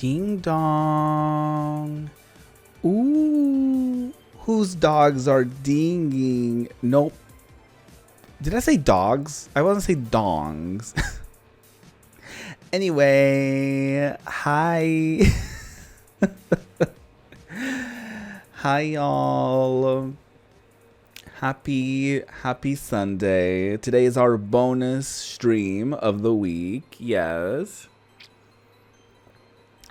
Ding dong. Ooh. Whose dogs are dinging? Nope. Did I say dogs? I wasn't say dongs. Anyway, hi. Hi y'all. Happy Sunday. Today is our bonus stream of the week. Yes.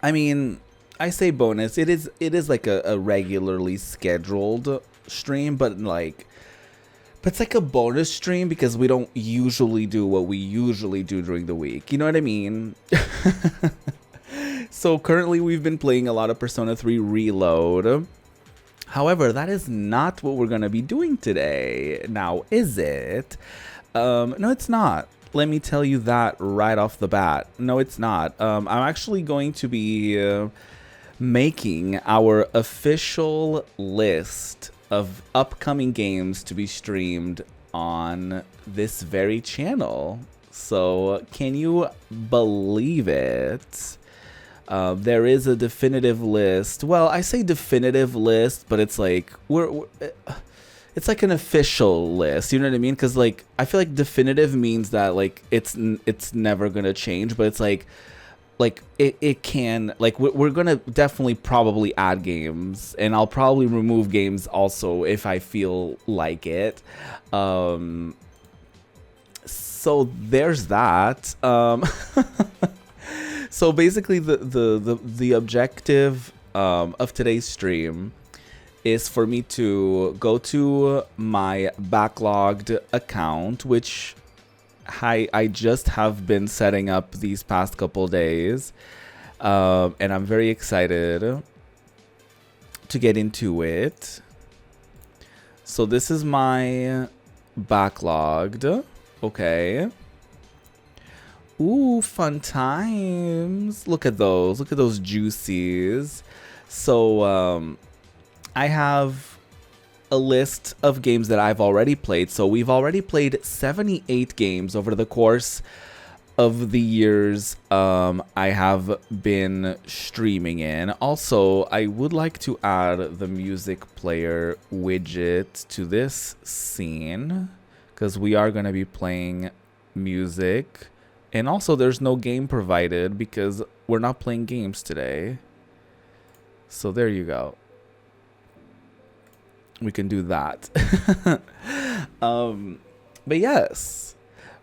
I mean, I say bonus. It is like a regularly scheduled stream, but it's like a bonus stream because we don't usually do what we usually do during the week. You know what I mean? So currently we've been playing a lot of Persona 3 Reload. However, that is not what we're going to be doing today. Now, is it? No, it's not. Let me tell you that right off the bat. No, it's not. I'm actually going to be making our official list of upcoming games to be streamed on this very channel. So, can you believe it? There is a definitive list. Well, I say definitive list, but it's like it's like an official list. You know what I mean? Because like I feel like definitive means that like it's never gonna change, but it's like it can, like we're gonna definitely probably add games, and I'll probably remove games also if I feel like it. So there's that. So basically the objective of today's stream is for me to go to my backlogged account, which I just have been setting up these past couple days, and I'm very excited to get into it. So this is my backlogged. Okay. Ooh, fun times. Look at those. Look at those juicies. So, I have a list of games that I've already played. So we've already played 78 games over the course of the years I have been streaming in. Also, I would like to add the music player widget to this scene because we are going to be playing music. And also, there's no game provided because we're not playing games today. So there you go. We can do that. But yes,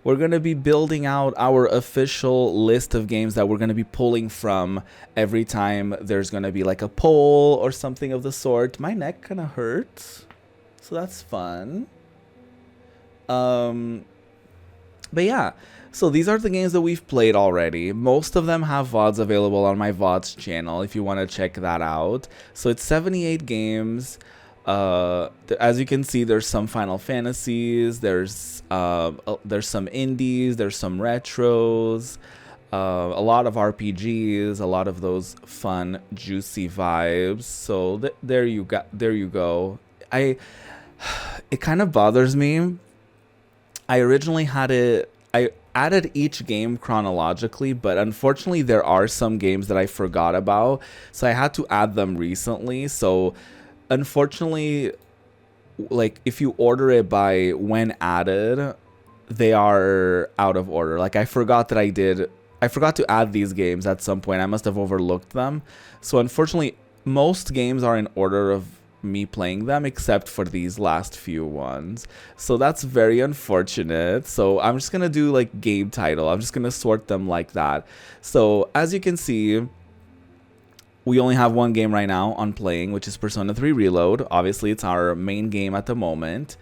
we're going to be building out our official list of games that we're going to be pulling from every time there's going to be like a poll or something of the sort. My neck kind of hurts, so that's fun. But yeah. So these are the games that we've played already. Most of them have VODs available on my VODs channel if you want to check that out. So it's 78 games. As you can see, there's some Final Fantasies, there's some indies, there's some retros, a lot of RPGs, a lot of those fun, juicy vibes. So there you go. It kind of bothers me. I originally I added each game chronologically, but unfortunately there are some games that I forgot about, so I had to add them recently. So unfortunately, like if you order it by when added, they are out of order. Like I forgot to add these games at some point. I must have overlooked them. So unfortunately, most games are in order of me playing them except for these last few ones, so that's very unfortunate. So I'm just gonna do like game title. I'm just gonna sort them like that. So as you can see, we only have one game right now on playing, which is Persona 3 Reload. Obviously it's our main game at the moment,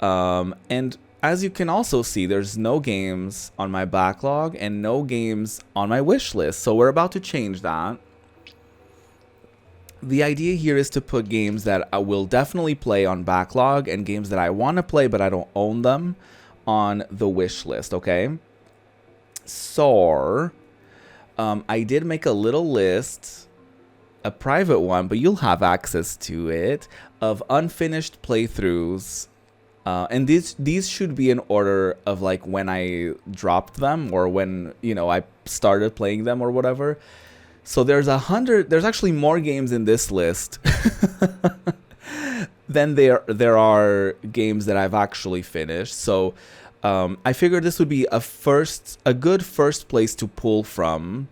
and as you can also see, there's no games on my backlog and no games on my wish list. So we're about to change that. The idea here is to put games that I will definitely play on backlog and games that I want to play but I don't own them on the wish list, okay? So, I did make a little list, a private one, but you'll have access to it, of unfinished playthroughs. And these should be in order of like when I dropped them or when, you know, I started playing them or whatever. So there's actually more games in this list than there are games that I've actually finished. So I figured this would be a good first place to pull from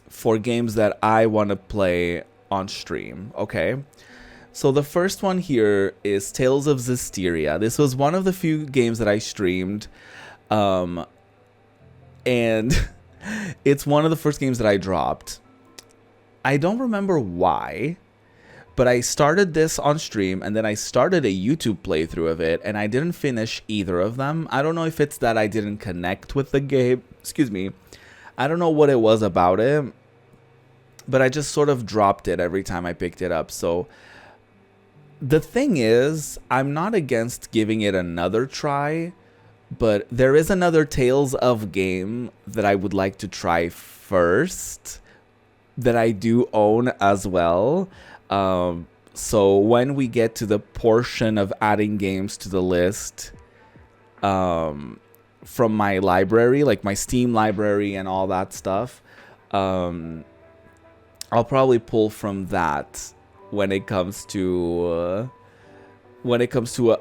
for games that I want to play on stream. Okay. So the first one here is Tales of Zestiria. This was one of the few games that I streamed. And it's one of the first games that I dropped. I don't remember why, but I started this on stream and then I started a YouTube playthrough of it and I didn't finish either of them. I don't know if it's that I didn't connect with the game. Excuse me. I don't know what it was about it, but I just sort of dropped it every time I picked it up. So the thing is, I'm not against giving it another try, but there is another Tales of game that I would like to try first that I do own as well. So when we get to the portion of adding games to the list from my library, like my Steam library and all that stuff, I'll probably pull from that when it comes to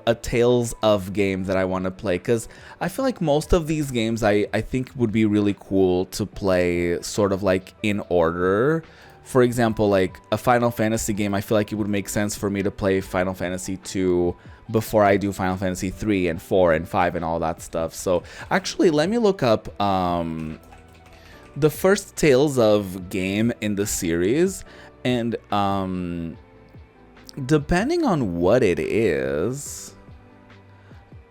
a Tales of game that I want to play, because I feel like most of these games I think would be really cool to play sort of like in order. For example, like a Final Fantasy game, I feel like it would make sense for me to play Final Fantasy 2 before I do Final Fantasy 3 and 4 and 5 and all that stuff. So actually, let me look up the first Tales of game in the series, and depending on what it is,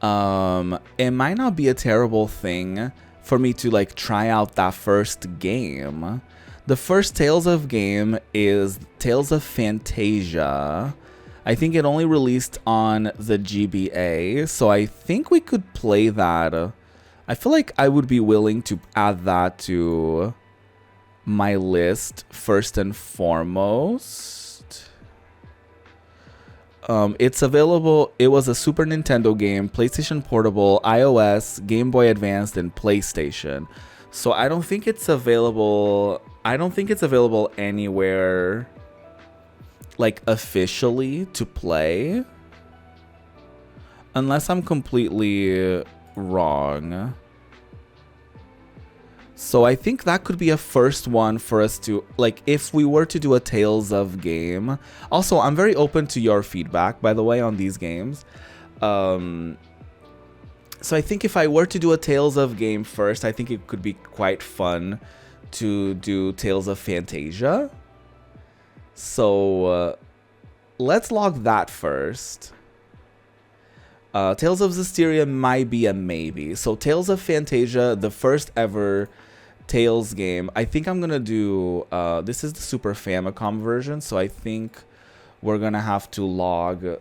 it might not be a terrible thing for me to like try out that first game. The first Tales of game is Tales of Fantasia. I think it only released on the GBA, so I think we could play that. I feel like I would be willing to add that to my list first and foremost. It's available. It was a Super Nintendo game, PlayStation Portable, iOS, Game Boy Advanced, and PlayStation. So I don't think it's available. I don't think it's available anywhere, like officially to play, unless I'm completely wrong. So I think that could be a first one for us to, like, if we were to do a Tales of game. Also, I'm very open to your feedback, by the way, on these games. So I think if I were to do a Tales of game first, I think it could be quite fun to do Tales of Fantasia. So let's log that first. Tales of Zestiria might be a maybe. So Tales of Fantasia, the first ever Tales game. I think I'm gonna do this is the Super Famicom version, so I think we're gonna have to log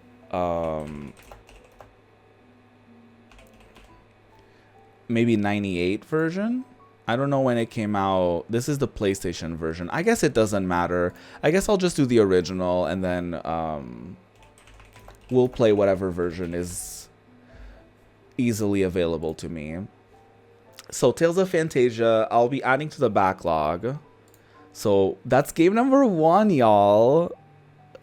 maybe 98 version. I don't know when it came out. This is the PlayStation version. I guess it doesn't matter. I guess I'll just do the original, and then we'll play whatever version is easily available to me. So Tales of Fantasia, I'll be adding to the backlog. So that's game number 1, y'all.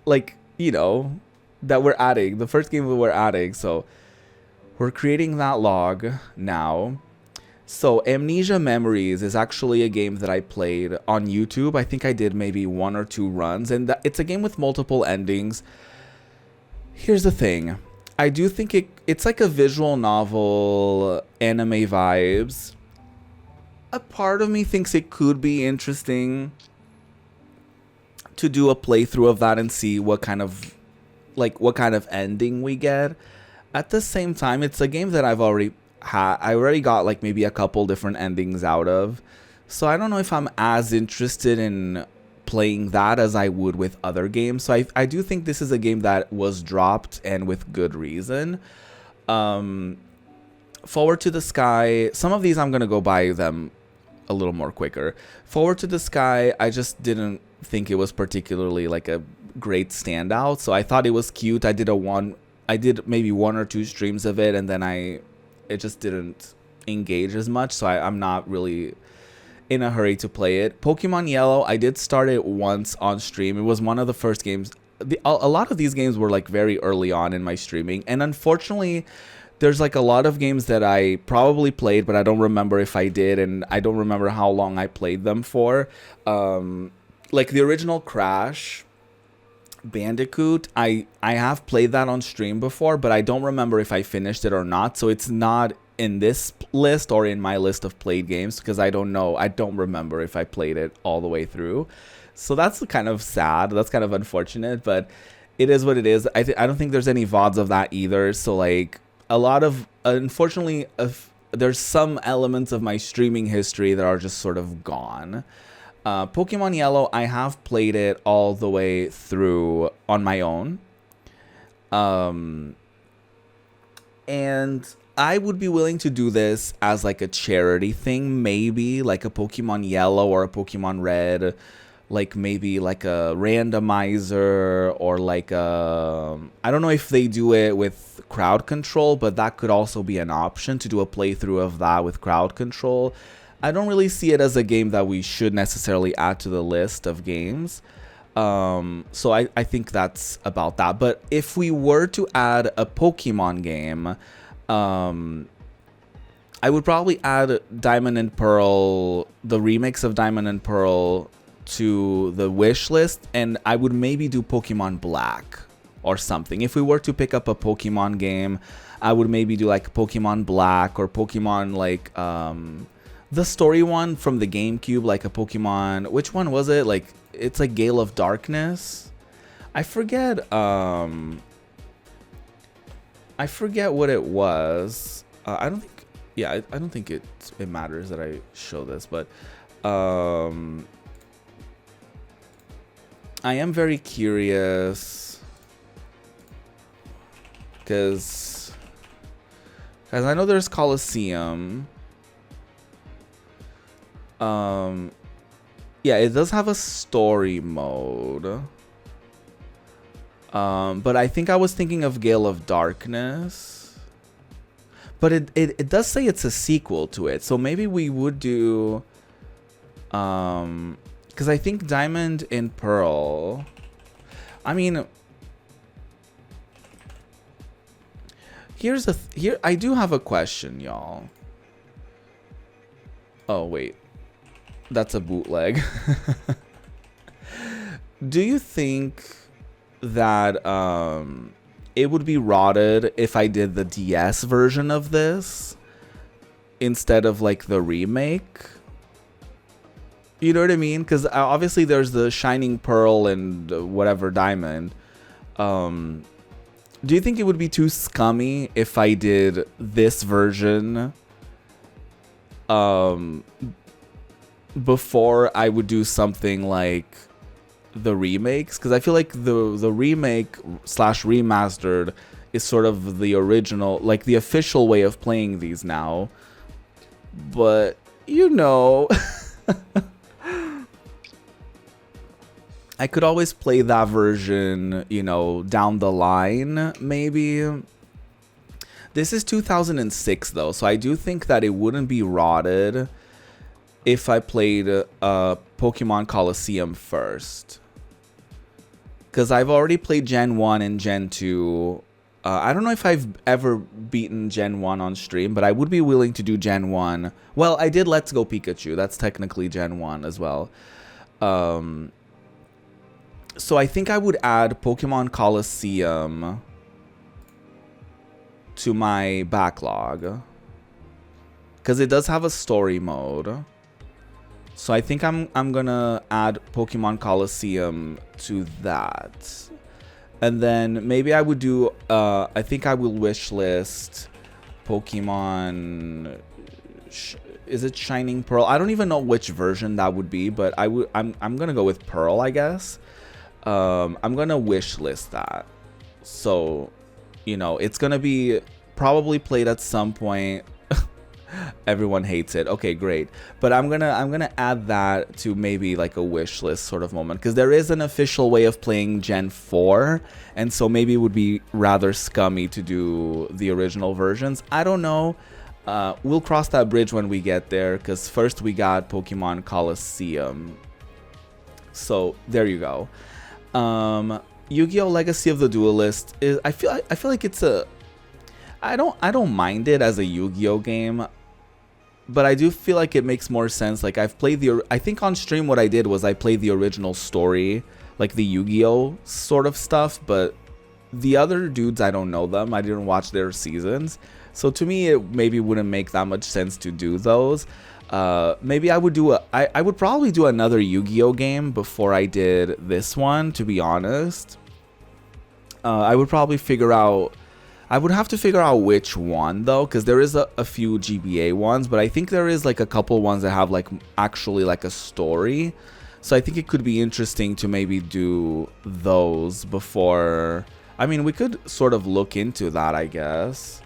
Like, you know, that we're adding. The first game that we're adding. So we're creating that log now. So Amnesia Memories is actually a game that I played on YouTube. I think I did maybe 1 or 2 runs. And it's a game with multiple endings. Here's the thing. I do think it's like a visual novel, anime vibes. A part of me thinks it could be interesting to do a playthrough of that and see what kind of ending we get. At the same time, it's a game that I already got like maybe a couple different endings out of. So I don't know if I'm as interested in playing that as I would with other games. So I do think this is a game that was dropped, and with good reason. Forward to the Sky. Some of these I'm going to go buy them a little more quicker. Forward to the Sky, I just didn't think it was particularly like a great standout. So I thought it was cute. I did maybe 1 or 2 streams of it, and then it just didn't engage as much. So I'm not really in a hurry to play it. Pokemon Yellow, I did start it once on stream. It was one of the first games. A lot of these games were like very early on in my streaming, and unfortunately there's like a lot of games that I probably played, but I don't remember if I did, and I don't remember how long I played them for. Like the original Crash Bandicoot, I have played that on stream before, but I don't remember if I finished it or not. So it's not in this list or in my list of played games because I don't know. I don't remember if I played it all the way through. So that's kind of sad. That's kind of unfortunate, but it is what it is. I don't think there's any VODs of that either. So like a lot of, unfortunately, there's some elements of my streaming history that are just sort of gone. Pokemon Yellow, I have played it all the way through on my own. And I would be willing to do this as like a charity thing, maybe like a Pokemon Yellow or a Pokemon Red, like maybe like a randomizer or like a, I don't know if they do it with crowd control, but that could also be an option to do a playthrough of that with crowd control. I don't really see it as a game that we should necessarily add to the list of games. So I think that's about that. But if we were to add a Pokemon game, I would probably add Diamond and Pearl, the remakes of Diamond and Pearl, to the wish list, and I would maybe do Pokemon Black or something. If we were to pick up a Pokemon game, I would maybe do like Pokemon Black or Pokemon like the story one from the GameCube, like a Pokemon, which one was it? Like it's like Gale of Darkness. I forget what it was. I don't think, yeah, I don't think it matters that I show this, but I am very curious because I know there's Coliseum. Yeah, it does have a story mode. But I think I was thinking of Gale of Darkness. But it does say it's a sequel to it. So maybe we would do because I think Diamond and Pearl, I mean, here I do have a question, y'all. Oh wait, that's a bootleg. Do you think that it would be rotted if I did the DS version of this instead of like the remake? You know what I mean? Because obviously there's the Shining Pearl and whatever Diamond. Do you think it would be too scummy if I did this version before I would do something like the remakes? Because I feel like the remake / remastered is sort of the original, like the official way of playing these now. But you know, I could always play that version, you know, down the line, maybe. This is 2006, though, so I do think that it wouldn't be rotted if I played Pokemon Coliseum first. Because I've already played Gen 1 and Gen 2. I don't know if I've ever beaten Gen 1 on stream, but I would be willing to do Gen 1. Well, I did Let's Go Pikachu. That's technically Gen 1 as well. So I think I would add Pokemon Coliseum to my backlog. Because it does have a story mode. So I think I'm gonna add Pokemon Coliseum to that. And then maybe I would do, I think I will wish list Pokemon, is it Shining Pearl? I don't even know which version that would be, but I'm gonna go with Pearl, I guess. I'm gonna wish list that. So, you know, it's gonna be probably played at some point. Everyone hates it. Okay, great. But I'm gonna add that to maybe like a wish list sort of moment, because there is an official way of playing Gen 4, and so maybe it would be rather scummy to do the original versions. I don't know. We'll cross that bridge when we get there, because first we got Pokemon Coliseum. So there you go. Yu-Gi-Oh! Legacy of the Duelist is I feel like it's a I don't mind it as a Yu-Gi-Oh! Game, but I do feel like it makes more sense. Like I've played I think on stream what I did was I played the original story, like the Yu-Gi-Oh! Sort of stuff, but the other dudes, I don't know them. I didn't watch their seasons. So to me, it maybe wouldn't make that much sense to do those. Maybe I would do I would probably do another Yu-Gi-Oh! Game before I did this one, to be honest. I would probably figure out, I would have to figure out which one though, because there is a few GBA ones, but I think there is like a couple ones that have like actually like a story. So I think it could be interesting to maybe do those before. I mean, we could sort of look into that, I guess.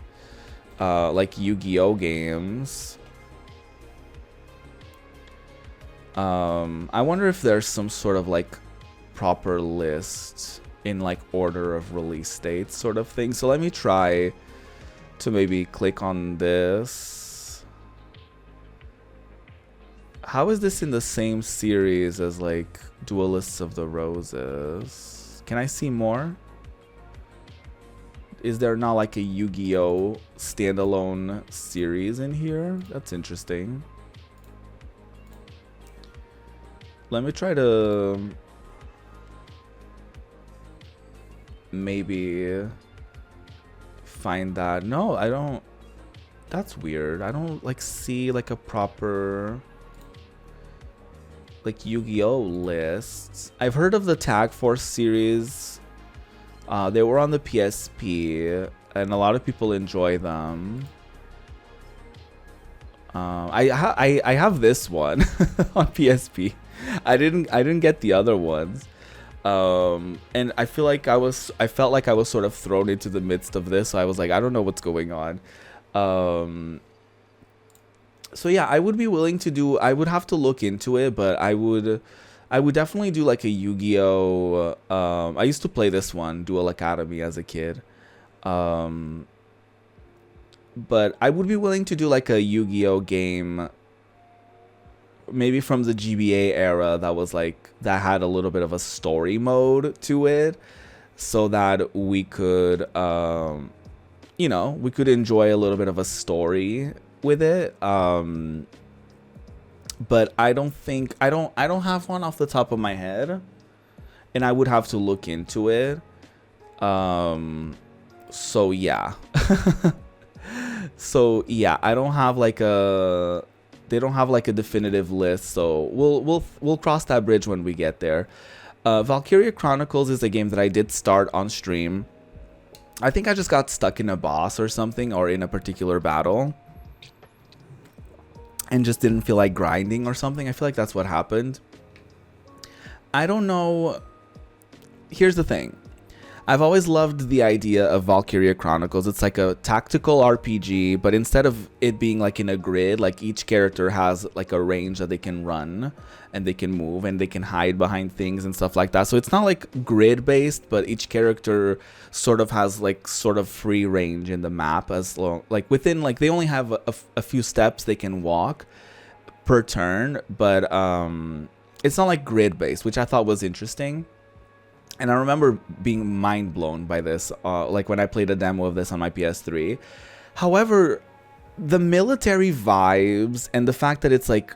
Like Yu-Gi-Oh! Games. I wonder if there's some sort of like proper list in like order of release dates sort of thing. So let me try to maybe click on this. How is this in the same series as like Duelists of the Roses? Can I see more? Is there not like a Yu-Gi-Oh! Standalone series in here? That's interesting. Let me try to maybe find that. No, I don't. That's weird. I don't like see like a proper like Yu-Gi-Oh! Lists. I've heard of the Tag Force series. They were on the PSP, and a lot of people enjoy them. I have this one on PSP. I didn't get the other ones. And I feel like I felt like I was sort of thrown into the midst of this. So I was like, I don't know what's going on. So yeah, I would be willing to do, I would have to look into it, but I would definitely do like a Yu-Gi-Oh! I used to play this one, Duel Academy, as a kid. But I would be willing to do like a Yu-Gi-Oh! Game, maybe from the GBA era, that had a little bit of a story mode to it, so that we could, you know, we could enjoy a little bit of a story with it. But I don't have one off the top of my head, and I would have to look into it. So yeah. So yeah, I don't have like a, they don't have like a definitive list, so we'll cross that bridge when we get there. Valkyria Chronicles is a game that I did start on stream. I think I just got stuck in a boss or something, or in a particular battle, and just didn't feel like grinding or something. I feel like that's what happened. I don't know. Here's the thing. I've always loved the idea of Valkyria Chronicles. It's like a tactical RPG, but instead of it being like in a grid, like each character has like a range that they can run, and they can move, and they can hide behind things and stuff like that. So it's not like grid based, but each character sort of has like sort of free range in the map, as long like within, like they only have a few steps they can walk per turn, but it's not like grid based, which I thought was interesting. And I remember being mind blown by this, like when I played a demo of this on my PS3. However, the military vibes and the fact that it's like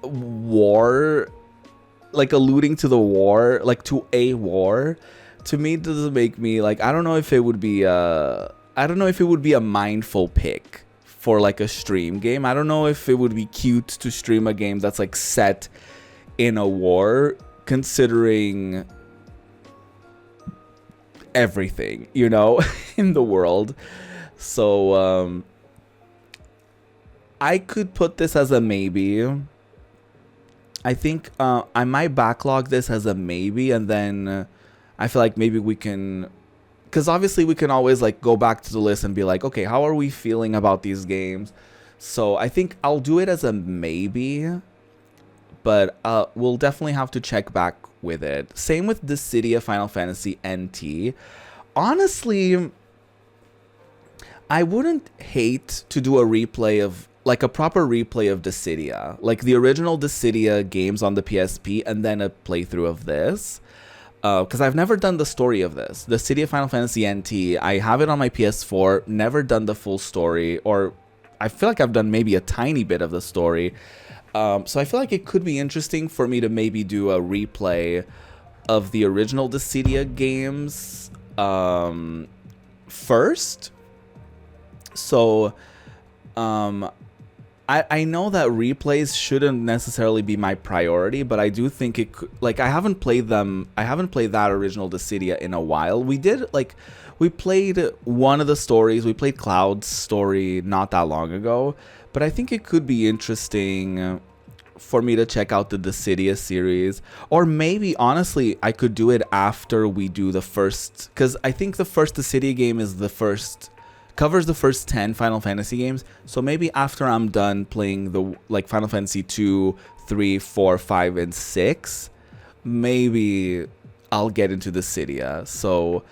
war, like alluding to the war, like to a war, to me doesn't make me like, I don't know if it would be a mindful pick for like a stream game. I don't know if it would be cute to stream a game that's like set in a war, considering everything, you know, in the world. So I could put this as a maybe. I think I might backlog this as a maybe, and then I feel like maybe we can, because obviously we can always like go back to the list and be like, okay, how are we feeling about these games? So I think I'll do it as a maybe, but we'll definitely have to check back with it. Same with Dissidia Final Fantasy NT. Honestly, I wouldn't hate to do a replay of, like, a proper replay of Dissidia, like the original Dissidia games on the PSP, and then a playthrough of this. Because I've never done the story of this. The City of Final Fantasy NT, I have it on my PS4, never done the full story, or I feel like I've done maybe a tiny bit of the story. So I feel like it could be interesting for me to maybe do a replay of the original Dissidia games first. So I know that replays shouldn't necessarily be my priority, but I do think it could, like, I haven't played that original Dissidia in a while. We played one of the stories, we played Cloud's story not that long ago, but I think it could be interesting for me to check out the Dissidia series, or maybe, honestly, I could do it after we do the first, because I think the first Dissidia game is covers the first 10 Final Fantasy games. So maybe after I'm done playing the, like, Final Fantasy 2, 3, 4, 5, and 6, maybe I'll get into Dissidia. So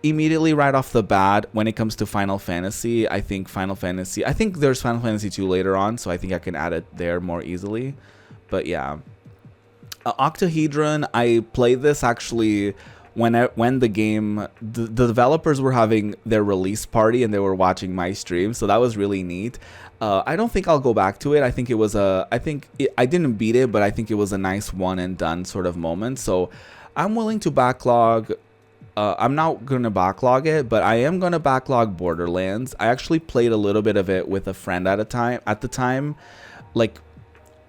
immediately right off the bat, when it comes to Final Fantasy, I think there's Final Fantasy 2 later on, so I think I can add it there more easily. But yeah. Octahedron, I played this actually when the developers were having their release party and they were watching my stream, so that was really neat. I don't think I'll go back to it. I think I didn't beat it, but I think it was a nice one and done sort of moment. So I'm willing to backlog. I'm not gonna backlog it, but I am gonna backlog Borderlands. I actually played a little bit of it with a friend at the time. Like,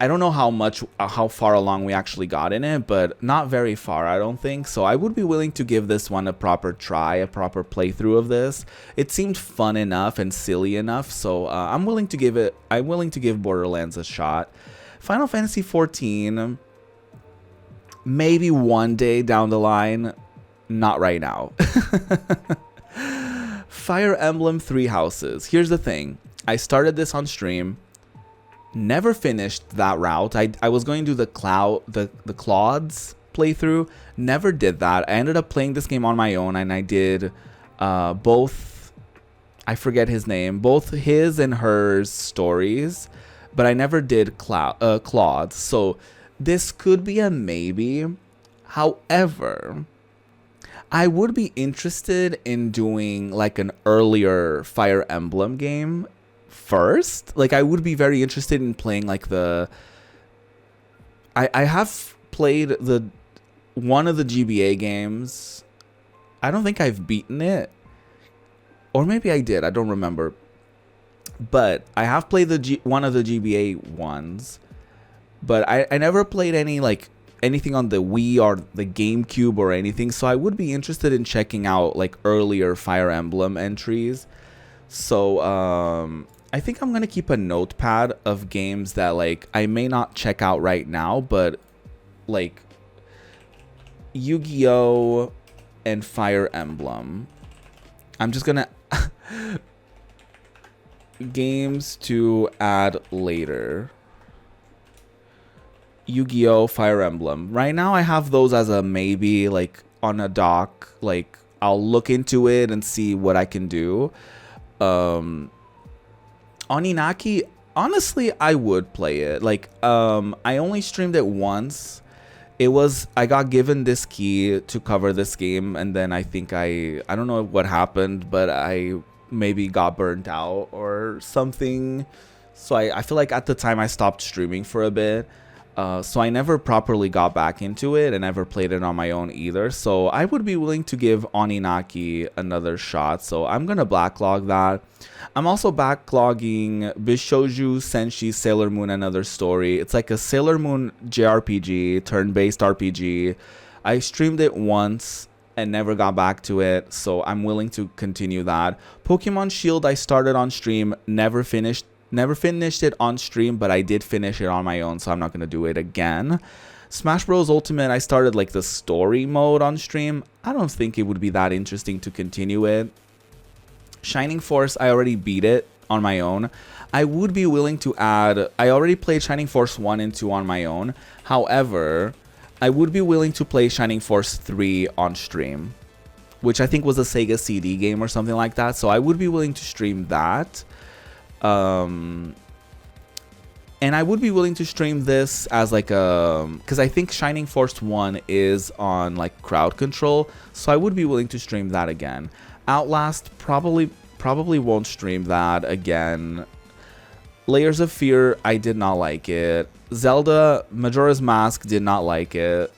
I don't know how far along we actually got in it, but not very far, I don't think. So I would be willing to give this one a proper try, a proper playthrough of this. It seemed fun enough and silly enough, so I'm willing to give Borderlands a shot. Final Fantasy 14, maybe one day down the line, not right now. Fire Emblem Three Houses. Here's the thing. I started this on stream. Never finished that route. I was going to do the Claude's playthrough. Never did that. I ended up playing this game on my own, and I did both. I forget his name. Both his and hers stories, but I never did Claude's. So this could be a maybe. However, I would be interested in doing like an earlier Fire Emblem game first. Like, I would be very interested in playing like I have played one of the GBA games. I don't think I've beaten it, or maybe I did, I don't remember, but I have played one of the GBA ones, but I never played anything on the Wii or the GameCube or anything. So I would be interested in checking out like earlier Fire Emblem entries. So I think I'm going to keep a notepad of games that like I may not check out right now, but like Yu-Gi-Oh! And Fire Emblem. I'm just going to games to add later. Yu-Gi-Oh! Fire Emblem. Right now I have those as a maybe, like on a dock. Like, I'll look into it and see what I can do. Oninaki, honestly, I would play it. Like, I only streamed it once. I got given this key to cover this game, and then I think I don't know what happened, but I maybe got burnt out or something. So I feel like at the time I stopped streaming for a bit. So I never properly got back into it and never played it on my own either. So I would be willing to give Oninaki another shot. So I'm going to backlog that. I'm also backlogging Bishouju Senshi Sailor Moon Another Story. It's like a Sailor Moon JRPG, turn-based RPG. I streamed it once and never got back to it, so I'm willing to continue that. Pokemon Shield I started on stream, never finished it on stream, but I did finish it on my own, so I'm not going to do it again. Smash Bros. Ultimate, I started like the story mode on stream. I don't think it would be that interesting to continue it. Shining Force, I already beat it on my own. I would be willing to add, I already played Shining Force 1 and 2 on my own. However, I would be willing to play Shining Force 3 on stream. which I think was a Sega CD game or something like that. So I would be willing to stream that. And I would be willing to stream this as like a, because I think Shining Force 1 is on like crowd control, so I would be willing to stream that again. Outlast, probably won't stream that again. Layers of Fear, I did not like it. Zelda Majora's Mask, did not like it.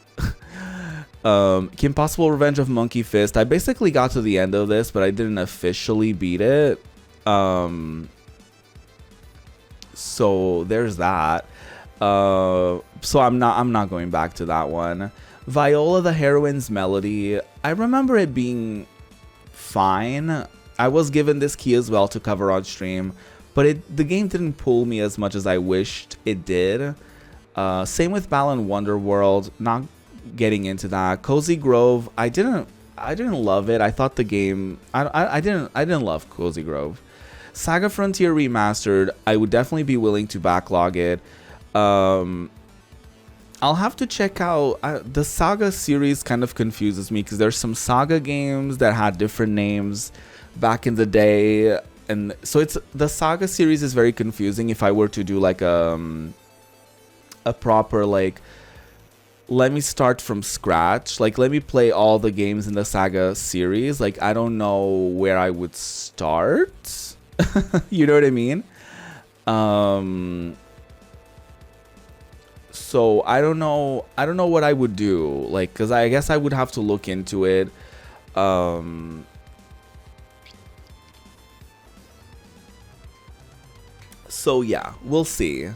Kim Possible Revenge of Monkey Fist, I basically got to the end of this, but I didn't officially beat it. So there's that. So I'm not going back to that one. Viola the Heroine's Melody, I remember it being fine. I was given this key as well to cover on stream, but the game didn't pull me as much as I wished it did. Same with Balan Wonderworld, not getting into that. Cozy Grove, I didn't love it. I thought the game, I didn't love Cozy Grove. Saga Frontier Remastered, I would definitely be willing to backlog it. I'll have to check out, the Saga series kind of confuses me because there's some Saga games that had different names back in the day, and so it's, the Saga series is very confusing. If I were to do like a proper like, let me start from scratch, like let me play all the games in the Saga series, like I don't know where I would start. You know what I mean? So I don't know what I would do, like, because I guess I would have to look into it. So yeah, we'll see.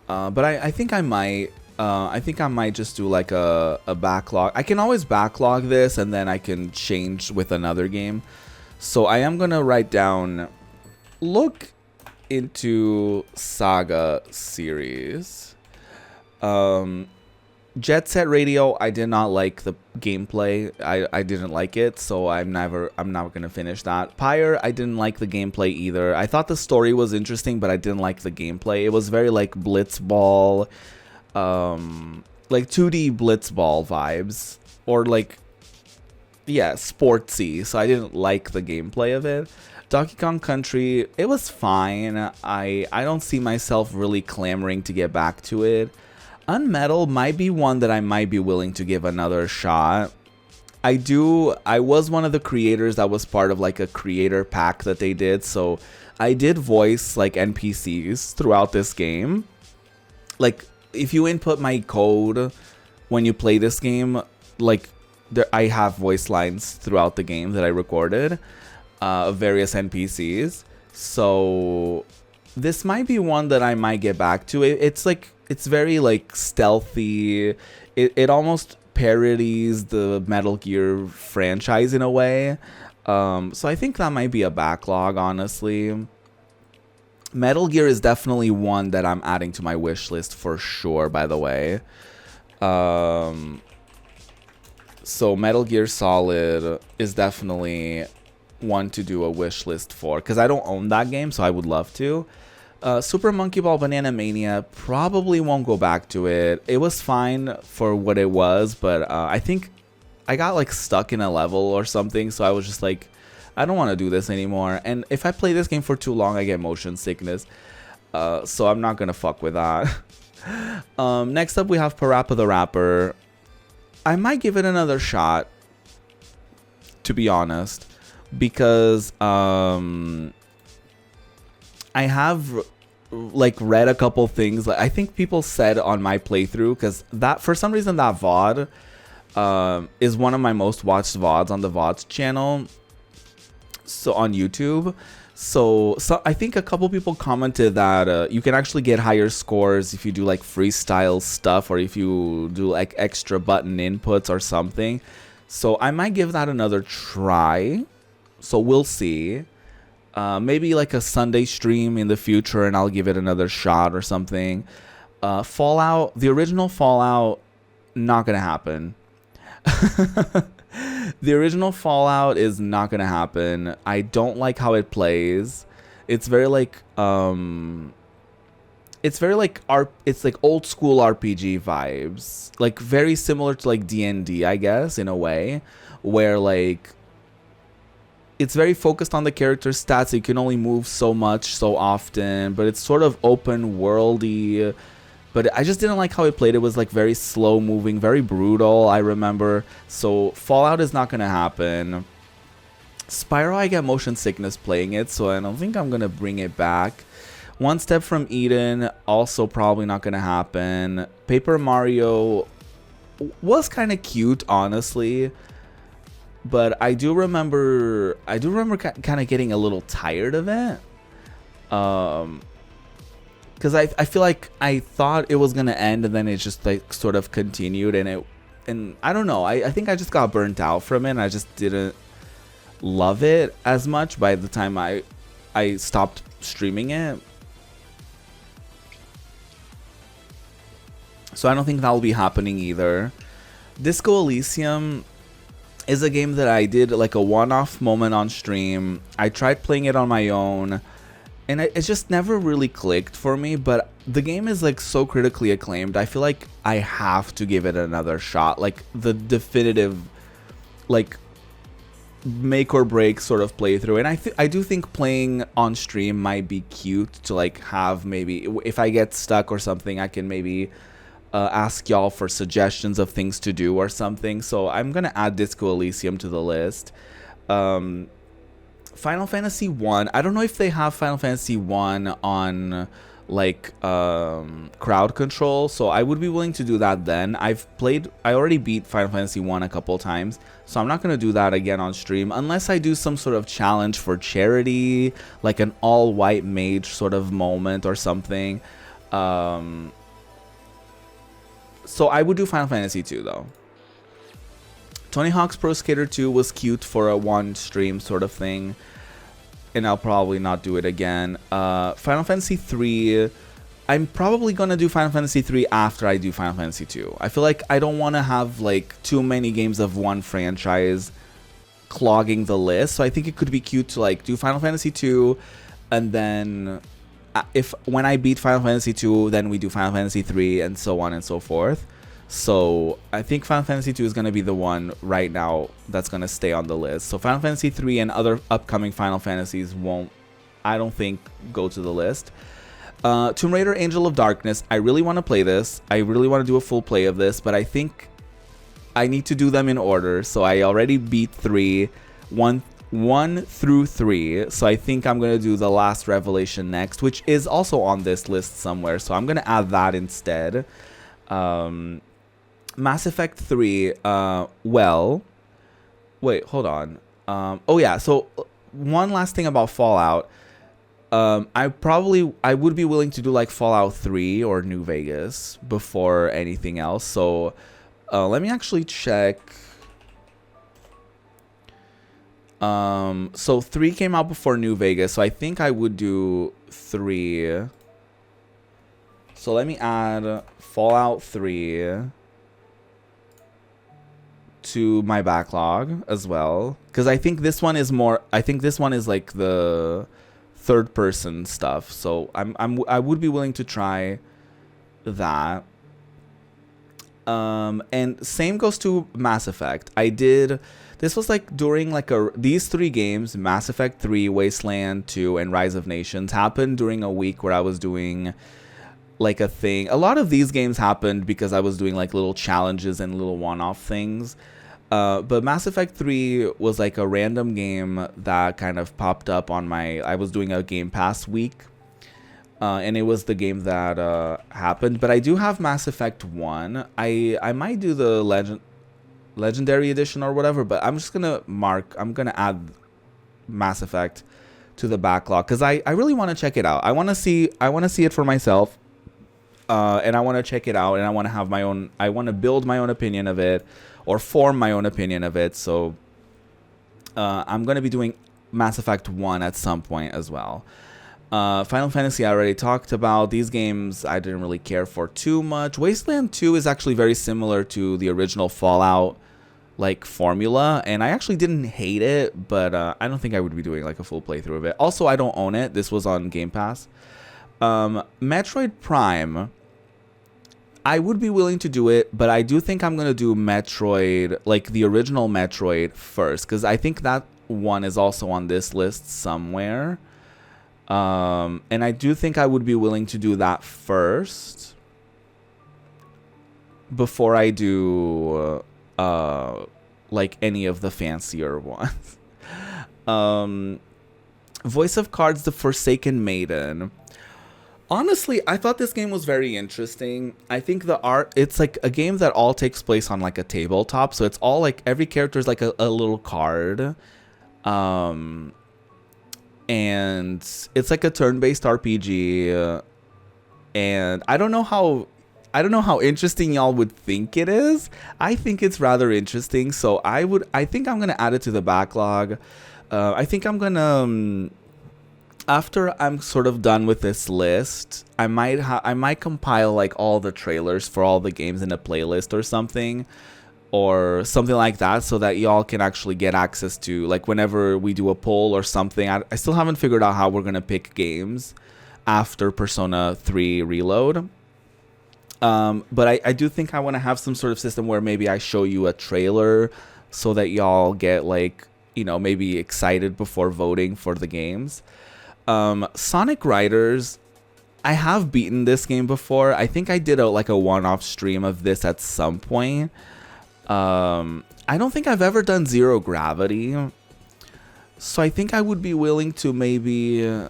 But I think I might just do like a backlog. I can always backlog this and then I can change with another game. So I am gonna write down, look into Saga series. Jet Set Radio, I did not like the gameplay. I didn't like it, so I'm not gonna finish that. Pyre, I didn't like the gameplay either. I thought the story was interesting, but I didn't like the gameplay. It was very like Blitzball, like 2D Blitzball vibes, or like, yeah, sportsy. So I didn't like the gameplay of it. Donkey Kong Country, it was fine. I don't see myself really clamoring to get back to it. Unmetal might be one that I might be willing to give another shot. I was one of the creators that was part of like a creator pack that they did, so I did voice like NPCs throughout this game. Like, if you input my code when you play this game, like I have voice lines throughout the game that I recorded of various NPCs. So this might be one that I might get back to. It's like, it's very like stealthy. It almost parodies the Metal Gear franchise in a way. So I think that might be a backlog, honestly. Metal Gear is definitely one that I'm adding to my wish list for sure, by the way. So Metal Gear Solid is definitely one to do a wish list for, because I don't own that game, so I would love to. Super Monkey Ball Banana Mania, probably won't go back to it. It was fine for what it was, but I think I got like stuck in a level or something, so I was just like, I don't want to do this anymore. And if I play this game for too long, I get motion sickness. So I'm not gonna fuck with that. Next up, we have Parappa the Rapper. I might give it another shot, to be honest, because I have like read a couple things. Like, I think people said on my playthrough, because that for some reason that VOD is one of my most watched VODs on the VODs channel, so on YouTube. So I think a couple people commented that you can actually get higher scores if you do like freestyle stuff, or if you do like extra button inputs or something. So I might give that another try. So we'll see. Maybe like a Sunday stream in the future and I'll give it another shot or something. Fallout, the original Fallout, not gonna happen. The original Fallout is not gonna happen. I don't like how it plays. It's very like it's very like it's like old school RPG vibes, like very similar to like D&D, I guess, in a way, where like it's very focused on the character stats. So you can only move so much so often, but it's sort of open worldy. But I just didn't like how it played. It was like very slow moving, very brutal, I remember. So Fallout is not gonna happen. Spyro, I get motion sickness playing it, so I don't think I'm gonna bring it back. One Step from Eden, also probably not gonna happen. Paper Mario was kind of cute, honestly, but I do remember kind of getting a little tired of it. Because I feel like I thought it was gonna end, and then it just like sort of continued, and I don't know. I think I just got burnt out from it, and I just didn't love it as much by the time I stopped streaming it. So I don't think that'll be happening either. Disco Elysium is a game that I did like a one-off moment on stream. I tried playing it on my own, and it just never really clicked for me. But the game is like so critically acclaimed. I feel like I have to give it another shot. Like the definitive, like make or break sort of playthrough. And I do think playing on stream might be cute to like have, maybe if I get stuck or something, I can maybe ask y'all for suggestions of things to do or something. So I'm gonna add Disco Elysium to the list. Final Fantasy 1, I don't know if they have Final Fantasy 1 on like crowd control, so I would be willing to do that then. I already beat Final Fantasy 1 a couple times, so I'm not gonna do that again on stream unless I do some sort of challenge for charity, like an all white mage sort of moment or something. So I would do Final Fantasy 2 though. Tony Hawk's Pro Skater 2 was cute for a one stream sort of thing, and I'll probably not do it again. Final Fantasy 3, I'm probably gonna do Final Fantasy 3 after I do Final Fantasy 2. I feel like I don't want to have like too many games of one franchise clogging the list, so I think it could be cute to like do Final Fantasy 2, and then when I beat Final Fantasy 2, then we do Final Fantasy 3, and so on and so forth. So I think Final Fantasy 2 is going to be the one right now that's going to stay on the list. So Final Fantasy 3 and other upcoming Final Fantasies won't, I don't think, go to the list. Tomb Raider Angel of Darkness, I really want to play this. I really want to do a full play of this, but I think I need to do them in order. So I already beat 1 through 3, so I think I'm going to do the last revelation next, which is also on this list somewhere, so I'm going to add that instead. Mass Effect 3, well, wait, hold on. Oh yeah, so one last thing about Fallout. I would be willing to do like Fallout 3 or New Vegas before anything else, so let me actually check. So 3 came out before New Vegas, so I think I would do 3. So let me add Fallout 3 to my backlog as well, because I think this one is like the third person stuff, so I would be willing to try that. And same goes to Mass Effect. This was like during like these 3 games, Mass Effect 3, Wasteland 2, and Rise of Nations, happened during a week where I was doing like a thing. A lot of these games happened because I was doing like little challenges and little one-off things. But Mass Effect 3 was like a random game that kind of popped up on I was doing a Game Pass week. And it was the game that happened. But I do have Mass Effect 1. I might do the Legendary Edition or whatever, but I'm just gonna add Mass Effect to the backlog because I really want to check it out. I want to see it for myself, and I want to check it out, and I want to build my own opinion of it, or form my own opinion of it. So I'm gonna be doing Mass Effect 1 at some point as well. Final Fantasy I already talked about. These games I didn't really care for too much. Wasteland 2 is actually very similar to the original Fallout like formula, and I actually didn't hate it, but I don't think I would be doing like a full playthrough of it. Also, I don't own it. This was on Game Pass. Metroid Prime, I would be willing to do it, but I do think I'm gonna do Metroid, like the original Metroid first, because I think that one is also on this list somewhere. And I do think I would be willing to do that first before I do like any of the fancier ones. Voice of Cards: The Forsaken Maiden. Honestly, I thought this game was very interesting. I think the art, it's like a game that all takes place on like a tabletop. So it's all like every character is like a little card. And it's like a turn-based RPG. And I don't know how interesting y'all would think it is. I think it's rather interesting. So I think I'm going to add it to the backlog. I think I'm going to after I'm sort of done with this list, I might compile like all the trailers for all the games in a playlist or something like that, so that y'all can actually get access to, like, whenever we do a poll or something. I still haven't figured out how we're gonna pick games after Persona 3 Reload. But I do think I want to have some sort of system where maybe I show you a trailer so that y'all get, like, you know, maybe excited before voting for the games. Sonic Riders, I have beaten this game before. I think I did a one-off stream of this at some point. I don't think I've ever done Zero Gravity, so I think I would be willing to maybe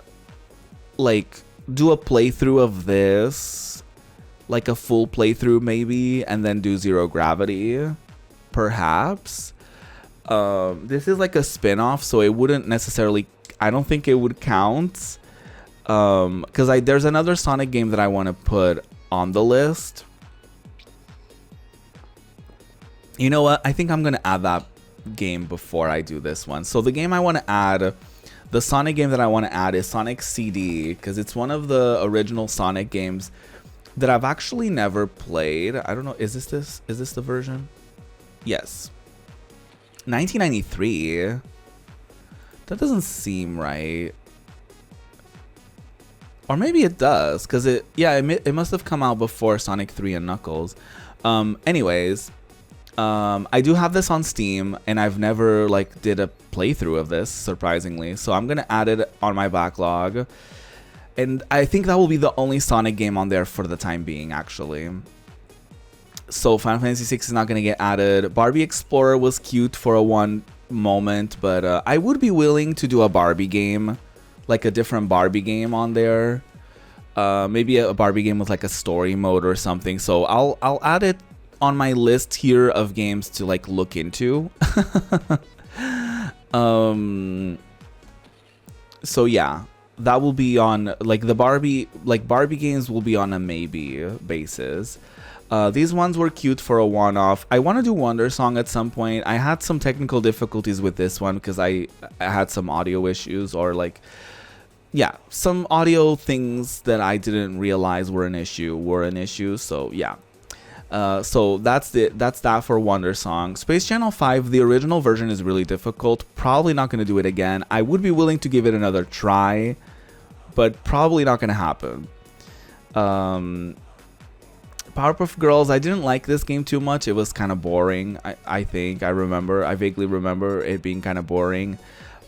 like do a playthrough of this, like a full playthrough maybe, and then do Zero Gravity, perhaps. This is like a spin-off, so it wouldn't necessarily, I don't think it would count, because there's another Sonic game that I want to put on the list. You know what? I think I'm going to add that game before I do this one. So the game I want to add, the Sonic game that I want to add is Sonic CD, because it's one of the original Sonic games that I've actually never played. I don't know. Is this the version? Yes. 1993. That doesn't seem right. Or maybe it does, because it must have come out before Sonic 3 and Knuckles. Anyways, I do have this on Steam, and I've never like did a playthrough of this, surprisingly. So I'm gonna add it on my backlog, and I think that will be the only Sonic game on there for the time being, actually. So Final Fantasy VI is not gonna get added. Barbie Explorer was cute for one moment, but I would be willing to do a Barbie game, like a different Barbie game on there. Maybe a Barbie game with like a story mode or something. So I'll add it on my list here of games to like look into. So yeah, that will be on like the Barbie games will be on a maybe basis. These ones were cute for a one-off. I want to do Wonder Song at some point. I had some technical difficulties with this one because I had some audio issues, or like, yeah, some audio things that I didn't realize were an issue. So yeah. So that's that for Wonder Song. Space Channel 5, the original version is really difficult. Probably not going to do it again. I would be willing to give it another try, but probably not going to happen. Powerpuff Girls, I didn't like this game too much. It was kind of boring. I vaguely remember it being kind of boring.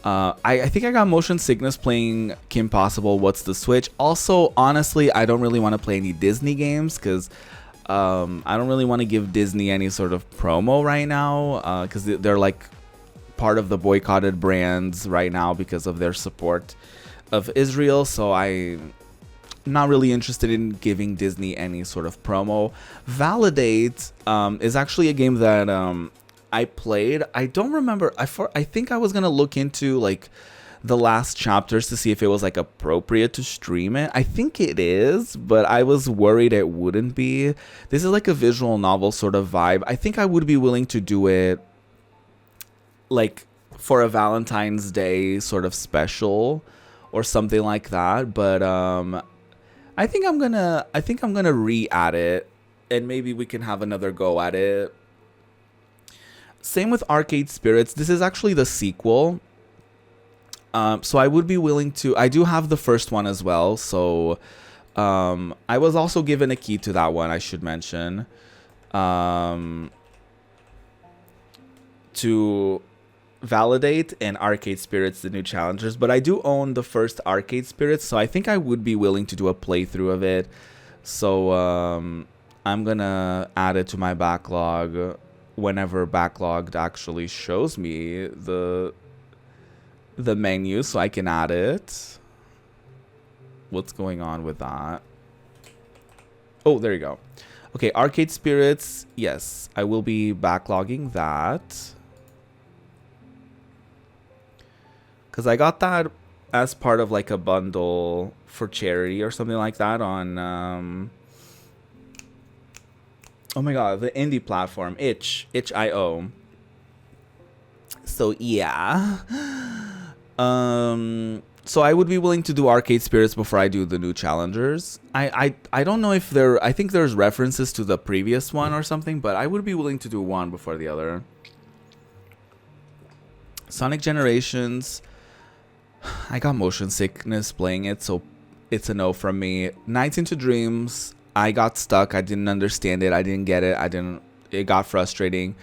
I think I got motion sickness playing Kim Possible, What's the Switch. Also, honestly, I don't really want to play any Disney games because I don't really want to give Disney any sort of promo right now, because they're like part of the boycotted brands right now because of their support of Israel. So I'm not really interested in giving Disney any sort of promo. Validate is actually a game that I played. I don't remember. I think I was gonna look into like the last chapters to see if it was like appropriate to stream it. I think it is, but I was worried it wouldn't be. This is like a visual novel sort of vibe. I think I would be willing to do it like for a Valentine's Day sort of special or something like that, but I think I'm gonna re-add it, and maybe we can have another go at it. Same with Arcade Spirits. This is actually the sequel. So I would be willing to. I do have the first one as well, so I was also given a key to that one, I should mention. To validate and Arcade Spirits, the new challengers, but I do own the first Arcade Spirits, so I think I would be willing to do a playthrough of it. So I'm gonna add it to my backlog whenever Backlogged actually shows me the menu, so I can add it. What's going on with that? Oh, there you go. Okay, Arcade Spirits, yes, I will be backlogging that. Because I got that as part of like a bundle for charity or something like that on, oh my god, the indie platform, itch.io. So yeah. So I would be willing to do Arcade Spirits before I do the new challengers. I don't know if there, I think there's references to the previous one or something, but I would be willing to do one before the other. Sonic Generations, I got motion sickness playing it, so it's a no from me. Nights into Dreams, I got stuck. I didn't understand it. I didn't get it. It got frustrating.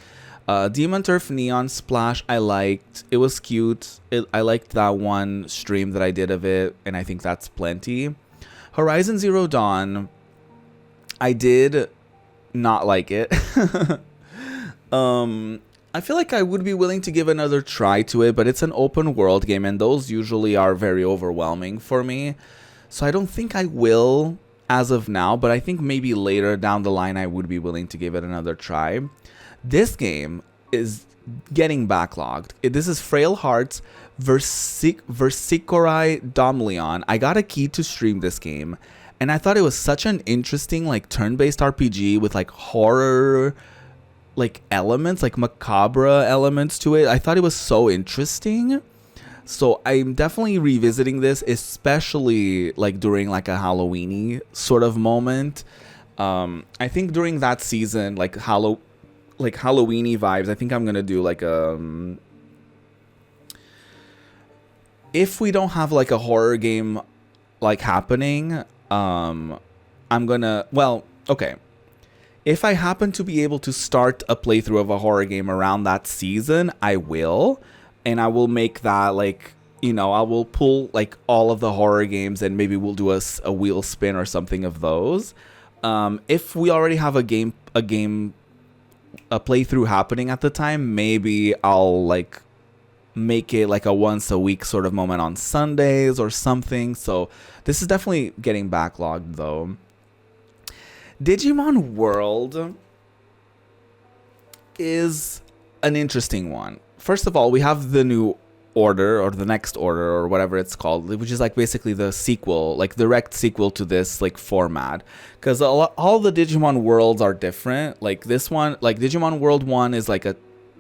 Demon Turf Neon Splash, I liked. It was cute. I liked that one stream that I did of it, and I think that's plenty. Horizon Zero Dawn, I did not like it. I feel like I would be willing to give another try to it, but it's an open world game, and those usually are very overwhelming for me. So I don't think I will as of now, but I think maybe later down the line I would be willing to give it another try. This game is getting backlogged. This is Frail Hearts Versicorai Domleon. I got a key to stream this game, and I thought it was such an interesting like turn-based RPG with like horror like elements, like macabre elements to it. I thought it was so interesting. So I'm definitely revisiting this, especially like during like a Halloween-y sort of moment. I think during that season, like Halloween-y vibes, I think I'm gonna do like if we don't have like a horror game like happening, I'm gonna, well, okay. If I happen to be able to start a playthrough of a horror game around that season, I will. And I will make that like, you know, I will pull like all of the horror games and maybe we'll do a wheel spin or something of those. If we already have a playthrough happening at the time, maybe I'll like make it like a once a week sort of moment on Sundays or something. So this is definitely getting backlogged though. Digimon World is an interesting one. First of all, we have the new order or the next order or whatever it's called, which is like basically the sequel, like direct sequel to this like format. Because all the Digimon worlds are different. Like this one, like Digimon World 1 is like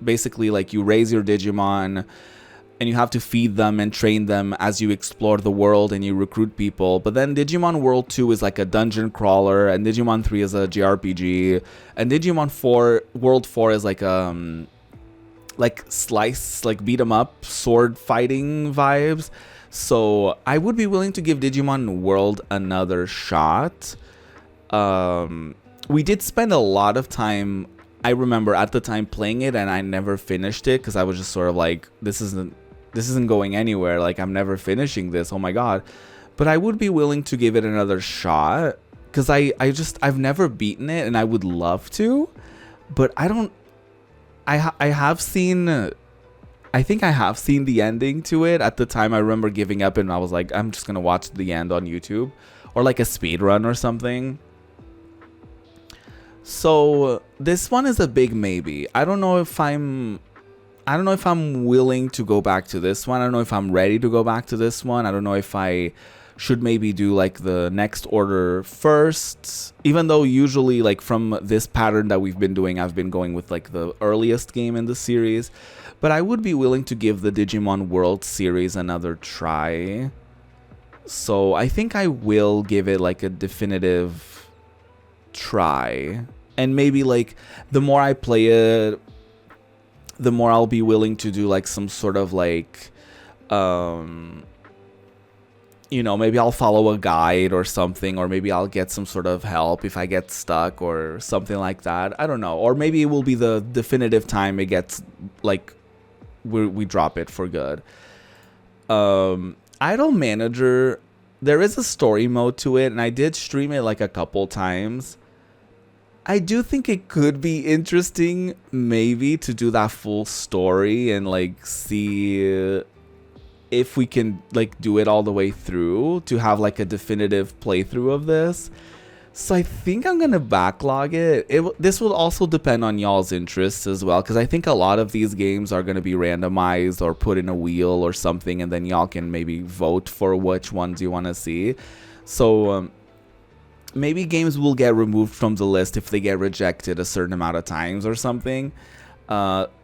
basically like you raise your Digimon and you have to feed them and train them as you explore the world and you recruit people. But then Digimon World 2 is like a dungeon crawler, and Digimon 3 is a JRPG, and Digimon 4 World 4 is like slice, like beat 'em up sword fighting vibes. So I would be willing to give Digimon World another shot. We did spend a lot of time, I remember at the time, playing it, and I never finished it because I was just sort of like, this isn't going anywhere, like I'm never finishing this, oh my god. But I would be willing to give it another shot because I've never beaten it and I would love to, but I have seen, I think I have seen the ending to it. At the time I remember giving up and I was like, I'm just gonna watch the end on YouTube or like a speed run or something. So this one is a big maybe. I don't know if I'm willing to go back to this one. I don't know if I'm ready to go back to this one. I don't know if I should maybe do like the next order first, even though usually like from this pattern that we've been doing, I've been going with like the earliest game in the series. But I would be willing to give the Digimon World series another try. So I think I will give it like a definitive try. And maybe like the more I play it, the more I'll be willing to do like some sort of like you know, maybe I'll follow a guide or something, or maybe I'll get some sort of help if I get stuck or something like that. I don't know. Or maybe it will be the definitive time it gets, like, we drop it for good. Idle Manager, there is a story mode to it, and I did stream it like a couple times. I do think it could be interesting, maybe, to do that full story and like see if we can like do it all the way through to have like a definitive playthrough of this. So I think I'm gonna backlog it. This will also depend on y'all's interests as well, because I think a lot of these games are gonna be randomized or put in a wheel or something, and then y'all can maybe vote for which ones you want to see. So maybe games will get removed from the list if they get rejected a certain amount of times or something.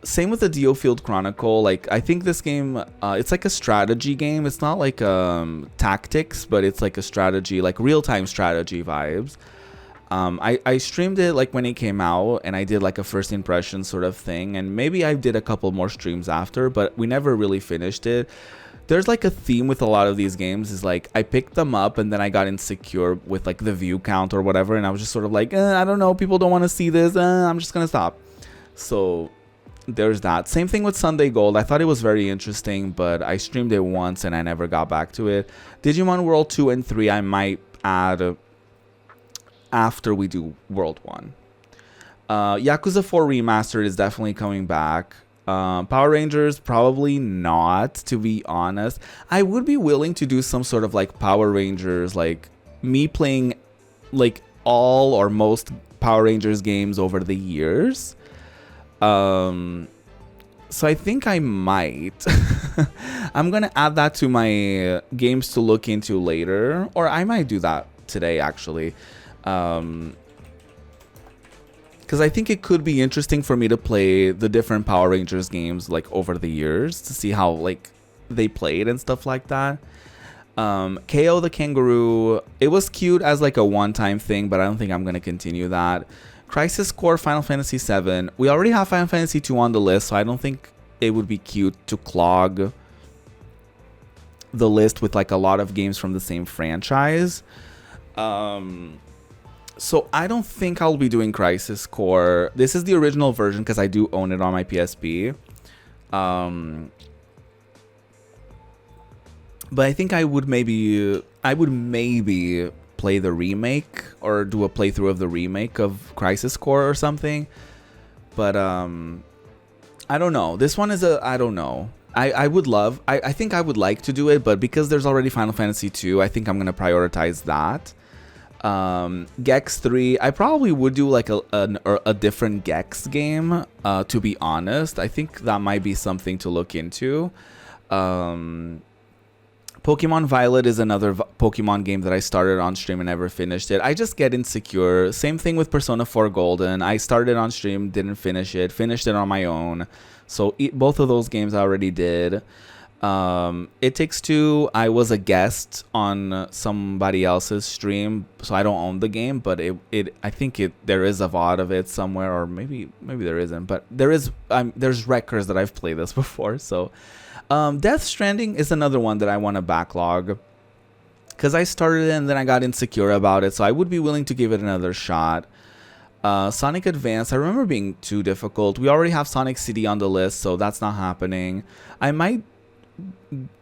Same with the Diofield Chronicle. Like, I think this game, it's like a strategy game. It's not like tactics, but it's like a strategy, like real-time strategy vibes. I streamed it like when it came out, and I did like a first impression sort of thing, and maybe I did a couple more streams after, but we never really finished it. There's like a theme with a lot of these games, is like I picked them up and then I got insecure with like the view count or whatever, and I was just sort of like, I don't know, people don't want to see this, I'm just gonna stop. So there's that. Same thing with Sunday Gold. I thought it was very interesting, but I streamed it once and I never got back to it. Digimon World 2 and 3 I might add after we do World 1. Yakuza 4 Remastered is definitely coming back. Power Rangers, probably not, to be honest. I would be willing to do some sort of like Power Rangers, like me playing like all or most Power Rangers games over the years. So I think I might. I'm gonna add that to my games to look into later, or I might do that today actually. Because I think it could be interesting for me to play the different Power Rangers games like over the years to see how like they played and stuff like that. KO the Kangaroo, it was cute as like a one-time thing, but I don't think I'm going to continue that. Crisis Core Final Fantasy VII. We already have Final Fantasy 2 on the list, so I don't think it would be cute to clog the list with like a lot of games from the same franchise. So I don't think I'll be doing Crisis Core. This is the original version because I do own it on my PSP. But I think I would maybe play the remake or do a playthrough of the remake of Crisis Core or something. But I don't know. This one is I don't know. I think I would like to do it, but because there's already Final Fantasy 2, I think I'm going to prioritize that. Gex 3, I probably would do like a different Gex game, to be honest. I think that might be something to look into. Pokemon Violet is another Pokemon game that I started on stream and never finished it. I just get insecure. Same thing with Persona 4 Golden. I started on stream, didn't finish it, finished it on my own. So both of those games I already did. It Takes Two, I was a guest on somebody else's stream, so I don't own the game, but I think there is a VOD of it somewhere, or maybe there isn't, but there's records that I've played this before. So Death Stranding is another one that I want to backlog because I started it and then I got insecure about it, so I would be willing to give it another shot. Sonic Advance, I remember being too difficult. We already have Sonic City on the list, so that's not happening. I might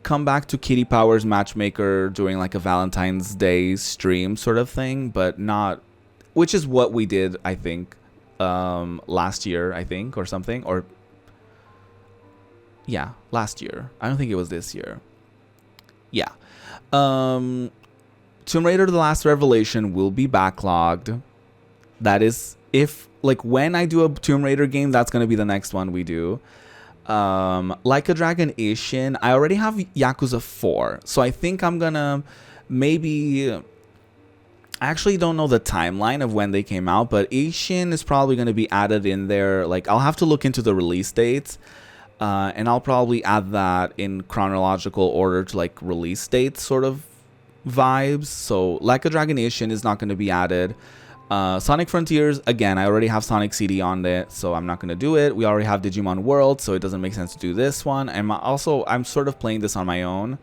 come back to Kitty Powers Matchmaker during like a Valentine's Day stream sort of thing, but not, which is what we did, I think, last year, I think, or something, or yeah, last year. I don't think it was this year. Yeah. Tomb Raider The Last Revelation will be backlogged. That is, if like when I do a Tomb Raider game, that's going to be the next one we do. Like a Dragon Ishin, I already have Yakuza 4, so I think I'm gonna maybe, I actually don't know the timeline of when they came out, but Ishin is probably going to be added in there. Like, I'll have to look into the release dates, and I'll probably add that in chronological order to like release dates sort of vibes. So Like a Dragon Ishin is not going to be added. Sonic Frontiers, again, I already have Sonic CD on it, so I'm not going to do it. We already have Digimon World, so it doesn't make sense to do this one. I'm sort of playing this on my own.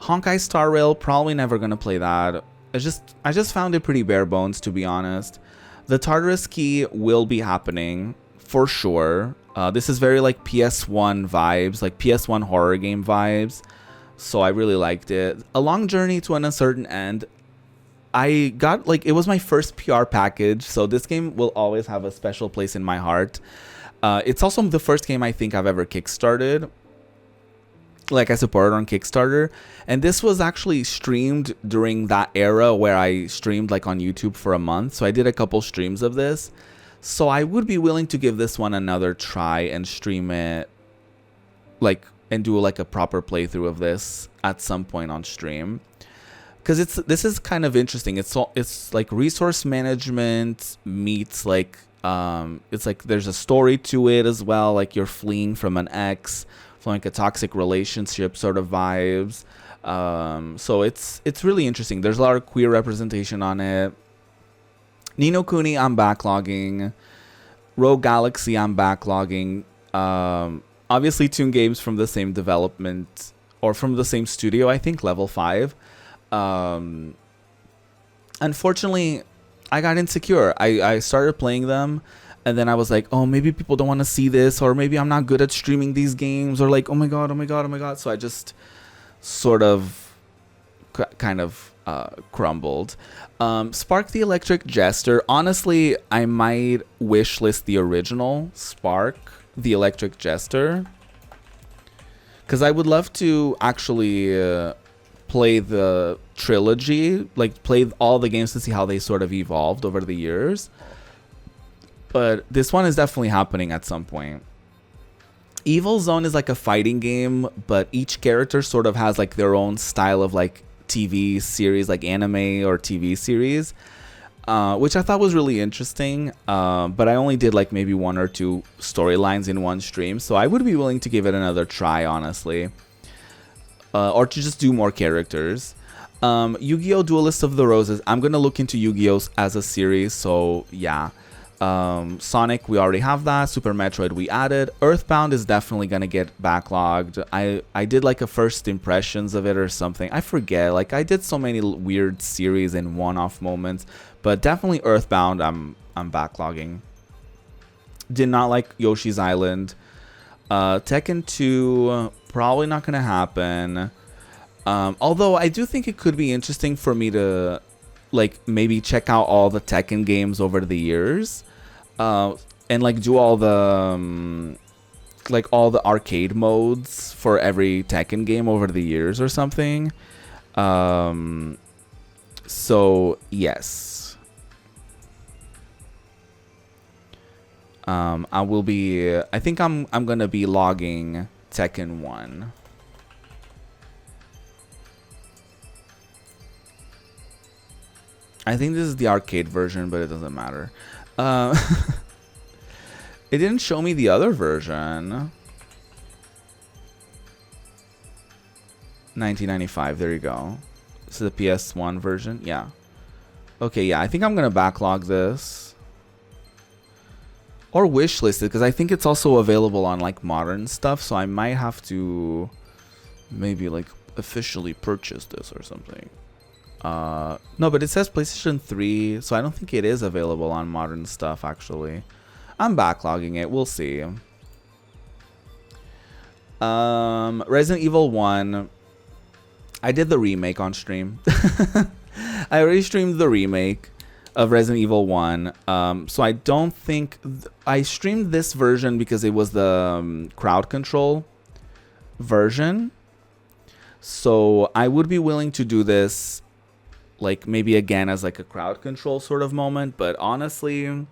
Honkai Star Rail, probably never gonna play that. I just found it pretty bare bones, to be honest. The Tartarus Key will be happening for sure. This is very like PS1 vibes, like PS1 horror game vibes. So I really liked it. A Long Journey to an Uncertain End. I got like, it was my first PR package, so this game will always have a special place in my heart. It's also the first game I think I've ever kickstarted. Like I supported on Kickstarter, and this was actually streamed during that era where I streamed like on YouTube for a month. So I did a couple streams of this. So I would be willing to give this one another try and stream it, like, and do like a proper playthrough of this at some point on stream. Because this is kind of interesting. It's like resource management meets like it's like there's a story to it as well. Like you're fleeing from an ex, from like a toxic relationship sort of vibes. So it's really interesting. There's a lot of queer representation on it. Ni no Kuni, I'm backlogging. Rogue Galaxy, I'm backlogging. Obviously, two games from the same development or from the same studio. I think Level 5. Unfortunately, I got insecure. I started playing them, and then I was like, oh, maybe people don't want to see this, or maybe I'm not good at streaming these games, or like, oh my god, oh my god, oh my god. So I just sort of kind of crumbled. Spark the Electric Jester. Honestly, I might wishlist the original Spark the Electric Jester, because I would love to actually play the trilogy, like play all the games to see how they sort of evolved over the years. But this one is definitely happening at some point. Evil Zone is like a fighting game, but each character sort of has like their own style of like TV series, like anime or TV series, which I thought was really interesting. But I only did like maybe 1 or 2 storylines in one stream, so I would be willing to give it another try, honestly. Or to just do more characters. Yu-Gi-Oh! Duelist of the Roses. I'm going to look into Yu-Gi-Oh! As a series, so yeah. Sonic, we already have that. Super Metroid, we added. Earthbound is definitely going to get backlogged. I did like a first impressions of it or something. I forget. Like, I did so many weird series and one-off moments. But definitely Earthbound, I'm backlogging. Did not like Yoshi's Island. Tekken 2, probably not going to happen. Although I do think it could be interesting for me to like maybe check out all the Tekken games over the years, and like do all the like all the arcade modes for every Tekken game over the years or something. So yes. I will be. I think I'm gonna be logging Tekken 1. I think this is the arcade version, but it doesn't matter. It didn't show me the other version. 1995. There you go. This is the PS1 version. Yeah. Okay. Yeah. I think I'm gonna backlog this. Or wishlist it, because I think it's also available on like modern stuff, so I might have to maybe like officially purchase this or something. No, but it says PlayStation 3, so I don't think it is available on modern stuff actually. I'm backlogging it, we'll see. Resident Evil 1. I did the remake on stream. I already streamed the remake of Resident Evil 1. So I don't think I streamed this version because it was the crowd control version. So I would be willing to do this like maybe again as like a crowd control sort of moment, but honestly,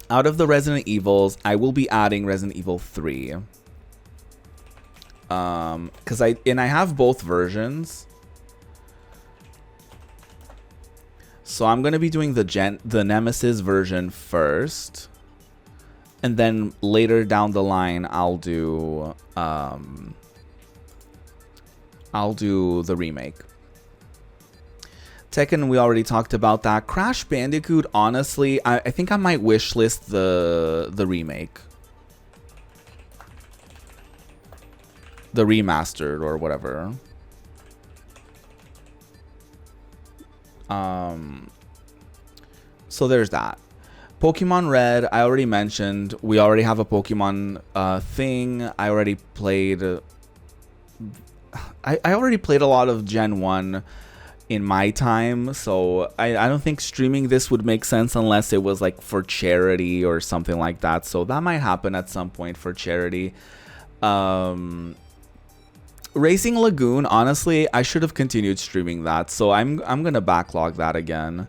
out of the Resident Evils, I will be adding Resident Evil 3. Cuz I have both versions. So I'm going to be doing the Nemesis version first, and then later down the line I'll do the remake. Tekken, we already talked about that. Crash Bandicoot, honestly, I think I might wishlist the remake. the remastered or whatever. So there's that. Pokemon Red, I already mentioned. We already have a Pokemon thing. I already played. I already played a lot of Gen 1 in my time, so I don't think streaming this would make sense unless it was like for charity or something like that. So that might happen at some point for charity. Racing Lagoon, honestly, I should have continued streaming that, so I'm gonna backlog that again.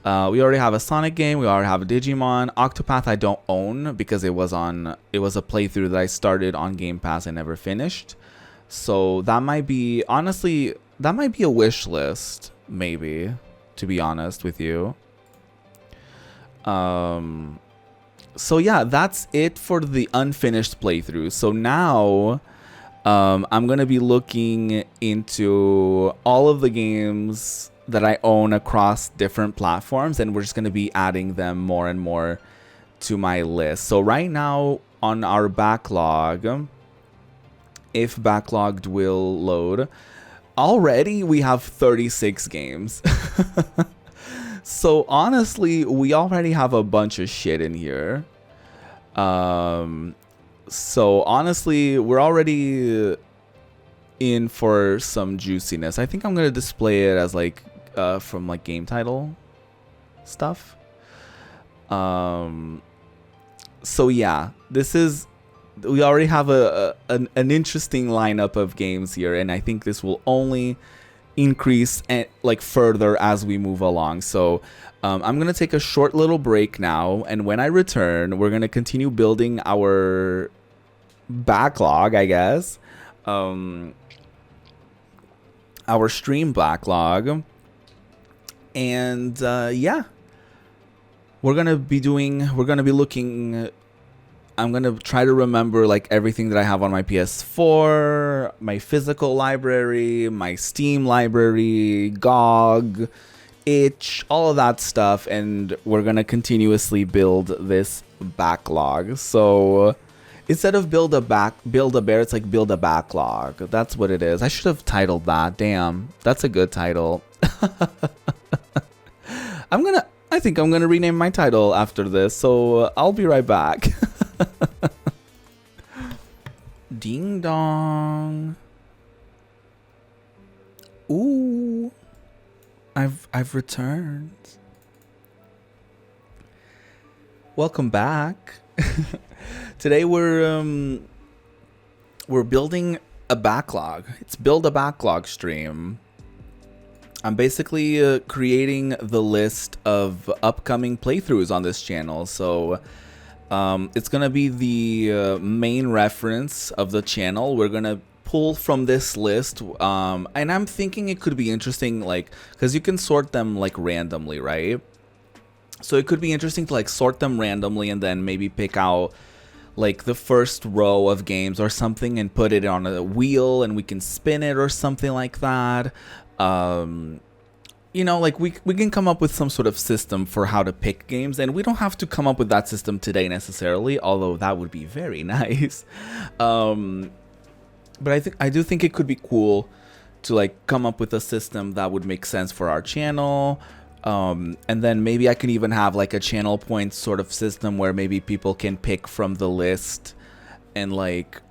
We already have a Sonic game. We already have a Digimon. Octopath I don't own because it was a playthrough that I started on Game Pass and never finished. So that might be, honestly, that might be a wish list, maybe, to be honest with you. So yeah, that's it for the unfinished playthrough. So now I'm going to be looking into all of the games that I own across different platforms, and we're just going to be adding them more and more to my list. So right now on our backlog, if backlogged will load, already we have 36 games. So honestly, we already have a bunch of shit in here. So honestly, we're already in for some juiciness. I think I'm gonna display it as like from like game title stuff. So yeah, this is, we already have an interesting lineup of games here, and I think this will only increase and like further as we move along. So I'm gonna take a short little break now, and when I return, we're gonna continue building our backlog, I guess, our stream backlog, and yeah, we're gonna be looking. I'm gonna try to remember like everything that I have on my PS4, my physical library, my Steam library, GOG, itch, all of that stuff, and we're gonna continuously build this backlog. So instead of build a bear, it's like build a backlog. That's what it is. I should have titled that. Damn, that's a good title. I think I'm gonna rename my title after this, so I'll be right back. Ding dong. Ooh, I've returned. Welcome back. Today we're building a backlog. It's Build a Backlog stream. I'm basically creating the list of upcoming playthroughs on this channel. So it's gonna be the main reference of the channel. We're gonna pull from this list, and I'm thinking it could be interesting, like, because you can sort them like randomly, right? So it could be interesting to like sort them randomly and then maybe pick out like the first row of games or something and put it on a wheel and we can spin it or something like that. You know, like we can come up with some sort of system for how to pick games, and we don't have to come up with that system today necessarily, although that would be very nice. But I do think it could be cool to like come up with a system that would make sense for our channel. And then maybe I can even have like a channel points sort of system where maybe people can pick from the list and like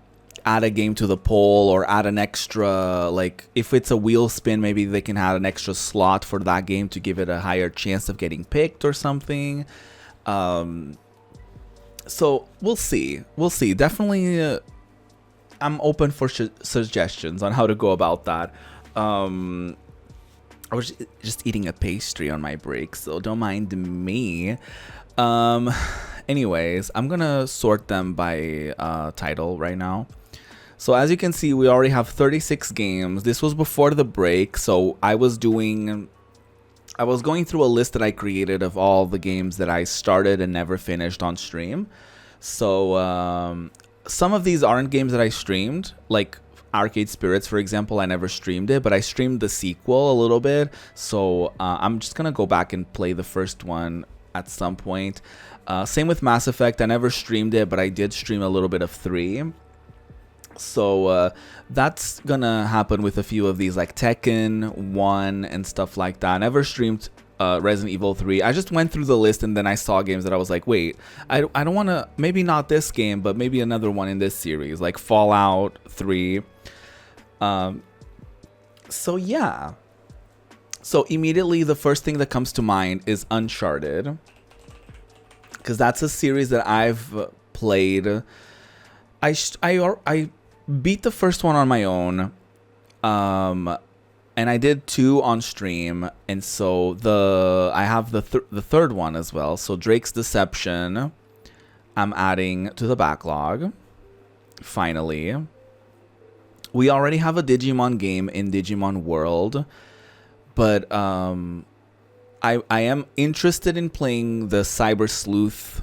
add a game to the poll, or add an extra, like if it's a wheel spin, maybe they can add an extra slot for that game to give it a higher chance of getting picked or something. So we'll see. Definitely I'm open for suggestions on how to go about that. I was just eating a pastry on my break, so don't mind me. Anyways, I'm gonna sort them by title right now. So as you can see, we already have 36 games. This was before the break, so I was going through a list that I created of all the games that I started and never finished on stream. So some of these aren't games that I streamed, like Arcade Spirits, for example. I never streamed it, but I streamed the sequel a little bit. So I'm just gonna go back and play the first one at some point. Same with Mass Effect. I never streamed it, but I did stream a little bit of 3. So that's gonna happen with a few of these, like Tekken 1 and stuff like that. I never streamed Resident Evil 3. I just went through the list and then I saw games that I was like, wait, I don't want to, maybe not this game, but maybe another one in this series, like Fallout 3. So yeah. So immediately the first thing that comes to mind is Uncharted, because that's a series that I've played. I beat the first one on my own, and I did 2 on stream, and so I have the third one as well. So Drake's Deception, I'm adding to the backlog. Finally, we already have a Digimon game in Digimon World, but I am interested in playing the Cyber Sleuth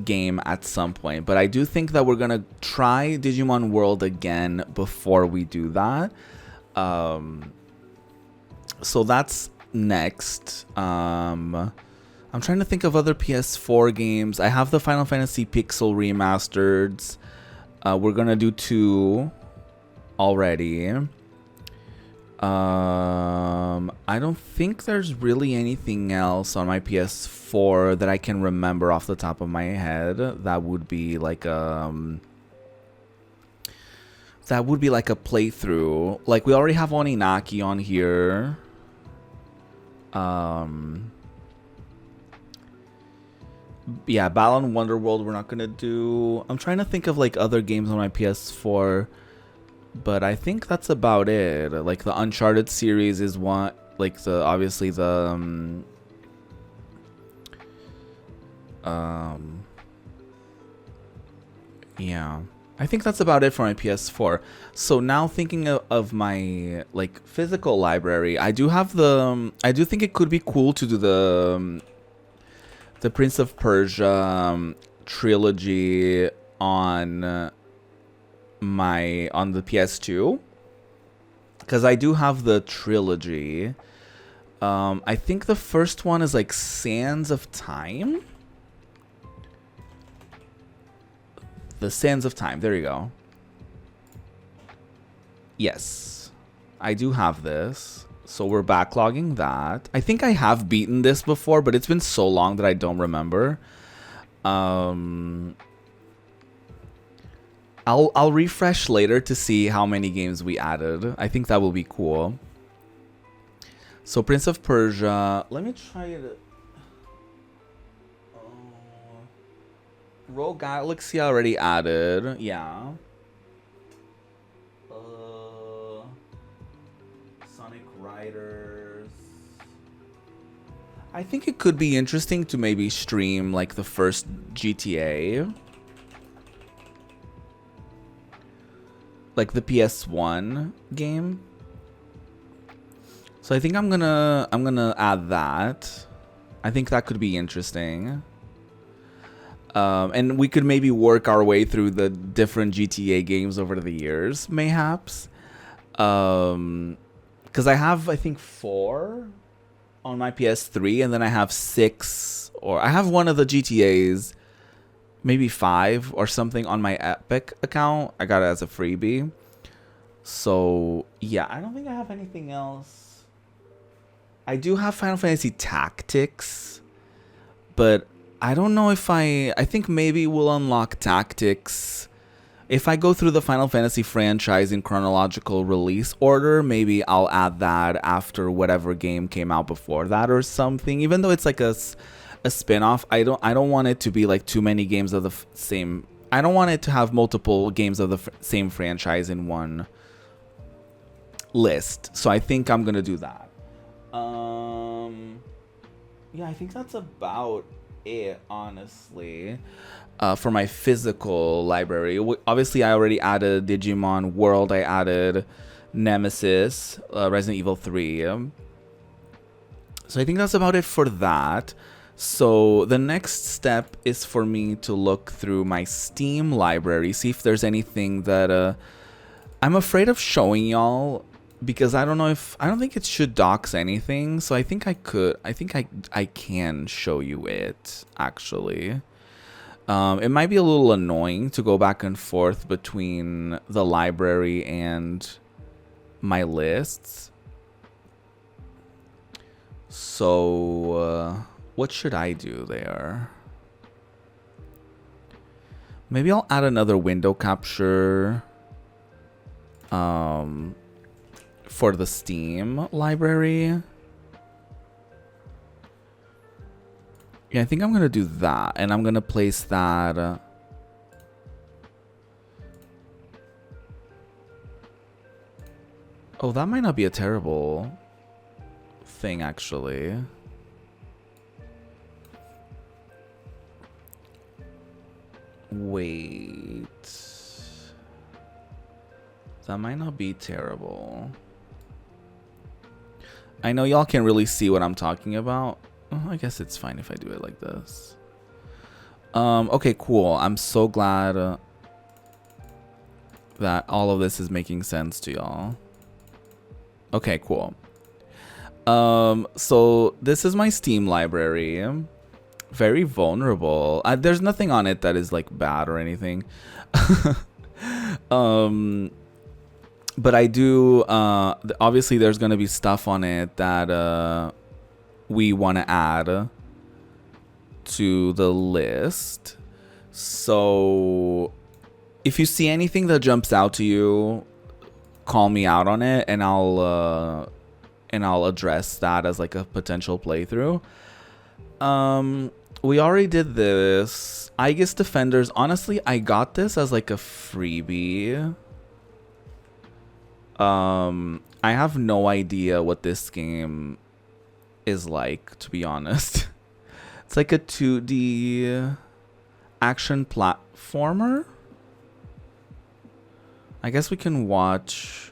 game at some point, but I do think that we're gonna try Digimon World again before we do that. So that's next. I'm trying to think of other PS4 games. I have the Final Fantasy Pixel Remastered. We're gonna do 2 already. I don't think there's really anything else on my PS4 that I can remember off the top of my head. That would be like a playthrough. Like, we already have Oninaki on here. Yeah, Balan Wonderworld we're not gonna do. I'm trying to think of like other games on my PS4. But I think that's about it. Like, the Uncharted series is one, like obviously the yeah, I think that's about it for my PS4. So now thinking of my like physical library, I do think it could be cool to do the Prince of Persia trilogy on the PS2, because I do have the trilogy. I think the first one is like Sands of Time. The Sands of Time, there you go. Yes, I do have this, so we're backlogging that. I think I have beaten this before, but it's been so long that I don't remember. I'll refresh later to see how many games we added. I think that will be cool. So Prince of Persia. Let me try it. Rogue Galaxy I already added. Yeah. Sonic Riders. I think it could be interesting to maybe stream like the first GTA. Like the PS1 game. So I think I'm gonna add that. I think that could be interesting. And we could maybe work our way through the different GTA games over the years, mayhaps. Because I have, I think, 4 on my PS3, and then I have 6, or I have one of the GTAs, maybe 5 or something on my Epic account. I got it as a freebie. So yeah, I don't think I have anything else. I do have Final Fantasy Tactics, but I don't know if I think maybe we'll unlock Tactics if I go through the Final Fantasy franchise in chronological release order. Maybe I'll add that after whatever game came out before that or something. Even though it's like a spin-off, I don't want it to be like too many games of the same. I don't want it to have multiple games of the same franchise in one list. So I think I'm gonna do that. Yeah, I think that's about it, honestly, for my physical library. Obviously, I already added Digimon World. I added Nemesis, Resident Evil 3. So I think that's about it for that. So the next step is for me to look through my Steam library, see if there's anything that I'm afraid of showing y'all, because I don't think it should dox anything. So I think I can show you it, actually. It might be a little annoying to go back and forth between the library and my lists. So, what should I do there? Maybe I'll add another window capture for the Steam library. Yeah, I think I'm going to do that. And I'm going to place that... Oh, that might not be a terrible thing, actually. Wait. That might not be terrible. I know y'all can't really see what I'm talking about. Oh, I guess it's fine if I do it like this. Okay, cool. I'm so glad that all of this is making sense to y'all. Okay, cool. So this is my Steam library. Very vulnerable. There's nothing on it that is like bad or anything. But I do, obviously there's going to be stuff on it that we want to add to the list. So if you see anything that jumps out to you, call me out on it, and I'll address that as like a potential playthrough. We already did this. Aegis Defenders. Honestly, I got this as like a freebie. I have no idea what this game is like, to be honest. It's like a 2D action platformer. I guess we can watch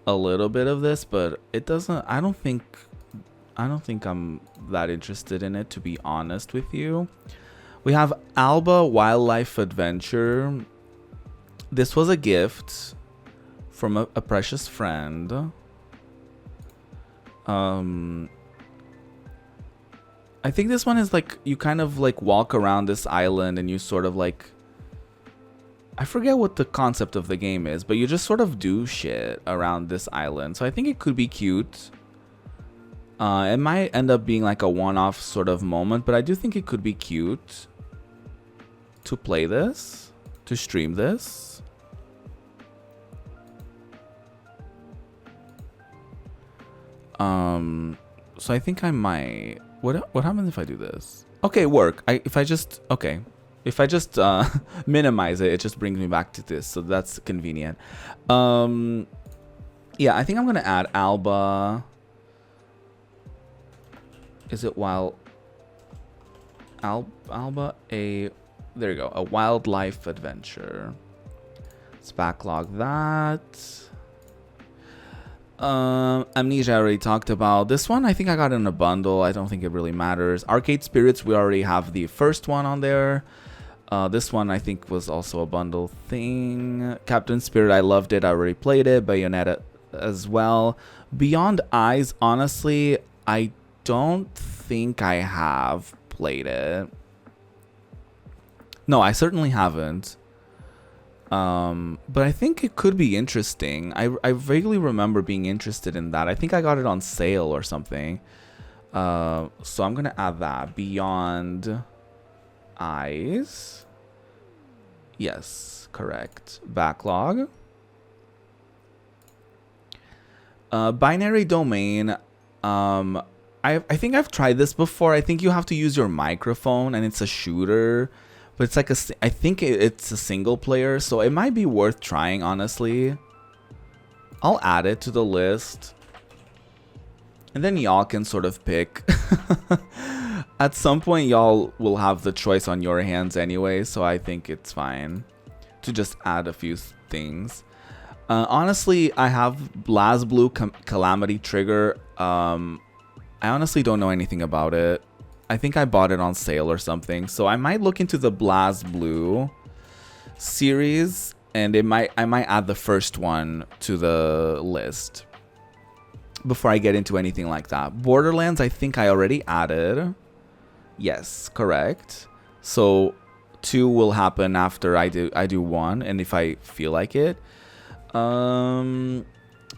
a little bit of this, but it doesn't... I don't think I'm that interested in it, to be honest with you. We have Alba Wildlife Adventure. This was a gift from a precious friend. I think this one is like, you kind of like walk around this island and you sort of like, I forget what the concept of the game is, but you just sort of do shit around this island. So I think it could be cute. It might end up being like a one-off sort of moment, but I do think it could be cute to play this, to stream this. So I think I might... What happens if I do this? Okay, work. If I just minimize it, it just brings me back to this. So that's convenient. Yeah, I think I'm gonna add Alba. Is it Alba? There you go. A wildlife adventure. Let's backlog that. Amnesia I already talked about. This one I think I got in a bundle. I don't think it really matters. Arcade Spirits, we already have the first one on there. This one I think was also a bundle thing. Captain Spirit, I loved it. I already played it. Bayonetta as well. Beyond Eyes, honestly, I don't think I have played it. No, I certainly haven't. But I think it could be interesting. I vaguely remember being interested in that. I think I got it on sale or something. So I'm gonna add that. Beyond Eyes. Yes, correct. Backlog. Binary Domain. I think I've tried this before. I think you have to use your microphone, and it's a shooter. But it's like I think it's a single player, so it might be worth trying, honestly. I'll add it to the list. And then y'all can sort of pick. At some point, y'all will have the choice on your hands anyway, so I think it's fine to just add a few things. Honestly, I have BlazBlue Calamity Trigger. I honestly don't know anything about it. I think I bought it on sale or something, so I might look into the BlazBlue series, and I might add the first one to the list before I get into anything like that. Borderlands, I think I already added. Yes, correct. So 2 will happen after I do 1, and if I feel like it.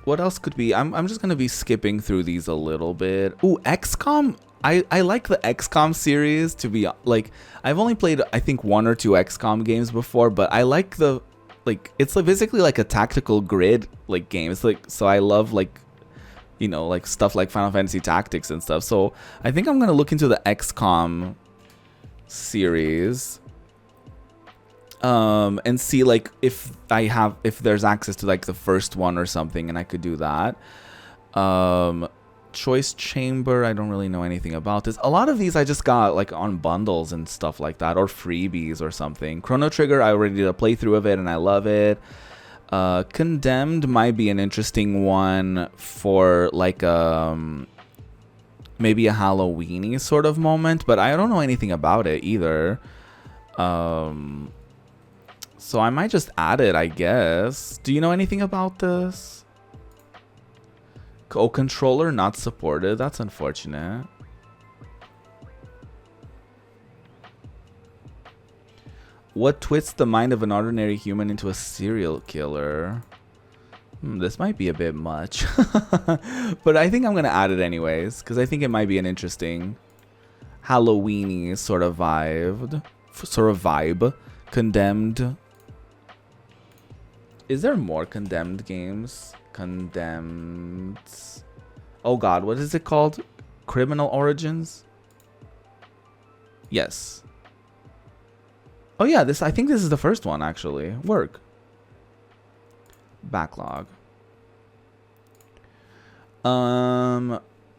What else could be? I'm just gonna be skipping through these a little bit. Ooh, XCOM. I like the XCOM series, to be like, I've only played I think 1 or 2 XCOM games before, but I like the, like, it's like basically like a tactical grid like game. It's like, so I love, like, you know, like stuff like Final Fantasy Tactics and stuff. So I think I'm gonna look into the XCOM series, and see like if there's access to like the first one or something, and I could do that. Choice Chamber, I don't really know anything about this. A lot of these I just got like on bundles and stuff like that, or freebies or something. Chrono Trigger, I already did a playthrough of it and I love it. Condemned might be an interesting one for like maybe a Halloween-y sort of moment, but I don't know anything about it either. So I might just add it, I guess. Do you know anything about this? Co-controller not supported. That's unfortunate. What twists the mind of an ordinary human into a serial killer? This might be a bit much. But I think I'm going to add it anyways, because I think it might be an interesting Halloween-y sort of vibe. Condemned. Is there more Condemned games? Condemned. Oh god, what is it called? Criminal Origins? Yes. Oh yeah, I think this is the first one actually. Work. Backlog.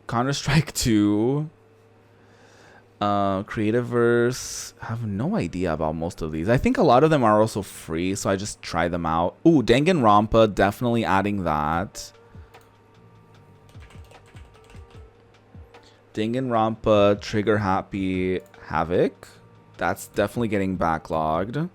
Counter-Strike 2. Creativeverse. I have no idea about most of these. I think a lot of them are also free, so I just try them out. Ooh, Danganronpa, definitely adding that. Danganronpa, Trigger Happy, Havoc. That's definitely getting backlogged.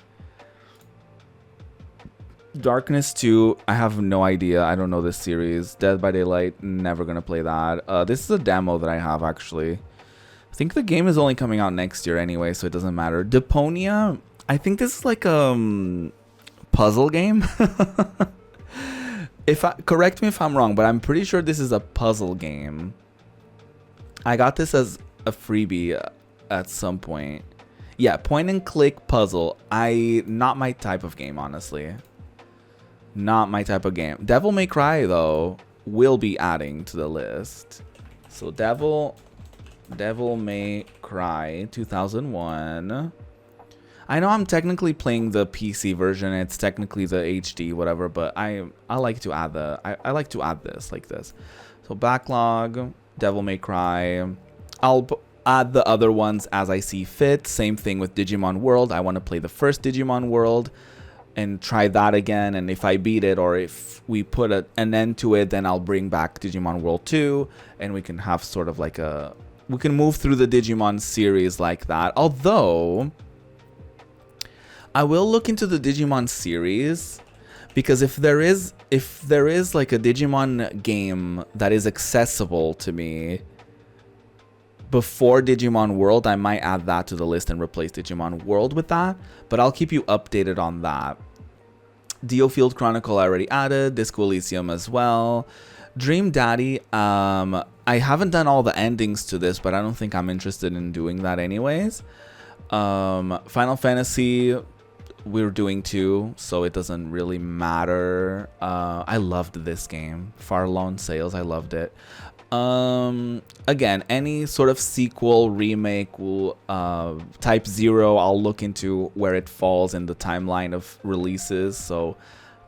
Darkness 2, I have no idea. I don't know this series. Dead by Daylight, never gonna play that. This is a demo that I have actually. I think the game is only coming out next year anyway, so it doesn't matter. Deponia, I think this is like a puzzle game. Correct me if I'm wrong, but I'm pretty sure this is a puzzle game. I got this as a freebie at some point. Yeah, point and click puzzle. Not my type of game, honestly. Not my type of game. Devil May Cry though will be adding to the list. So Devil May Cry 2001. I know I'm technically playing the PC version. It's technically the HD whatever, but I like to add I like to add this like this. So backlog, Devil May Cry. I'll add the other ones as I see fit. Same thing with Digimon World. I want to play the first Digimon World and try that again, and if I beat it or if we put an end to it, then I'll bring back Digimon World 2 and we can have sort of like we can move through the Digimon series like that. Although I will look into the Digimon series, because if there is like a Digimon game that is accessible to me before Digimon World, I might add that to the list and replace Digimon World with that, but I'll keep you updated on that. Dio Field Chronicle I already added, Disco Elysium as well. Dream Daddy, I haven't done all the endings to this, but I don't think I'm interested in doing that anyways. Final Fantasy, we're doing 2, so it doesn't really matter. I loved this game. Far Lone Sales, I loved it. Again, any sort of sequel, remake, Type 0, I'll look into where it falls in the timeline of releases. So,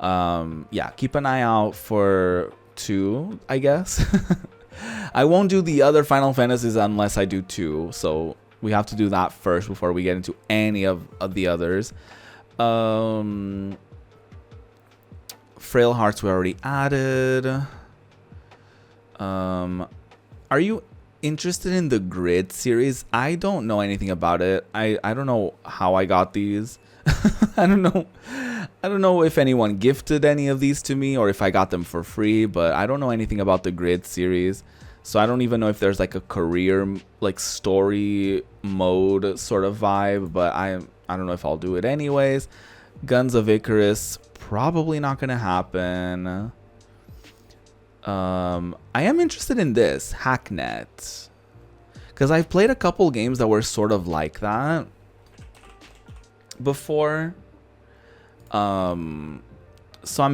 yeah, keep an eye out for 2, I guess. I won't do the other Final Fantasies unless I do 2, so we have to do that first before we get into any of the others. Frail Hearts we already added. Are you interested in the Grid series? I don't know anything about it. I don't know how I got these. I don't know if anyone gifted any of these to me or if I got them for free, but I don't know anything about the Grid series. So I don't even know if there's like a career, like story mode sort of vibe, but I don't know if I'll do it anyways. Guns of Icarus, probably not gonna happen. I am interested in this, Hacknet. Because I've played a couple games that were sort of like that before. So I'm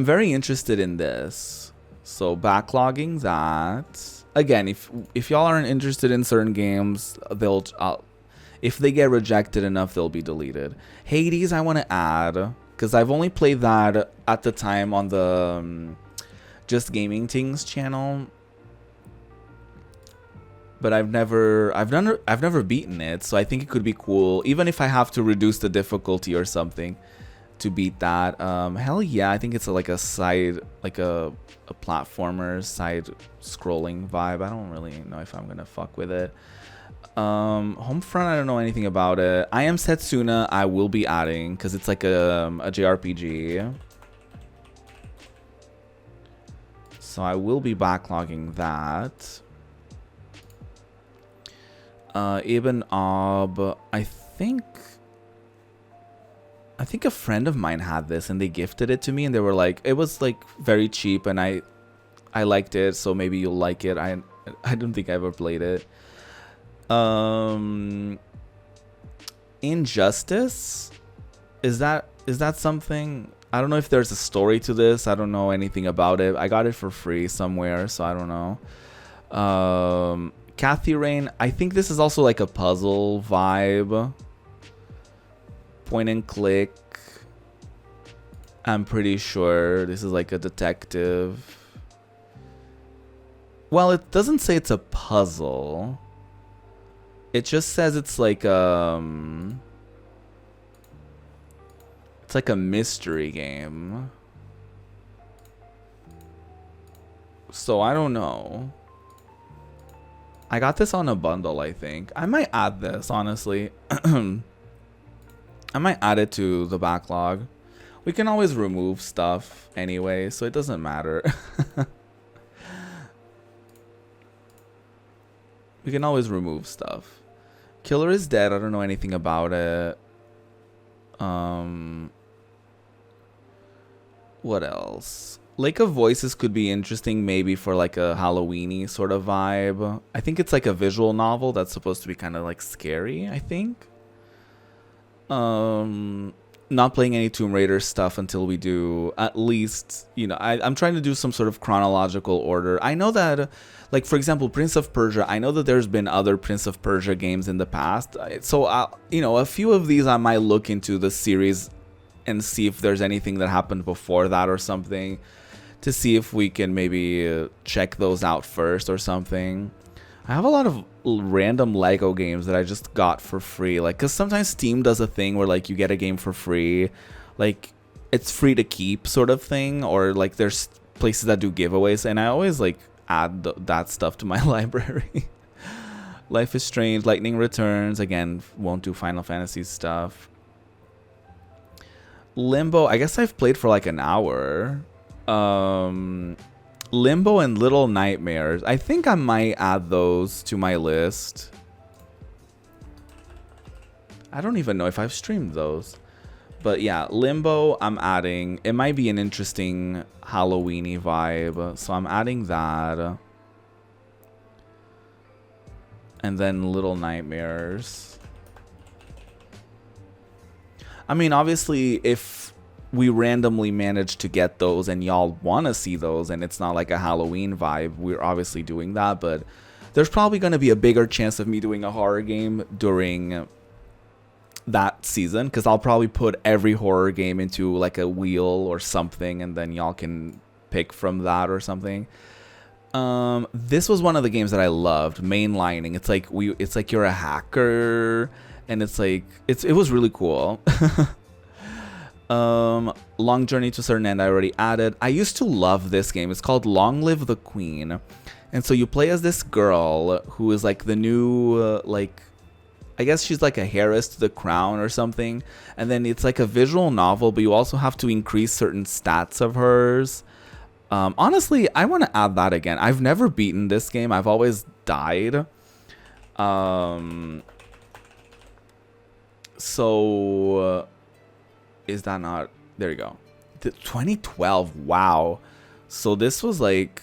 very interested in this. So backlogging that. Again, if y'all aren't interested in certain games, if they get rejected enough, they'll be deleted. Hades, I want to add because I've only played that at the time on the Just Gaming Things channel, but I've never beaten it, so I think it could be cool, even if I have to reduce the difficulty or something to beat that. Hell yeah, I think it's like a side, like a platformer side scrolling vibe. I don't really know if I'm gonna fuck with it. Homefront, I don't know anything about it. I Am Setsuna, I will be adding because it's like a JRPG. So I will be backlogging that. Ibn Ob, I think a friend of mine had this and they gifted it to me and they were like, it was like very cheap and I liked it, so maybe you'll like it. I don't think I ever played it. Injustice, is that something? I don't know if there's a story to this. I don't know anything about it. I got it for free somewhere, so I don't know. Kathy Rain, I think this is also like a puzzle vibe. Point and click. I'm pretty sure this is like a detective. Well, it doesn't say it's a puzzle. It just says it's like it's like a mystery game. So I don't know. I got this on a bundle, I think. I might add this, honestly. I might add it to the backlog. We can always remove stuff anyway, so it doesn't matter. We can always remove stuff. Killer is Dead, I don't know anything about it. What else? Lake of Voices could be interesting, maybe for like a Halloween-y sort of vibe. I think it's like a visual novel that's supposed to be kind of like scary, I think. Not playing any Tomb Raider stuff until we do at least, you know, I'm trying to do some sort of chronological order. I know that, like, for example, Prince of Persia, I know that there's been other Prince of Persia games in the past. So, you know, a few of these I might look into the series and see if there's anything that happened before that or something, to see if we can maybe check those out first or something. I have a lot of random Lego games that I just got for free. Like, because sometimes Steam does a thing where, like, you get a game for free. Like, it's free to keep sort of thing. Or, like, there's places that do giveaways. And I always, like, add that stuff to my library. Life is Strange, Lightning Returns. Again, won't do Final Fantasy stuff. Limbo, I guess I've played for, like, an hour. Limbo and Little Nightmares. I think I might add those to my list. I don't even know if I've streamed those. But yeah, Limbo I'm adding. It might be an interesting Halloween-y vibe. So I'm adding that. And then Little Nightmares. I mean, obviously, if we randomly manage to get those and y'all want to see those and it's not like a Halloween vibe, we're obviously doing that. But there's probably going to be a bigger chance of me doing a horror game during that season, because I'll probably put every horror game into like a wheel or something, and then y'all can pick from that or something. This was one of the games that I loved, Mainlining. It's like you're a hacker, and it's like it was really cool. Long Journey to a Certain End I already added. I used to love this game. It's called Long Live the Queen. And so you play as this girl who is like the new, like, I guess she's like a heiress to the crown or something. And then it's like a visual novel, but you also have to increase certain stats of hers. Honestly, I want to add that again. I've never beaten this game. I've always died. So is that not? There you go. 2012. Wow. So this was like,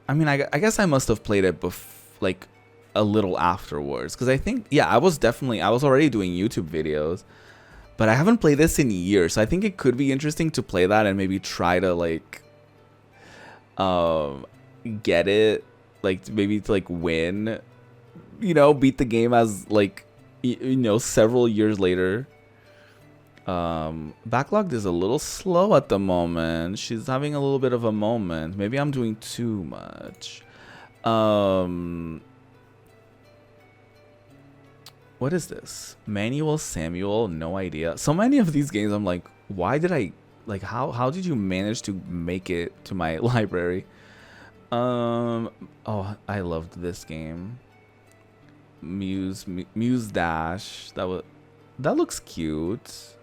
I mean, I guess I must have played it like a little afterwards, because I think, yeah, I was already doing YouTube videos, but I haven't played this in years. So I think it could be interesting to play that and maybe try to like get it, like maybe to like win, you know, beat the game as like you know, several years later. Backlogged is a little slow at the moment. She's having a little bit of a moment. Maybe I'm doing too much. What is this? Manual Samuel? No idea. So many of these games, I'm like, why did I, like, how did you manage to make it to my library? Oh, I loved this game. Muse Dash. That looks cute.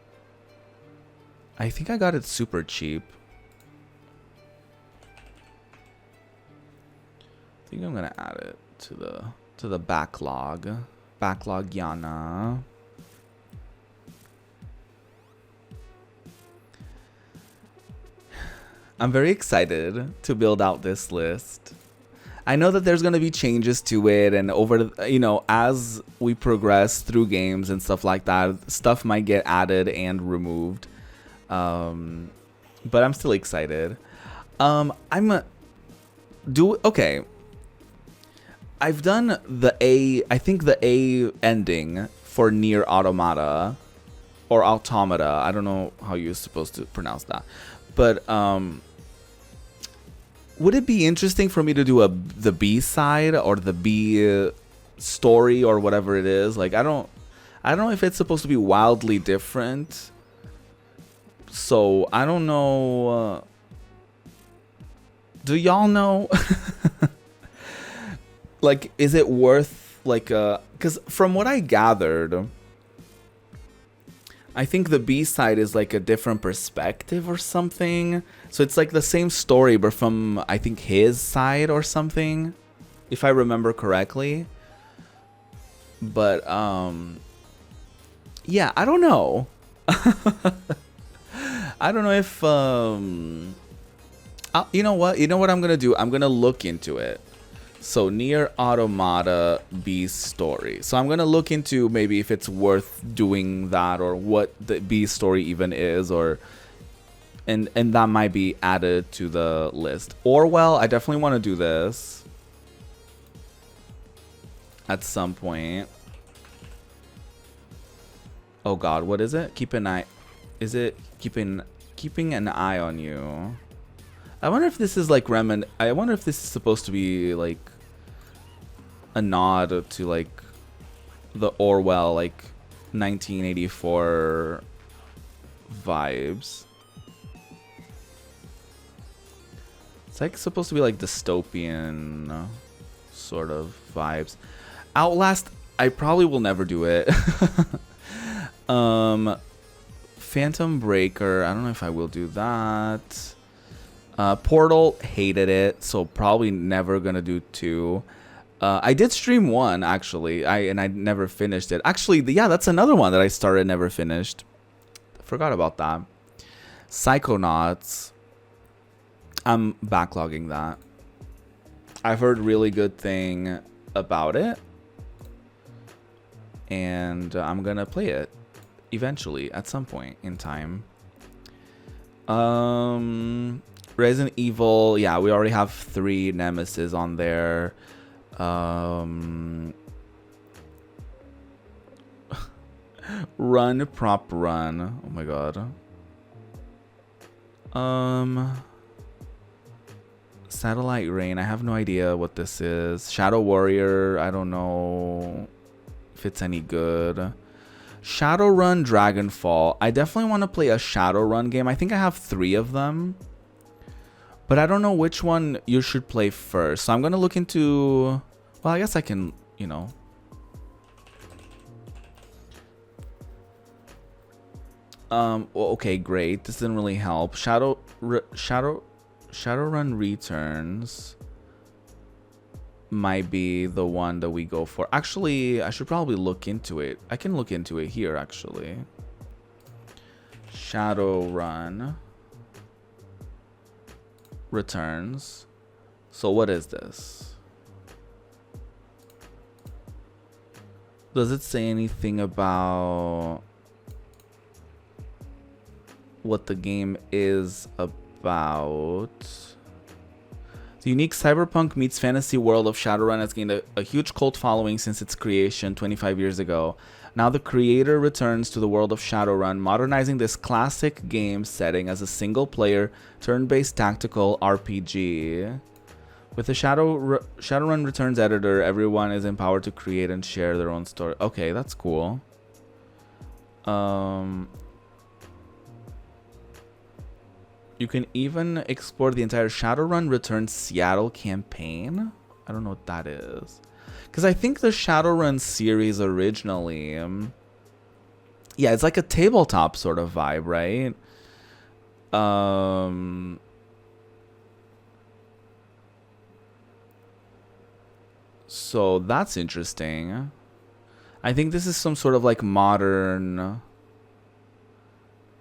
I think I got it super cheap. I think I'm gonna add it to the backlog. Backlog Yana. I'm very excited to build out this list. I know that there's going to be changes to it, and over, you know, as we progress through games and stuff like that, stuff might get added and removed. But I'm still excited. Okay. I've done I think the A ending for Nier Automata, or Automata. I don't know how you're supposed to pronounce that. But would it be interesting for me to do the B side or the B story or whatever it is? Like, I don't know if it's supposed to be wildly different. So I don't know. Do y'all know? Like, is it worth, like, because from what I gathered, I think the B side is like a different perspective or something. So it's like the same story, but from, I think, his side or something, if I remember correctly. But yeah, I don't know. I don't know if you know what I'm gonna do? I'm gonna look into it. So Nier Automata B story. So I'm gonna look into maybe if it's worth doing that, or what the B story even is, or and that might be added to the list. Or, well, I definitely want to do this at some point. Oh God, what is it? Keep an eye. Is it keeping an eye on you? I wonder if this is like I wonder if this is supposed to be like a nod to like the Orwell, like 1984 vibes. It's like supposed to be like dystopian sort of vibes. Outlast, I probably will never do it. Phantom Breaker, I don't know if I will do that. Portal, hated it, so probably never gonna do 2. I did stream 1 actually, I never finished it. Actually, yeah, that's another one that I started, never finished. Forgot about that. Psychonauts, I'm backlogging that. I've heard really good thing about it, and I'm gonna play it eventually at some point in time. Resident Evil, yeah, we already have 3 Nemesis on there. Run, prop run. Oh my God. Satellite Rain, I have no idea what this is. Shadow Warrior, I don't know if it's any good. Shadowrun, Dragonfall. I definitely want to play a Shadowrun game. I think I have 3 of them, but I don't know which one you should play first. So I'm going to look into... Well, I guess I can, you know... Well, okay, great. This didn't really help. Shadowrun Shadowrun Returns might be the one that we go for. Actually, I should probably look into it. I can look into it here, actually. Shadowrun Returns. So what is this? Does it say anything about what the game is about? The unique cyberpunk meets fantasy world of Shadowrun has gained a huge cult following since its creation 25 years ago. Now the creator returns to the world of Shadowrun, modernizing this classic game setting as a single-player, turn-based tactical RPG. With the Shadowrun Returns editor, everyone is empowered to create and share their own story. Okay, that's cool. You can even explore the entire Shadowrun Returns Seattle campaign. I don't know what that is. Because I think the Shadowrun series originally... yeah, it's like a tabletop sort of vibe, right? So that's interesting. I think this is some sort of like modern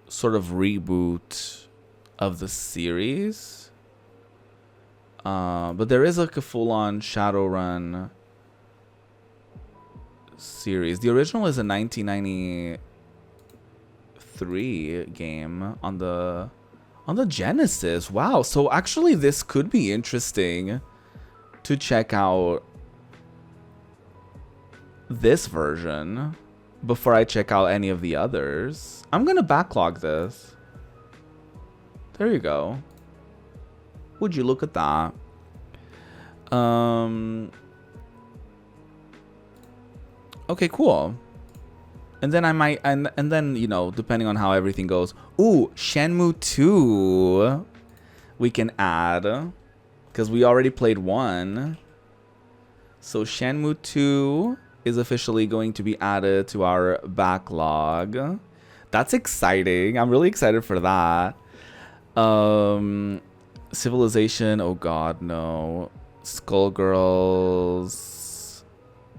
sort of reboot of the series. But there is like a full-on Shadowrun series. The original is a 1993 game on the Genesis. Wow. So actually this could be interesting to check out this version before I check out any of the others. I'm gonna backlog this. There you go. Would you look at that? Okay, cool. And then I might, and then, you know, depending on how everything goes. Ooh, Shenmue 2 we can add, because we already played 1. So Shenmue 2 is officially going to be added to our backlog. That's exciting. I'm really excited for that. Civilization, oh god, no. Skullgirls,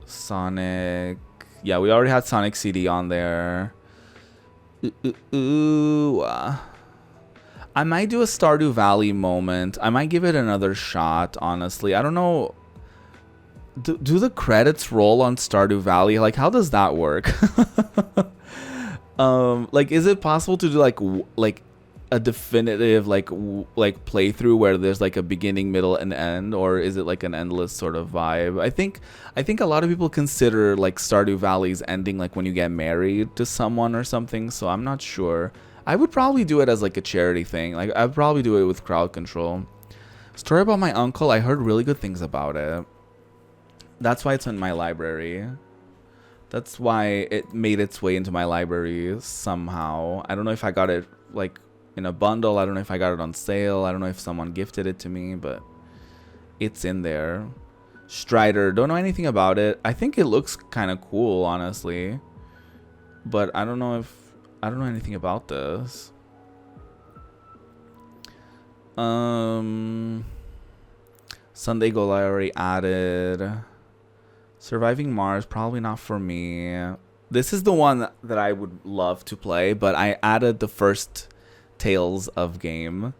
Sonic. Yeah, we already had Sonic CD on there. I might do a Stardew Valley moment. I might give it another shot, honestly. I don't know. Do the credits roll on Stardew Valley? Like, how does that work? Like, is it possible to do like a definitive like playthrough where there's like a beginning, middle, and end, or is it like an endless sort of vibe? I think a lot of people consider like Stardew Valley's ending like when you get married to someone or something. So I'm not sure. I would probably do it as like a charity thing. Like I'd probably do it with crowd control. Story about my uncle. I heard really good things about it. That's why it's in my library. That's why it made its way into my library somehow. I don't know if I got it like in a bundle. I don't know if I got it on sale. I don't know if someone gifted it to me, but it's in there. Strider. Don't know anything about it. I think it looks kind of cool, honestly. But I don't know anything about this. Sunday Goal I already added. Surviving Mars, probably not for me. This is the one that I would love to play, but I added the first Tales of game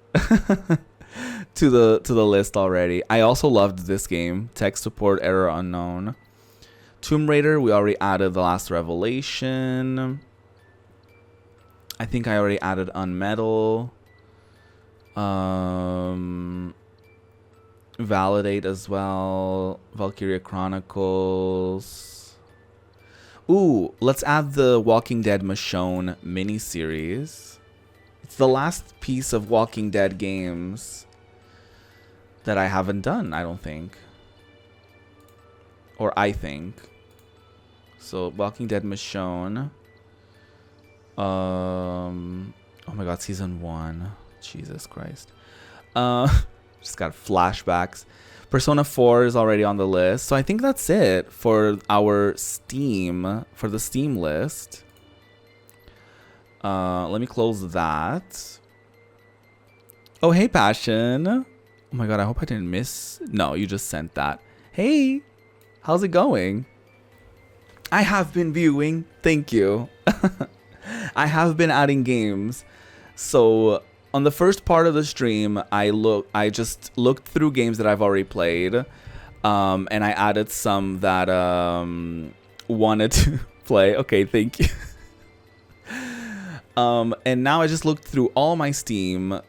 to the list already. I also loved this game. Tech support error unknown. Tomb Raider, we already added The Last Revelation. I think I already added Unmetal. Validate as well. Valkyria Chronicles. Ooh, let's add the Walking Dead Michonne miniseries. It's the last piece of Walking Dead games that I haven't done, I don't think. Or I think. So, Walking Dead Michonne. Oh my god, season 1. Jesus Christ. Just got flashbacks. Persona 4 is already on the list. So I think that's it for our Steam, for the Steam list. Let me close that. Oh, hey, Passion. Oh my god, I hope I didn't miss. No, you just sent that. Hey, how's it going? I have been viewing. Thank you. I have been adding games. So on the first part of the stream, I just looked through games that I've already played, and I added some that wanted to play. Okay, thank you. And now I just looked through all my Steam.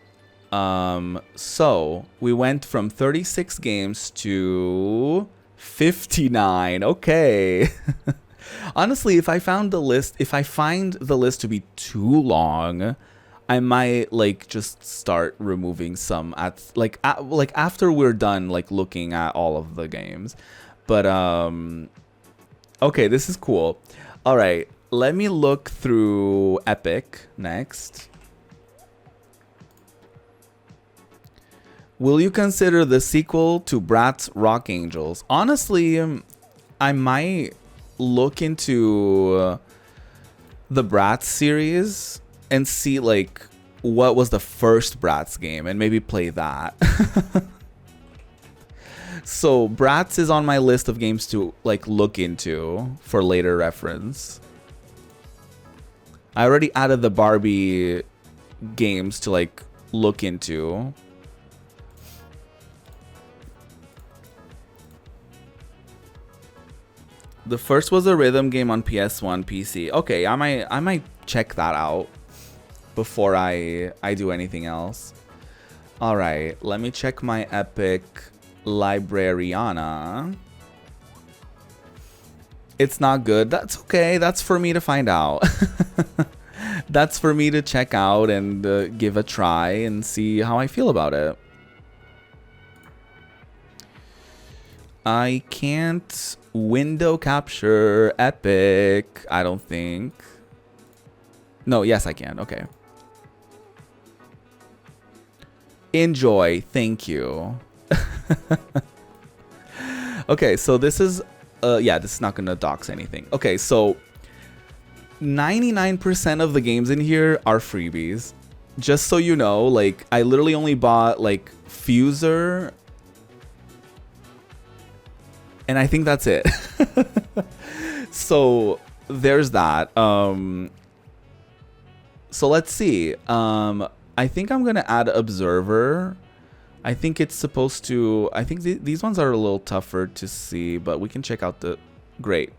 So we went from 36 games to 59. Okay. Honestly, if I find the list to be too long, I might like just start removing some like after we're done like looking at all of the games. But okay, this is cool. All right, let me look through Epic next. Will you consider the sequel to Bratz Rock Angels? Honestly, I might look into the Bratz series and see like what was the first Bratz game and maybe play that. So Bratz is on my list of games to like look into for later reference. I already added the Barbie games to like look into. The first was a rhythm game on PS1 PC. Okay, I might check that out before I do anything else. All right, let me check my Epic Librariana. It's not good. That's okay. That's for me to find out. That's for me to check out and give a try and see how I feel about it. I can't window capture Epic, I don't think. No, yes, I can. Okay. Enjoy. Thank you. Okay, so this is yeah, this is not gonna dox anything. Okay, so 99% of the games in here are freebies. Just so you know, like I literally only bought like Fuser, and I think that's it. So there's that. So let's see. I think I'm gonna add Observer. I think it's supposed to. I think these ones are a little tougher to see, but we can check out the. Great.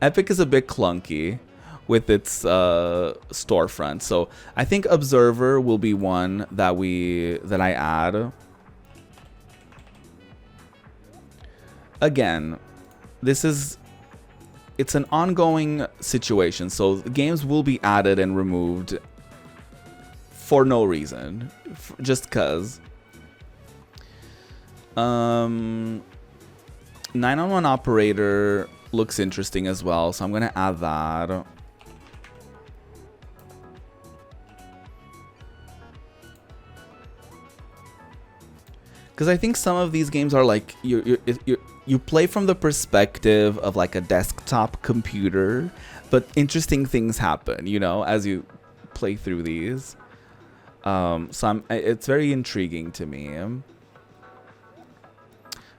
Epic is a bit clunky with its storefront, so I think Observer will be one that I add. Again, it's an ongoing situation, so games will be added and removed for no reason, just cause. 9-on-1 Operator looks interesting as well, so I'm gonna add that. Because I think some of these games are like you play from the perspective of like a desktop computer, but interesting things happen, you know, as you play through these. So it's very intriguing to me.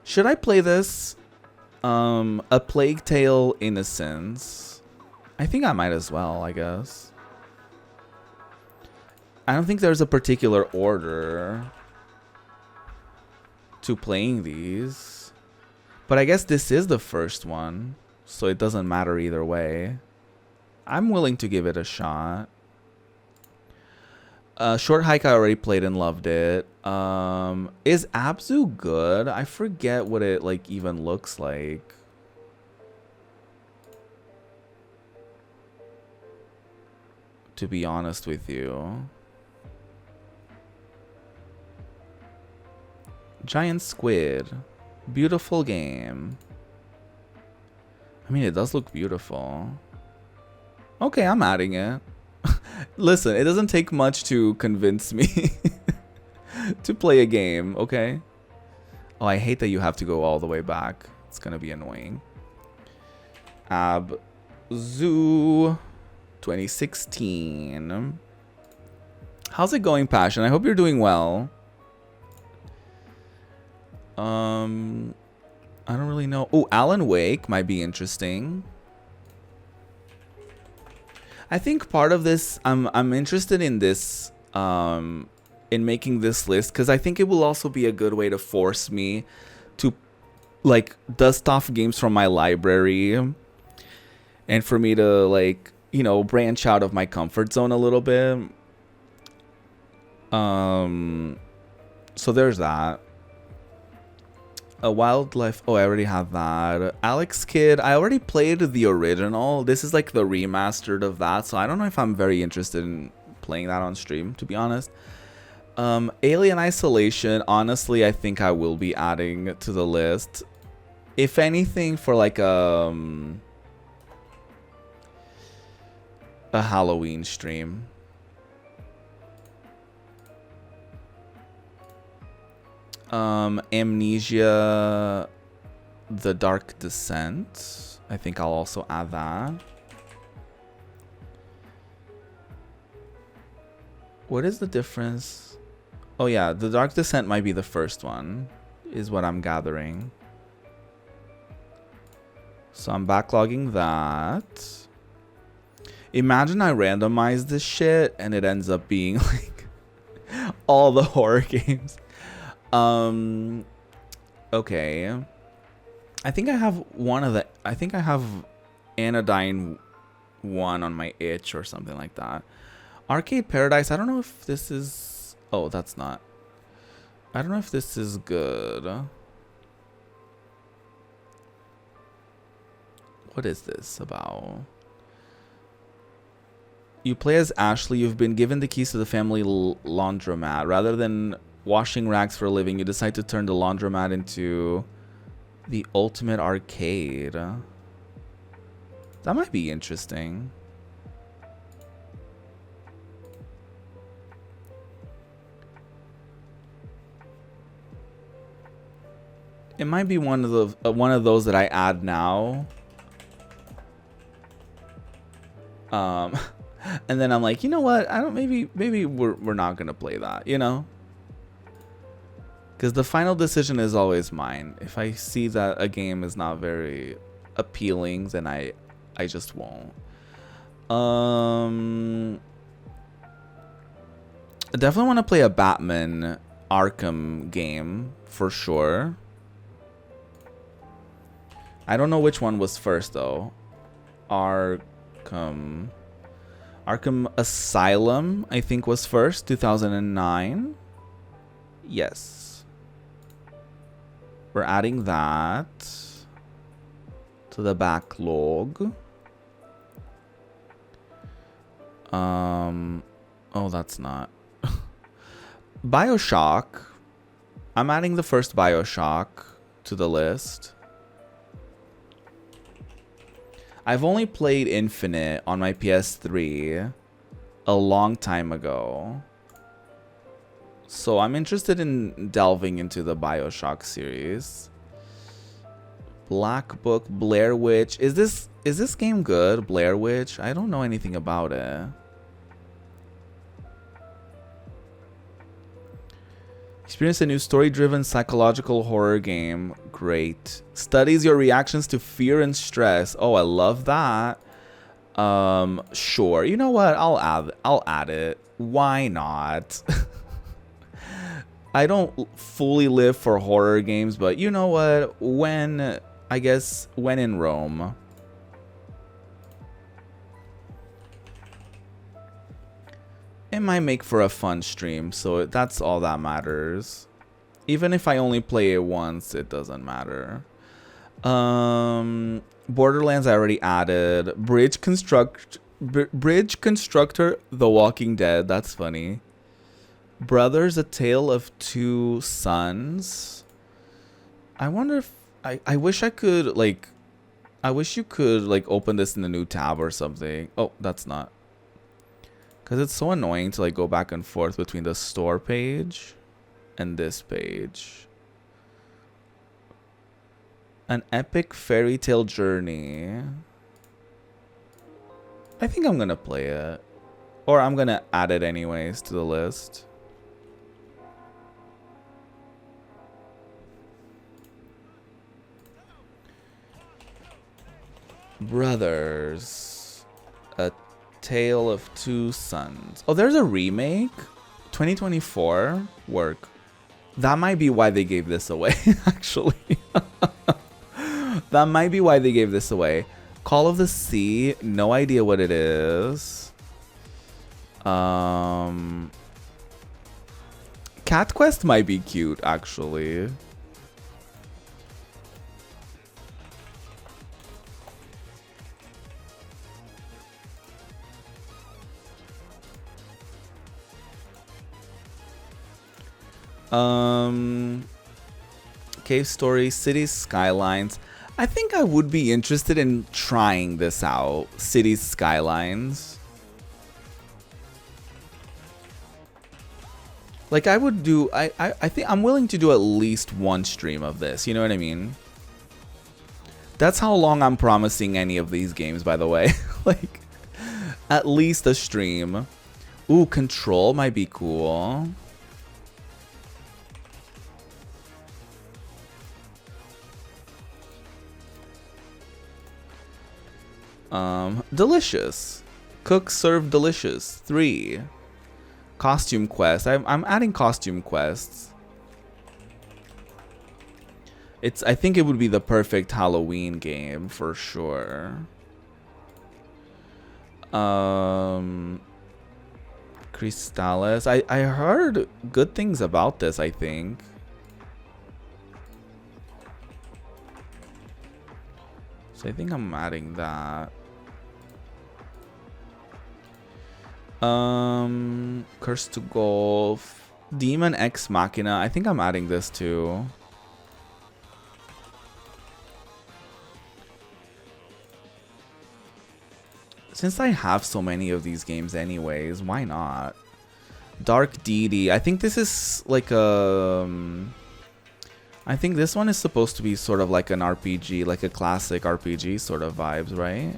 Should I play this? A Plague Tale: Innocence. I think I might as well, I guess. I don't think there's a particular order to playing these, but I guess this is the first one, so it doesn't matter either way. I'm willing to give it a shot. Short Hike I already played and loved it. Is Abzu good? I forget what it like even looks like. To be honest with you. Giant Squid. Beautiful game. I mean, it does look beautiful. Okay, I'm adding it. Listen, it doesn't take much to convince me to play a game, okay? Oh, I hate that you have to go all the way back. It's gonna be annoying. Abzu 2016. How's it going, Passion? I hope you're doing well. I don't really know. Oh, Alan Wake might be interesting. I think part of this, I'm interested in this, in making this list, because I think it will also be a good way to force me to, like, dust off games from my library, and for me to, like, you know, branch out of my comfort zone a little bit. So there's that. A Wildlife. Oh, I already have that. Alex Kidd. I already played the original. This is like the remastered of that, so I don't know if I'm very interested in playing that on stream, to be honest. Alien Isolation. Honestly, I think I will be adding to the list. If anything, for like a Halloween stream. Amnesia, The Dark Descent. I think I'll also add that. What is the difference? Oh yeah, The Dark Descent might be the first one, is what I'm gathering. So I'm backlogging that. Imagine I randomize this shit and it ends up being like all the horror games. Okay. I think I have one of the, I think I have Anodyne 1 on my itch or something like that. Arcade Paradise, I don't know if this is, oh, that's not. I don't know if this is good. What is this about? You play as Ashley. You've been given the keys to the family laundromat. Rather than washing rags for a living, you decide to turn the laundromat into the ultimate arcade. That might be interesting. It might be one of the one of those that I add now. And then I'm like, you know what? I don't. Maybe we're not gonna play that. You know. Because the final decision is always mine. If I see that a game is not very appealing, then I just won't. I definitely want to play a Batman Arkham game for sure. I don't know which one was first though. Arkham Asylum, I think, was first, 2009. Yes. We're adding that to the backlog. Oh, that's not. BioShock. I'm adding the first BioShock to the list. I've only played Infinite on my PS3 a long time ago. So I'm interested in delving into the BioShock series. Black Book, Blair Witch. Is this game good? Blair Witch? I don't know anything about it. Experience a new story-driven psychological horror game. Great. Studies your reactions to fear and stress. Oh, I love that. Sure. You know what? I'll add it. Why not? I don't fully live for horror games, but you know what? I guess when in Rome. It might make for a fun stream, so that's all that matters. Even if I only play it once, it doesn't matter. Borderlands I already added. Bridge Constructor, The Walking Dead. That's funny. Brothers, A Tale of Two Sons. I wonder if I wish I could like. I wish you could like open this in a new tab or something. Oh, that's not. Because it's so annoying to like go back and forth between the store page and this page. An epic fairy tale journey. I think I'm gonna play it. Or I'm gonna add it anyways to the list. Brothers, A Tale of Two Sons. Oh, there's a remake? 2024? Work. That might be why they gave this away, actually. That might be why they gave this away. Call of the Sea, no idea what it is. Cat Quest might be cute, actually. Cave Story, Cities Skylines. I think I would be interested in trying this out. Cities Skylines. Like I would do, I think I'm willing to do at least one stream of this. You know what I mean? That's how long I'm promising any of these games, by the way. Like, at least a stream. Ooh, Control might be cool. Delicious. Cook, serve, delicious. 3. Costume quest. I'm adding costume quests. I think it would be the perfect Halloween game for sure. Crystales. I heard good things about this, I think. So I think I'm adding that. Curse to Golf. Demon Ex Machina. I think I'm adding this too. Since I have so many of these games anyways, why not? Dark Deity. I think this is like a... I think this one is supposed to be sort of like an RPG, like a classic RPG sort of vibes, right?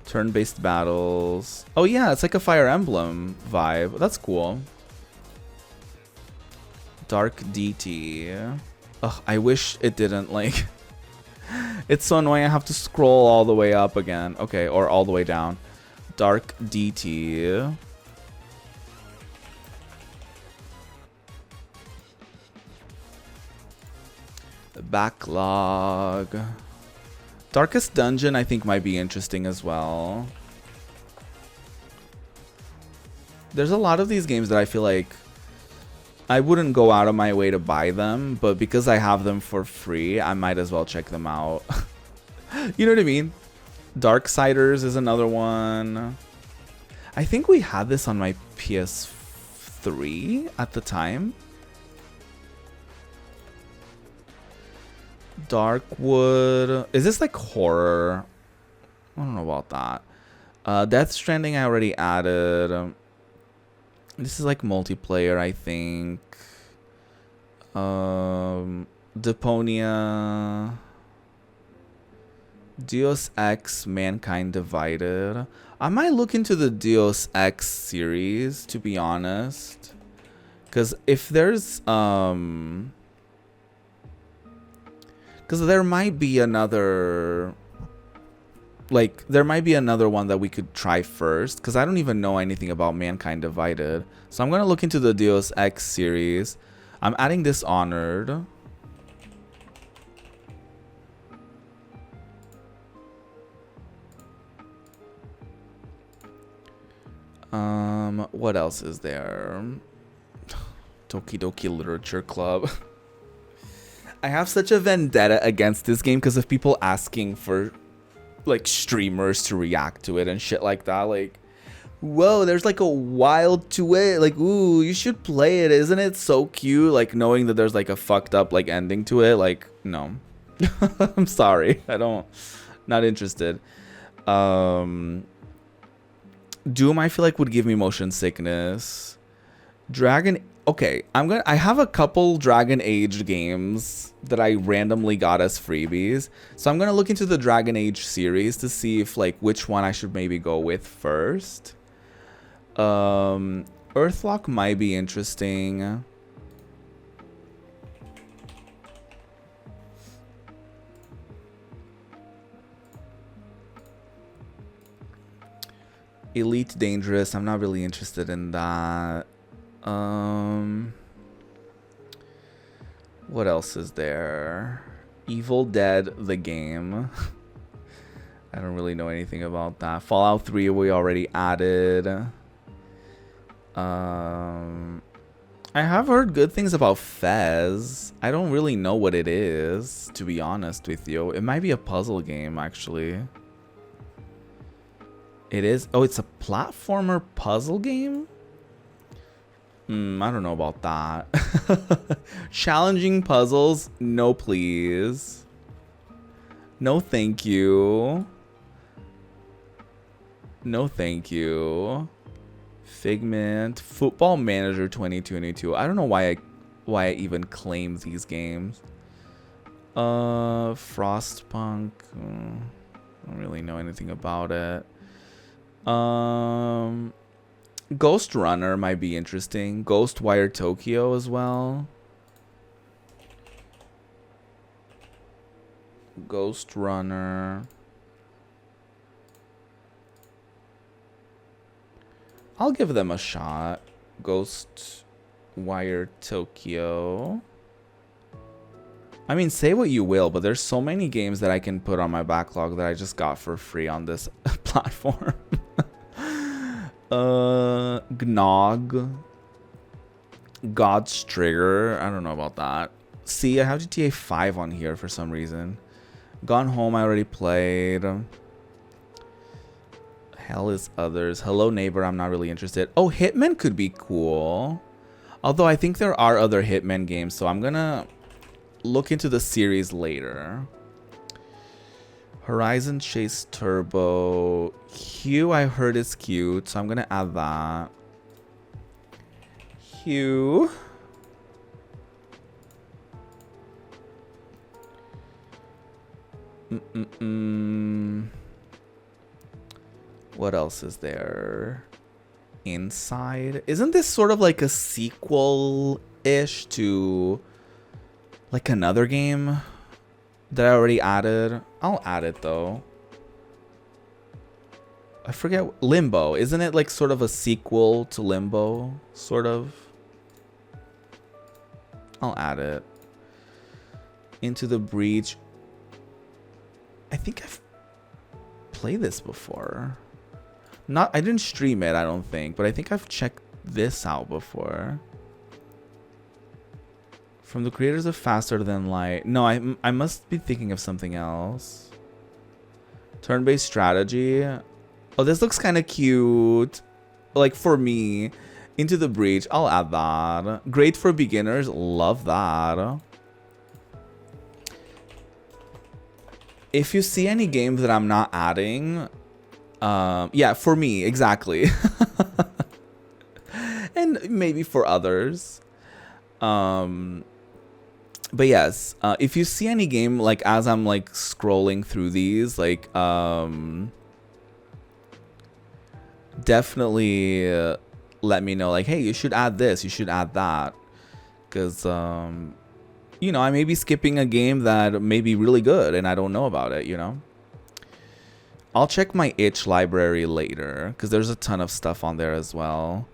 Turn-based battles. Oh yeah, it's like a Fire Emblem vibe. That's cool. Dark DT. Ugh, I wish it didn't like... It's so annoying I have to scroll all the way up again. Okay, or all the way down. Dark DT. Backlog. Darkest Dungeon I think might be interesting as well. There's a lot of these games that I feel like I wouldn't go out of my way to buy them, but because I have them for free, I might as well check them out. You know what I mean? Darksiders is another one. I think we had this on my PS3 at the time. Darkwood. Is this like horror? I don't know about that. Death Stranding I already added. This is like multiplayer, I think. Deponia. Deus Ex Mankind Divided. I might look into the Deus Ex series, to be honest. Because if there's... Because there might be another... Like, there might be another one that we could try first. Because I don't even know anything about Mankind Divided. So I'm going to look into the Deus Ex series. I'm adding Dishonored. What else is there? Toki Doki Literature Club. I have such a vendetta against this game because of people asking for like streamers to react to it and shit like that. Like, whoa, there's like a wild to it. Like, ooh, you should play it. Isn't it so cute? Like knowing that there's like a fucked up like ending to it. Like, no. I'm sorry. Not interested. Doom I feel like would give me motion sickness. Dragon. Okay, I have a couple Dragon Age games that I randomly got as freebies. So I'm gonna look into the Dragon Age series to see if like which one I should maybe go with first. Earthlock might be interesting. Elite Dangerous, I'm not really interested in that. What else is there? Evil Dead, the game. I don't really know anything about that. Fallout 3 we already added. I have heard good things about Fez. I don't really know what it is, to be honest with you. It might be a puzzle game, actually. It is? Oh, it's a platformer puzzle game? I don't know about that. Challenging puzzles? No, please. No, thank you. No, thank you. Figment. Football Manager 2022. I don't know why I even claim these games. Frostpunk. I don't really know anything about it. Ghost Runner might be interesting. Ghostwire Tokyo as well. Ghost Runner. I'll give them a shot. Ghostwire Tokyo. I mean, say what you will, but there's so many games that I can put on my backlog that I just got for free on this platform. Gnog. God's Trigger. I don't know about that. See, I have GTA 5 on here for some reason. Gone Home I already played. Hell is Others. Hello Neighbor, I'm not really interested. Oh, Hitman could be cool. Although I think there are other Hitman games, so I'm gonna look into the series later. Horizon Chase Turbo. Hue I heard is cute, so I'm gonna add that. Hue. What else is there? Inside. Isn't this sort of like a sequel-ish to like another game that I already added? I'll add it though. I forget. Limbo. Isn't it like sort of a sequel to Limbo? Sort of. I'll add it. Into the Breach. I think I've played this before. I didn't stream it, I don't think, but I think I've checked this out before. From the creators of Faster Than Light. No, I must be thinking of something else. Turn-based strategy. Oh, this looks kind of cute. Like for me. Into the Breach. I'll add that. Great for beginners. Love that. If you see any games that I'm not adding, yeah, for me, exactly. And maybe for others. But yes, if you see any game, like as I'm like scrolling through these, like definitely let me know, like, hey, you should add this, you should add that, because you know, I may be skipping a game that may be really good and I don't know about it, you know. I'll check my itch library later because there's a ton of stuff on there as well.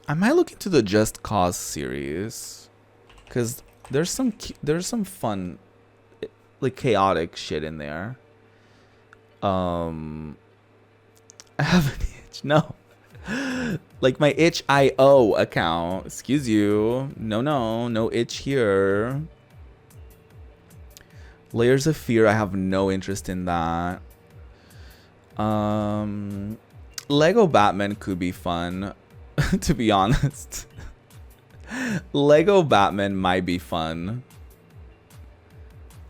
I might look into the Just Cause series because there's some fun, like chaotic shit in there. I have an itch. No. Like my itch.io account. Excuse you. No itch here. Layers of Fear, I have no interest in that. Lego Batman could be fun, to be honest. Lego Batman might be fun.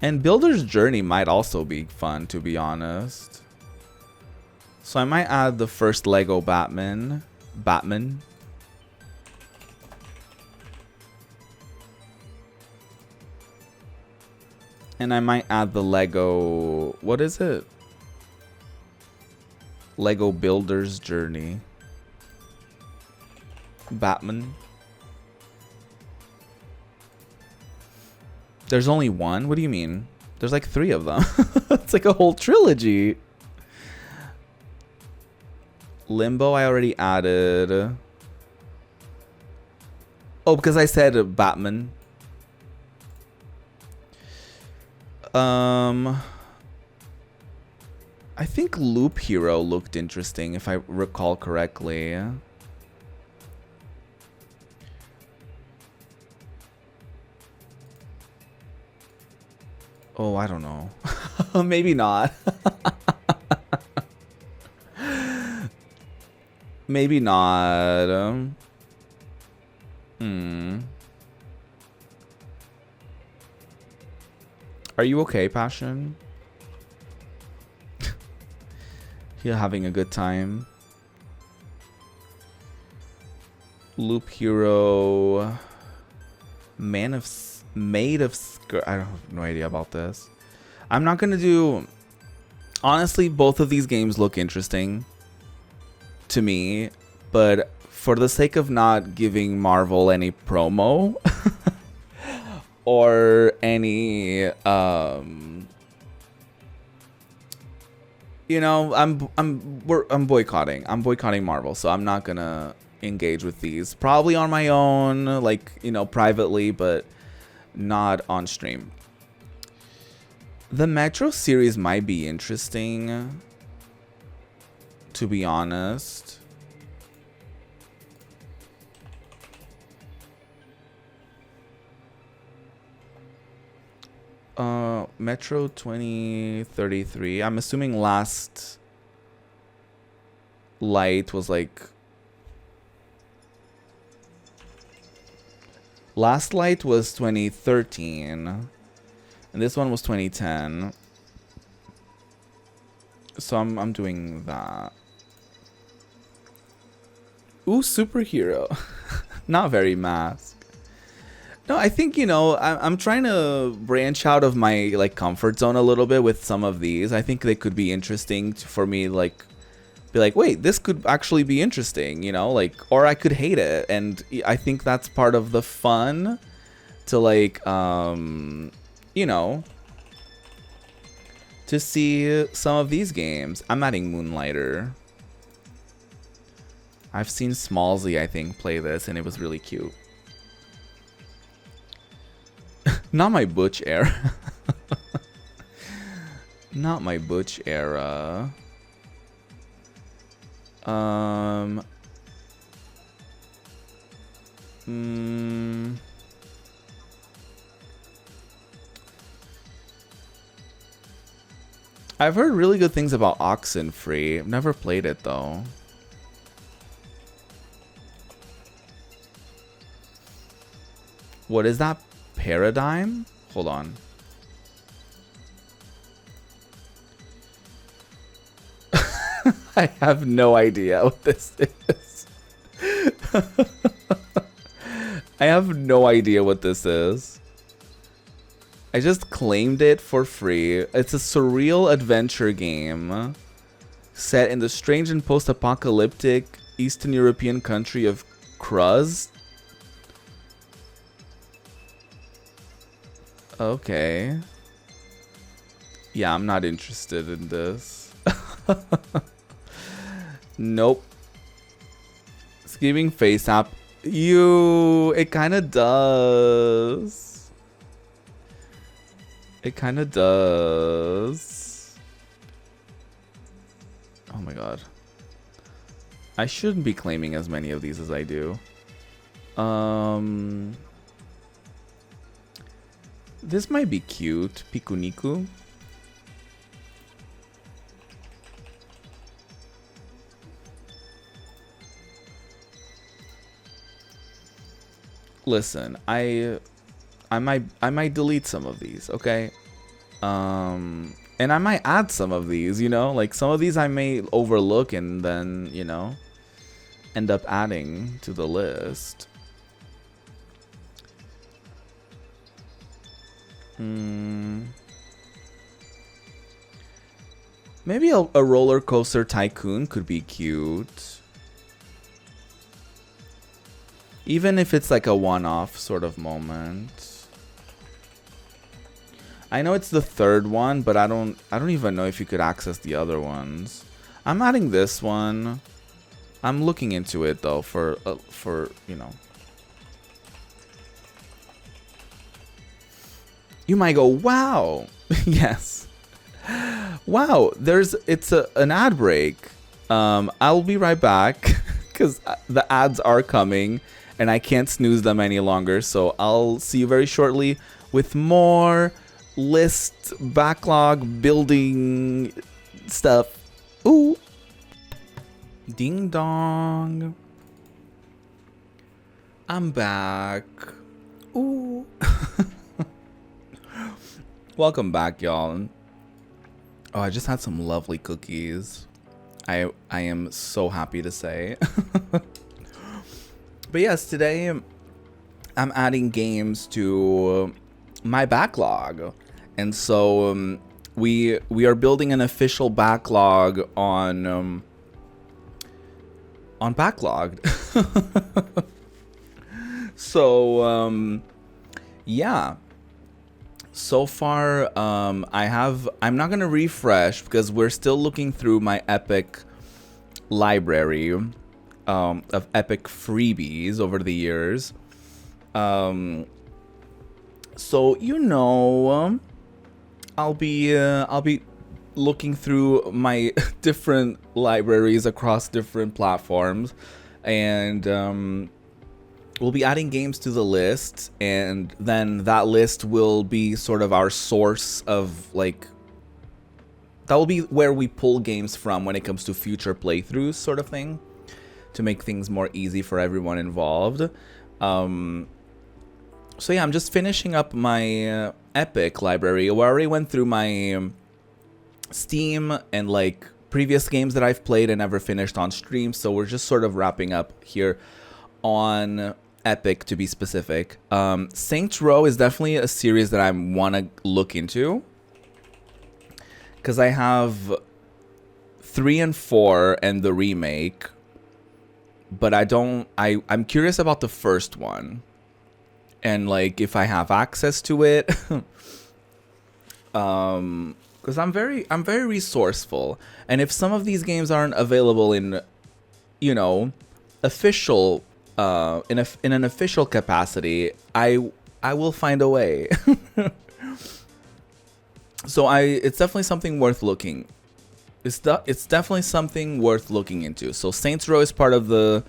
And Builder's Journey might also be fun, to be honest. So I might add the first Lego Batman. And I might add the Lego, what is it? Lego Builder's Journey. Batman. There's only one? What do you mean? There's like 3 of them. It's like a whole trilogy. Limbo I already added. Oh, because I said Batman. I think Loop Hero looked interesting, if I recall correctly. Oh, I don't know. Maybe not. Maybe not. Are you okay, Passion? You're having a good time. Loop Hero. Maid of Skirt. I have no idea about this. I'm not gonna do. Honestly, both of these games look interesting to me, but for the sake of not giving Marvel any promo or any you know, I'm boycotting. I'm boycotting Marvel, so I'm not gonna engage with these. Probably on my own, like, you know, privately, but not on stream. The Metro series might be interesting, to be honest. Metro 2033. I'm assuming Last Light was like... Last Light was 2013. And this one was 2010. So I'm doing that. Ooh, superhero. Not very mask. No, I think, you know, I'm trying to branch out of my, like, comfort zone a little bit with some of these. I think they could be interesting for me, like, be like, wait, this could actually be interesting, you know, like, or I could hate it. And I think that's part of the fun to, like, you know, to see some of these games. I'm adding Moonlighter. I've seen Smallsy, I think, play this, and it was really cute. Not my Butch era. Not my Butch era. I've heard really good things about Oxenfree. I've never played it though. What is that? Paradigm? Hold on. I have no idea what this is. I have no idea what this is. I just claimed it for free. It's a surreal adventure game set in the strange and post-apocalyptic Eastern European country of Kruz. Okay. Yeah, I'm not interested in this. Nope. It's giving face app. It kind of does. It kind of does. Oh my god. I shouldn't be claiming as many of these as I do. This might be cute. Pikuniku. Listen, I might delete some of these, okay? And I might add some of these, you know? Like, some of these I may overlook and then, you know, end up adding to the list. Maybe a roller coaster tycoon could be cute. Even if it's like a one-off sort of moment. I know it's the third one, but I don't even know if you could access the other ones. I'm adding this one. I'm looking into it though for you know. You might go, wow. Yes. Wow, it's an ad break. I'll be right back because the ads are coming and I can't snooze them any longer. So I'll see you very shortly with more list backlog building stuff. Ooh. Ding dong. I'm back. Ooh. Welcome back, y'all. Oh, I just had some lovely cookies. I am so happy to say. But yes, today I'm adding games to my backlog. And so we are building an official backlog on Backlogged. So yeah. So far, I'm not gonna refresh because we're still looking through my Epic library of Epic freebies over the years. So you know, I'll be looking through my different libraries across different platforms, and we'll be adding games to the list, and then that list will be sort of our source of, like, that will be where we pull games from when it comes to future playthroughs, sort of thing, to make things more easy for everyone involved. So yeah, I'm just finishing up my Epic library. We already went through my Steam and like previous games that I've played and never finished on stream, so we're just sort of wrapping up here on Epic, to be specific. Saints Row is definitely a series that I want to look into, because I have 3 and 4 and the remake, but I'm curious about the first one, and like if I have access to it. Because I'm very resourceful, and if some of these games aren't available in, you know, official in an official capacity, I will find a way. So it's definitely something worth looking. It's definitely something worth looking into. So Saints Row is part of the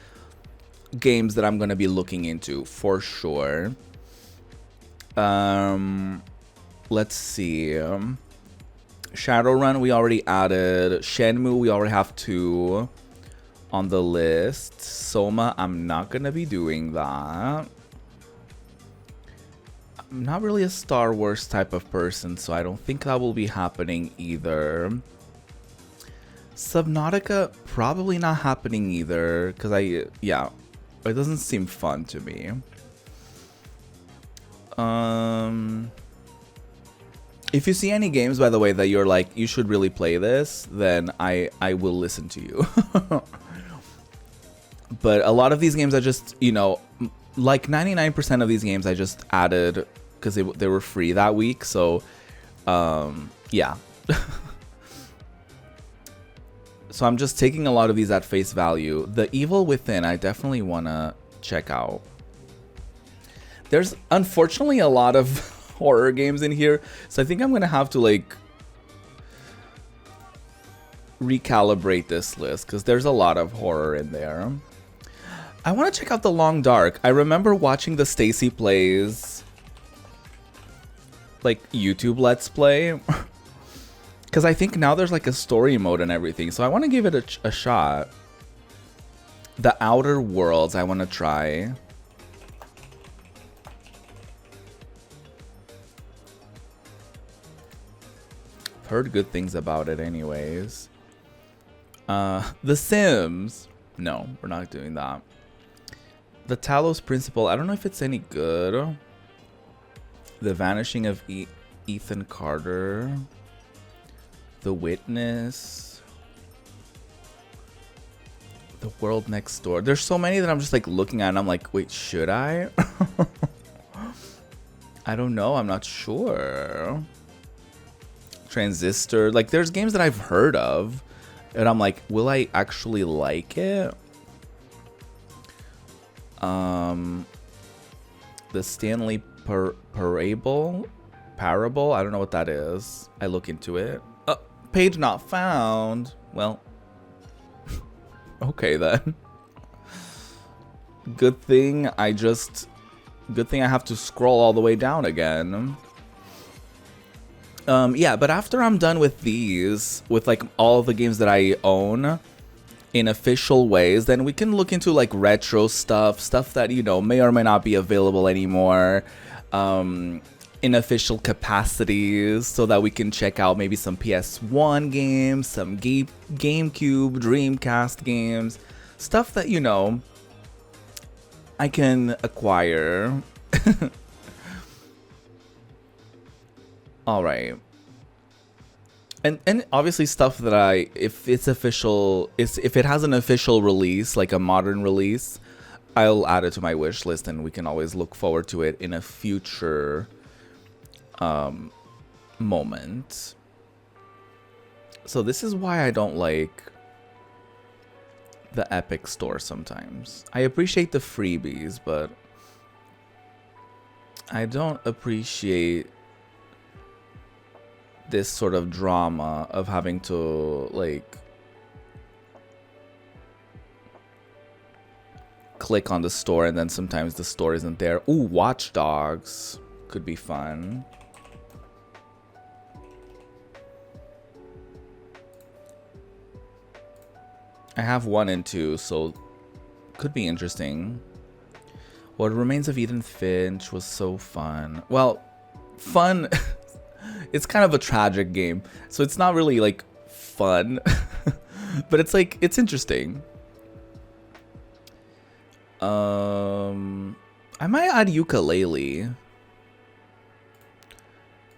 games that I'm gonna be looking into for sure. Let's see. Shadowrun we already added. Shenmue we already have 2 on the list. Soma, I'm not gonna be doing that. I'm not really a Star Wars type of person, so I don't think that will be happening either. Subnautica, probably not happening either, because yeah, it doesn't seem fun to me. If you see any games, by the way, that you're like, you should really play this, then I will listen to you. But a lot of these games I just, you know, like 99% of these games I just added because they were free that week. So, yeah. So I'm just taking a lot of these at face value. The Evil Within, I definitely want to check out. There's unfortunately a lot of horror games in here, so I think I'm going to have to like recalibrate this list because there's a lot of horror in there. I want to check out The Long Dark. I remember watching the Stacy Plays like YouTube Let's Play. Because I think now there's like a story mode and everything. So I want to give it a shot. The Outer Worlds I want to try. Heard good things about it anyways. The Sims. No, we're not doing that. The Talos Principle. I don't know if it's any good. The Vanishing of Ethan Carter. The Witness. The World Next Door. There's so many that I'm just like looking at and I'm like, wait, should I? I don't know. I'm not sure. Transistor. Like, there's games that I've heard of. And I'm like, will I actually like it? The Stanley Parable? I don't know what that is. I look into it. Page not found. Well, okay then. Good thing I have to scroll all the way down again. Yeah, but after I'm done with these, with like all of the games that I own in official ways, then we can look into like retro stuff that, you know, may or may not be available anymore in official capacities, so that we can check out maybe some PS1 games, some GameCube, Dreamcast games, stuff that, you know, I can acquire. All right. And obviously stuff that if it's official, if it has an official release, like a modern release, I'll add it to my wish list, and we can always look forward to it in a future moment. So this is why I don't like the Epic Store sometimes. I appreciate the freebies, but I don't appreciate this sort of drama of having to like click on the store and then sometimes the store isn't there. Ooh, Watch Dogs could be fun. I have 1 and 2, so could be interesting. What Remains of Edith Finch was so fun. Well, fun. It's kind of a tragic game, so it's not really like fun, but it's like, it's interesting. I might add Ukulele,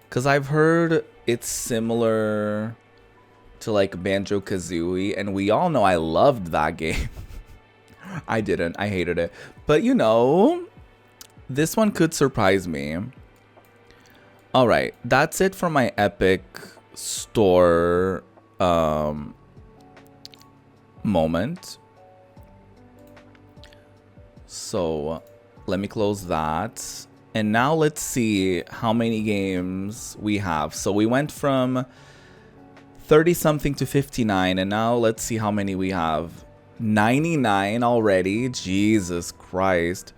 because I've heard it's similar to like Banjo-Kazooie, and we all know I loved that game. I didn't. I hated it. But you know, this one could surprise me. All right, that's it for my Epic Store moment. So let me close that. And now let's see how many games we have. So we went from 30 something to 59, and now let's see how many we have. 99 already. Jesus Christ.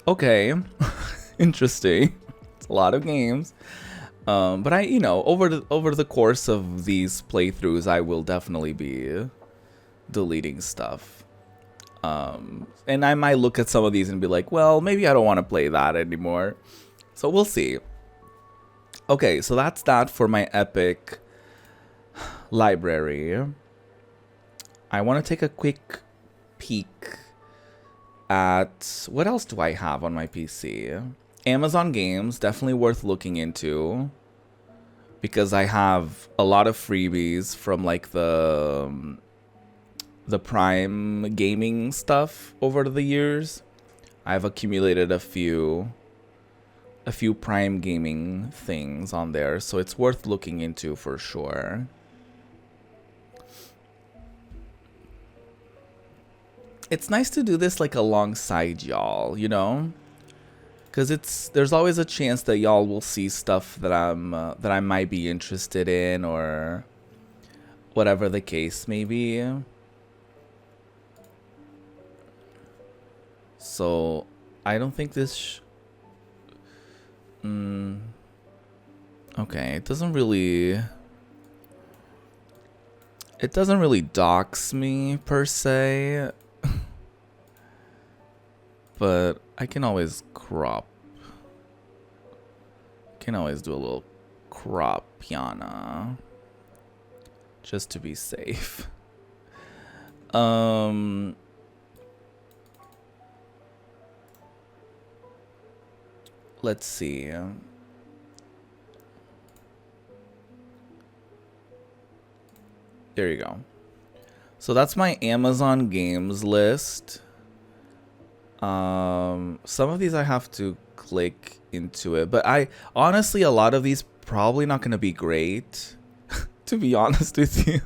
Okay. Interesting. It's a lot of games. But I, you know, over the course of these playthroughs, I will definitely be deleting stuff. And I might look at some of these and be like, well, maybe I don't want to play that anymore. So we'll see. Okay, so that's that for my Epic library. I want to take a quick peek at what else do I have on my PC. Amazon games, definitely worth looking into, because I have a lot of freebies from like the Prime gaming stuff over the years. I've accumulated a few Prime gaming things on there, so it's worth looking into for sure. It's nice to do this like alongside y'all, you know? Cause there's always a chance that y'all will see stuff that I might be interested in, or whatever the case may be. So I don't think this. Okay, it doesn't really dox me per se. But I can always crop. Can always do a little Cropiana. Just to be safe. Let's see. There you go. So that's my Amazon games list. Some of these I have to click into it, but honestly, a lot of these probably not going to be great, to be honest with you.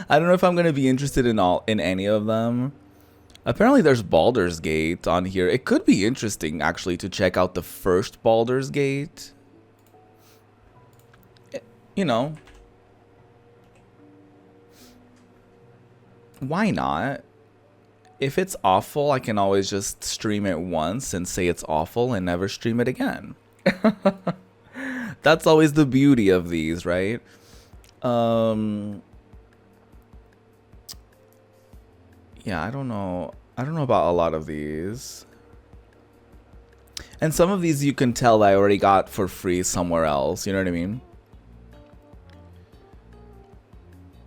I don't know if I'm going to be interested in any of them. Apparently there's Baldur's Gate on here. It could be interesting actually to check out the first Baldur's Gate. You know, why not? If it's awful, I can always just stream it once and say it's awful and never stream it again. That's always the beauty of these, right? Yeah, I don't know about a lot of these. And some of these you can tell that I already got for free somewhere else, you know what I mean?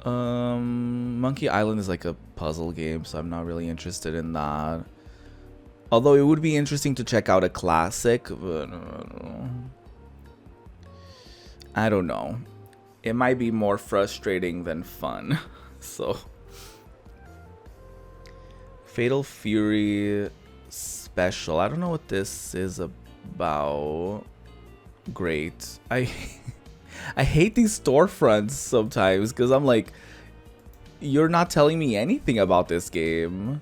Monkey Island is like a puzzle game, so I'm not really interested in that. Although it would be interesting to check out a classic, but I don't know. It might be more frustrating than fun. So Fatal Fury Special. I don't know what this is about. Great. I hate these storefronts sometimes because I'm like, you're not telling me anything about this game.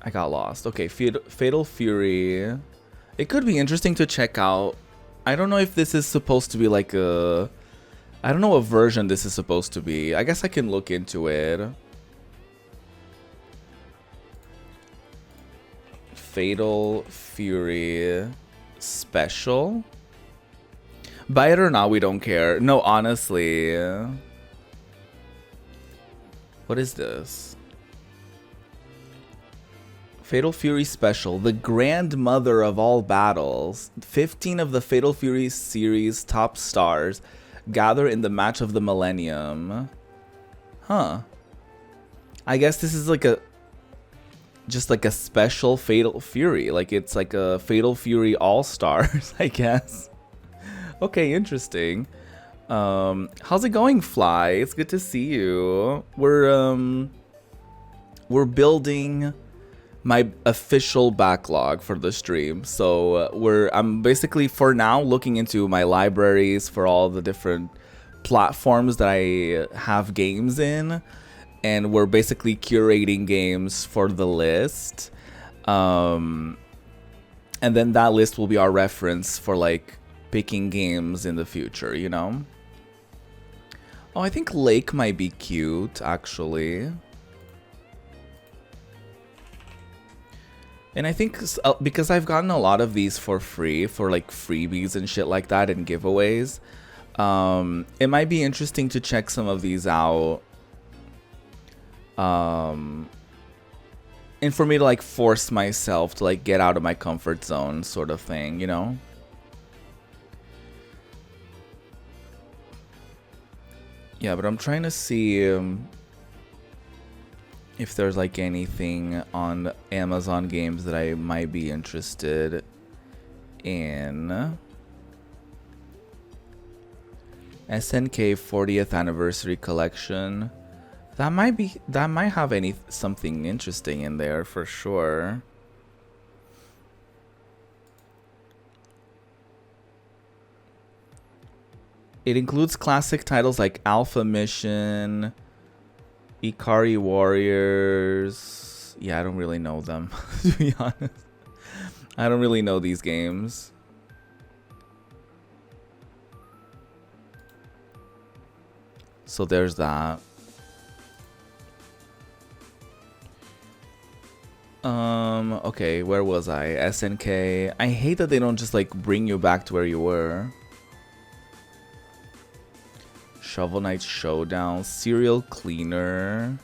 I got lost. Okay, Fatal Fury. It could be interesting to check out. I don't know if this is supposed to be like a... I don't know what version this is supposed to be. I guess I can look into it. Fatal Fury Special. Buy it or not, we don't care. No, honestly. What is this? Fatal Fury Special, the grandmother of all battles. 15 of the Fatal Fury series top stars gather in the match of the millennium. Huh. I guess this is like just like a special Fatal Fury. Like it's like a Fatal Fury All-Stars, I guess. Okay, interesting. How's it going, Fly? It's good to see you. We're building my official backlog for the stream. So I'm basically for now looking into my libraries for all the different platforms that I have games in, and we're basically curating games for the list. And then that list will be our reference for like picking games in the future, you know? Oh, I think Lake might be cute, actually. And I think because I've gotten a lot of these for free, for like freebies and shit like that and giveaways, it might be interesting to check some of these out. And for me to like force myself to like get out of my comfort zone sort of thing, you know? Yeah, but I'm trying to see if there's like anything on Amazon games that I might be interested in. SNK 40th Anniversary Collection. That might have something interesting in there for sure. It includes classic titles like Alpha Mission, Ikari Warriors. Yeah, I don't really know them, to be honest. I don't really know these games. So there's that. Okay, where was I? SNK. I hate that they don't just like bring you back to where you were. Shovel Knight Showdown, Serial Cleaner,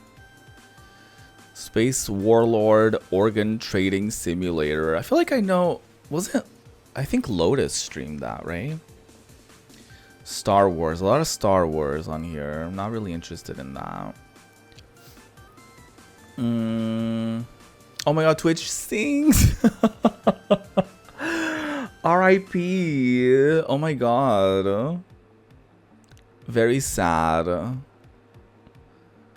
Space Warlord, Organ Trading Simulator. I feel like I know wasn't, I think Lotus streamed that, right? Star Wars, a lot of Star Wars on here. I'm not really interested in that. Oh my god, Twitch sings. R.I.P. Oh my god. Very sad.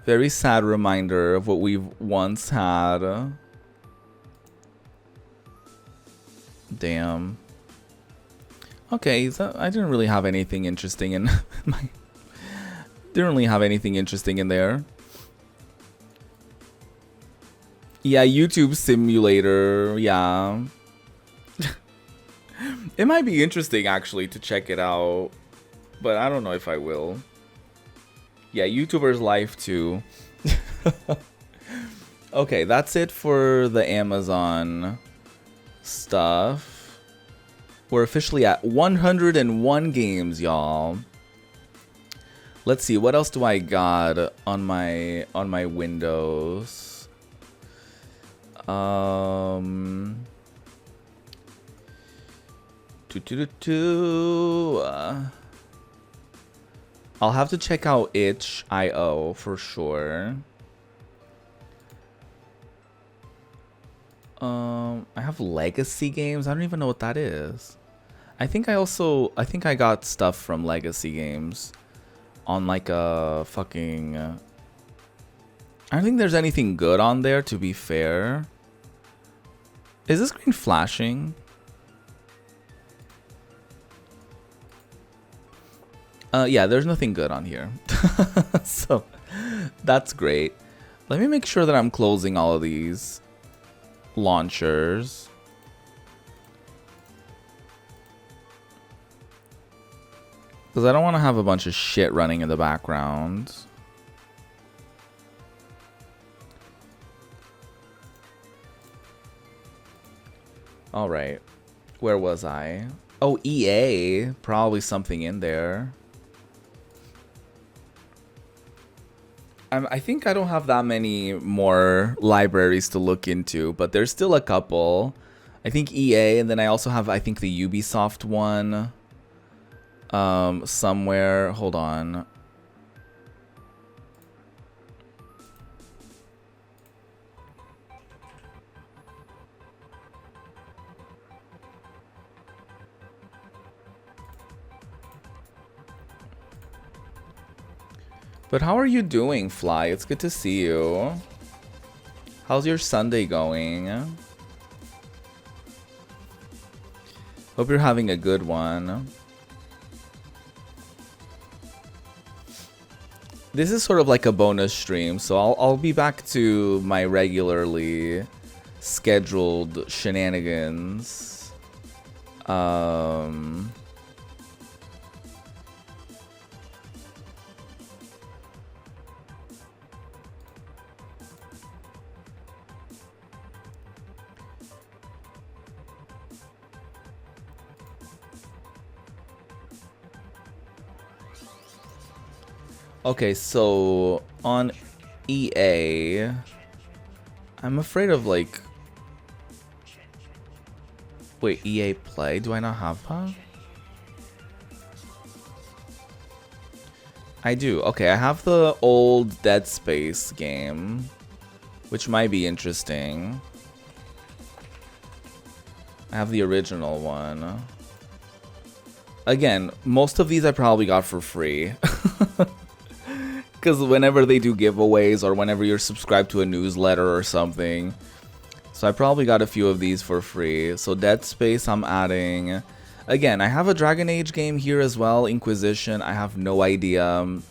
Very sad reminder of what we've once had. Damn. Okay, so I didn't really have anything interesting in my... Didn't really have anything interesting in there. Yeah, YouTube Simulator, yeah. It might be interesting, actually, to check it out. But I don't know if I will. Yeah, YouTuber's Life too. Okay, that's it for the Amazon stuff. We're officially at 101 games, y'all. Let's see, what else do I got on my Windows? I'll have to check out itch.io for sure. I have legacy games. I don't even know what that is. I think I got stuff from legacy games on like a fucking I don't think there's anything good on there, to be fair. Is this screen flashing? Yeah, there's nothing good on here. So that's great. Let me make sure that I'm closing all of these launchers. Because I don't want to have a bunch of shit running in the background. Alright. Where was I? Oh, EA. Probably something in there. I think I don't have that many more libraries to look into, but there's still a couple. I think EA, and then I also have, I think, the Ubisoft one somewhere. Hold on. But how are you doing, Fly? It's good to see you. How's your Sunday going? Hope you're having a good one. This is sort of like a bonus stream, so I'll be back to my regularly scheduled shenanigans. Okay, so on EA, I'm afraid of like... Wait, EA Play? Do I not have that? I do. Okay, I have the old Dead Space game, which might be interesting. I have the original one. Again, most of these I probably got for free. Because whenever they do giveaways or whenever you're subscribed to a newsletter or something. So I probably got a few of these for free. So Dead Space I'm adding. Again, I have a Dragon Age game here as well, Inquisition. I have no idea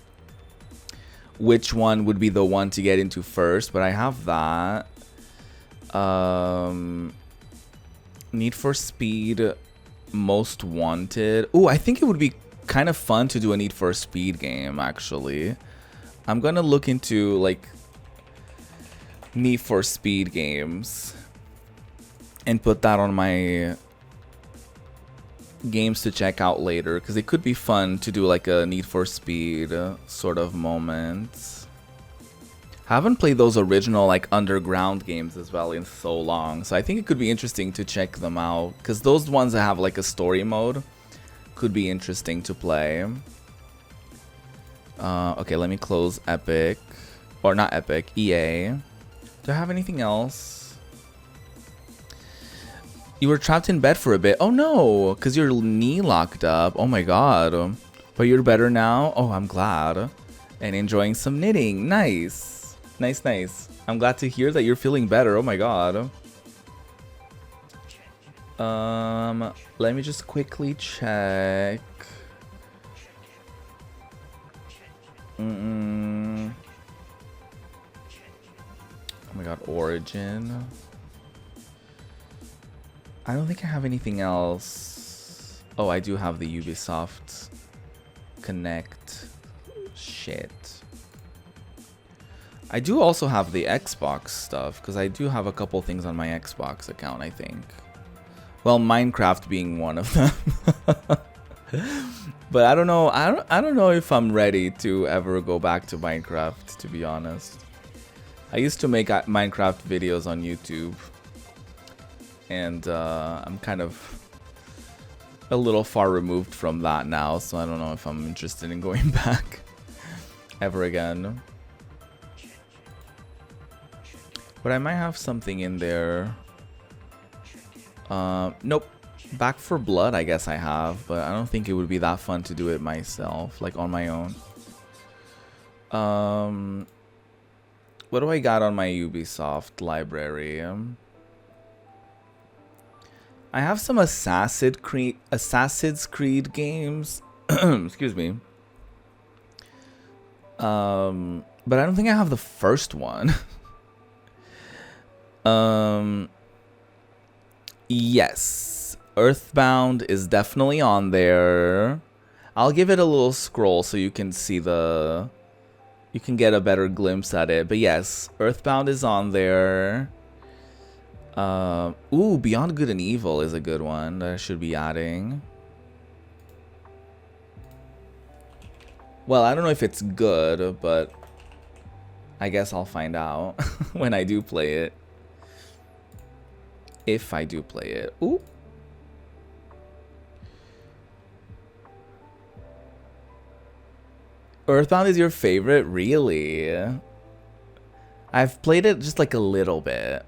which one would be the one to get into first, but I have that. Need for Speed Most Wanted. Ooh, I think it would be kind of fun to do a Need for Speed game, actually. I'm gonna look into like Need for Speed games and put that on my games to check out later, because it could be fun to do like a Need for Speed sort of moment. Haven't played those original like underground games as well in so long, so I think it could be interesting to check them out, because those ones that have like a story mode could be interesting to play. Okay, let me close Epic, or not Epic, EA. Do I have anything else? You were trapped in bed for a bit. Oh no, because your knee locked up. Oh my god. But you're better now? Oh, I'm glad. And enjoying some knitting. Nice. Nice, nice. I'm glad to hear that you're feeling better. Oh my god. Let me just quickly check. Oh my god, Origin. I don't think I have anything else. Oh, I do have the Ubisoft Connect. Shit. I do also have the Xbox stuff, because I do have a couple things on my Xbox account, I think. Well, Minecraft being one of them. But I don't know. I don't know if I'm ready to ever go back to Minecraft, to be honest. I used to make Minecraft videos on YouTube, and I'm kind of a little far removed from that now, so I don't know if I'm interested in going back ever again. But I might have something in there. Nope. Back for Blood, I guess I have, but I don't think it would be that fun to do it myself, like on my own. What do I got on my Ubisoft library? I have some Assassin's Creed games. Excuse me. But I don't think I have the first one. Yes, Earthbound is definitely on there. I'll give it a little scroll so you can see you can get a better glimpse at it. But yes, Earthbound is on there. Ooh, Beyond Good and Evil is a good one that I should be adding. Well, I don't know if it's good, but I guess I'll find out when I do play it. If I do play it. Ooh. Earthbound is your favorite? Really? I've played it just like a little bit.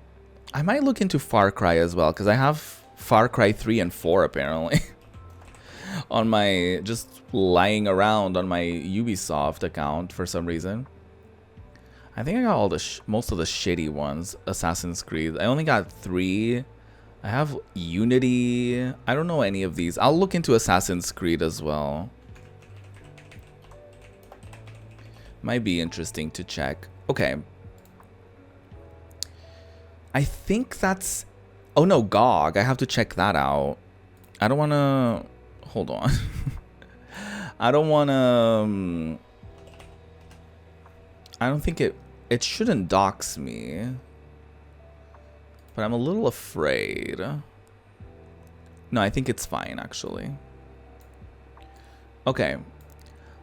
I might look into Far Cry as well, because I have Far Cry 3 and 4 apparently. On my, just lying around on my Ubisoft account for some reason. I think I got all the most of the shitty ones. Assassin's Creed. I only got 3. I have Unity. I don't know any of these. I'll look into Assassin's Creed as well. Might be interesting to check. Okay. I think that's... Oh no, GOG. I have to check that out. I don't want to... Hold on. I don't want to... I don't think it shouldn't dox me. But I'm a little afraid. No, I think it's fine, actually. Okay.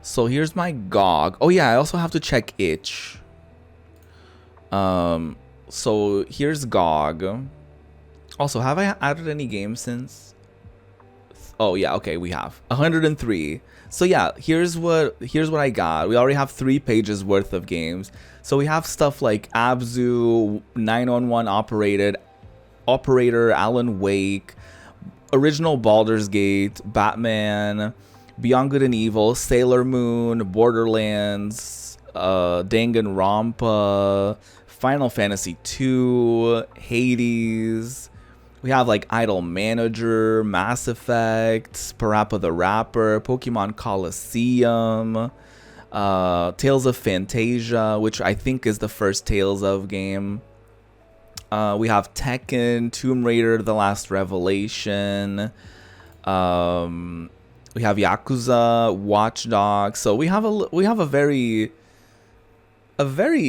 So here's my GOG. Oh yeah, I also have to check itch. So here's GOG. Also, have I added any games since? Oh yeah, okay, we have 103. So yeah, here's what I got. We already have 3 pages worth of games. So we have stuff like Abzu, 911 Operator, Alan Wake, original Baldur's Gate, Batman, Beyond Good and Evil, Sailor Moon, Borderlands, Danganronpa, Final Fantasy II, Hades. We have like Idle Manager, Mass Effect, Parappa the Rapper, Pokemon Colosseum, Tales of Phantasia, which I think is the first Tales of game. We have Tekken, Tomb Raider, The Last Revelation. We have Yakuza, Watch Dogs. So we have a very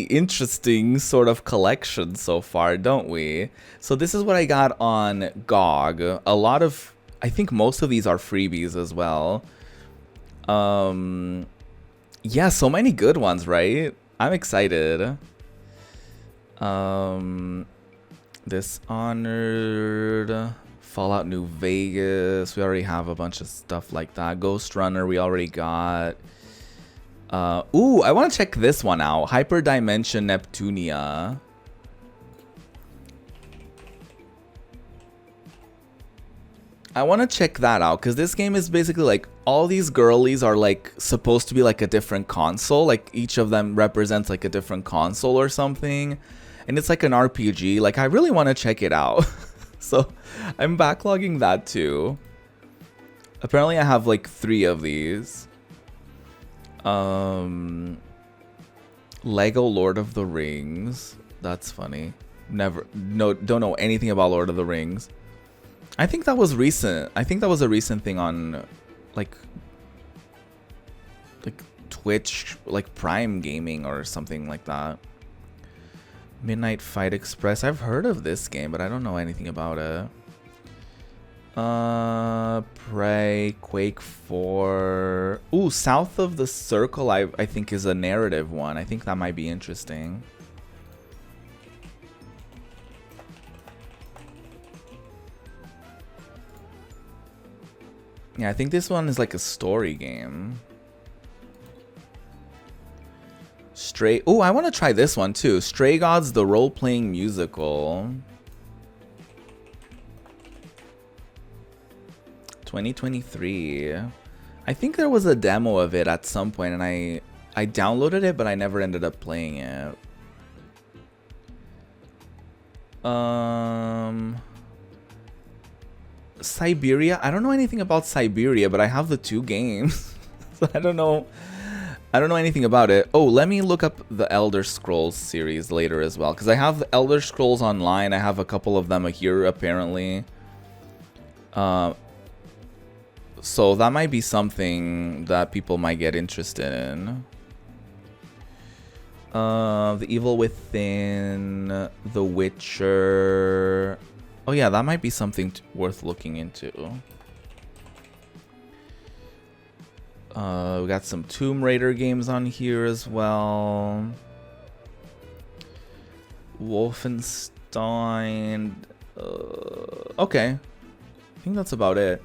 interesting sort of collection so far, don't we? So this is what I got on GOG. A lot of, I think most of these are freebies as well. Yeah, so many good ones, right? I'm excited. Dishonored, Fallout New Vegas. We already have a bunch of stuff like that. Ghost Runner, we already got. Ooh, I want to check this one out. Hyperdimension Neptunia. I want to check that out because this game is basically like all these girlies are like supposed to be like a different console. Like each of them represents like a different console or something. And it's like an RPG. Like I really want to check it out. So I'm backlogging that too. Apparently I have like 3 of these. Lego Lord of the Rings. That's funny. Don't know anything about Lord of the Rings. I think that was recent. I think that was a recent thing on like Twitch, like Prime Gaming or something like that. Midnight Fight Express. I've heard of this game, but I don't know anything about it. Prey, Quake 4. Ooh, South of the Circle I think is a narrative one. I think that might be interesting. Yeah, I think this one is like a story game. Stray. Oh, I want to try this one too. Stray Gods, the role-playing musical. 2023. I think there was a demo of it at some point, and I downloaded it, but I never ended up playing it. Siberia. I don't know anything about Siberia, but I have the 2 games. So I don't know anything about it. Oh, let me look up the Elder Scrolls series later as well, because I have the Elder Scrolls Online. I have a couple of them here apparently. So that might be something that people might get interested in. The Evil Within, The Witcher. Oh yeah, that might be something worth looking into. We got some Tomb Raider games on here as well. Wolfenstein. Okay. I think that's about it.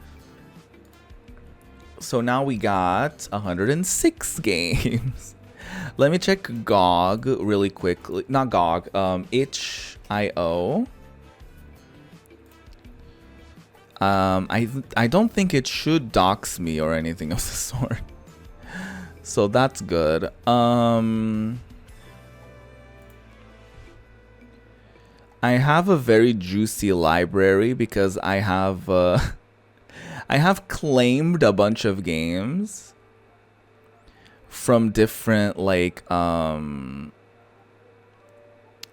So now we got 106 games. Let me check GOG really quickly. Not GOG, itch.io. I don't think it should dox me or anything of the sort. So that's good. I have a very juicy library because I have claimed a bunch of games from different like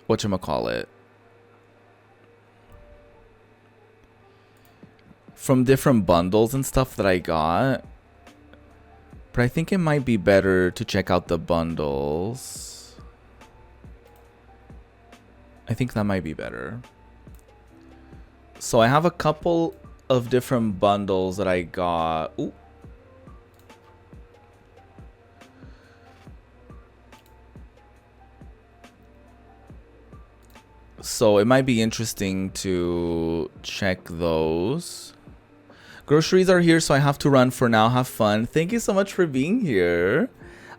whatchamacallit, from different bundles and stuff that I got. But I think it might be better to check out the bundles. I think that might be better. So I have a couple of different bundles that I got. Ooh. So it might be interesting to check those. Groceries are here, so I have to run for now. Have fun. Thank you so much for being here.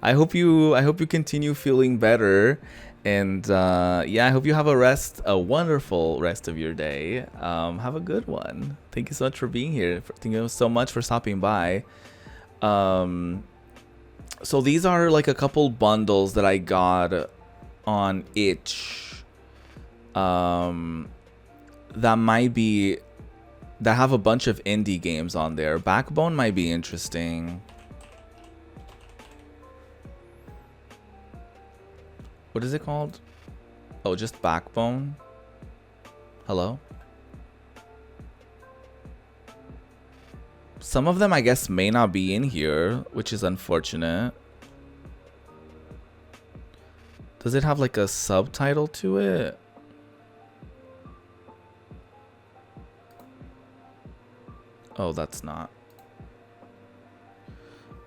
I hope you continue feeling better, and yeah, I hope you have a wonderful rest of your day. Have a good one. Thank you so much for being here. Thank you so much for stopping by. So these are like a couple bundles that I got on itch. That have a bunch of indie games on there. Backbone might be interesting. What is it called? Oh, just Backbone? Hello? Some of them, I guess, may not be in here, which is unfortunate. Does it have like a subtitle to it? Oh, that's not.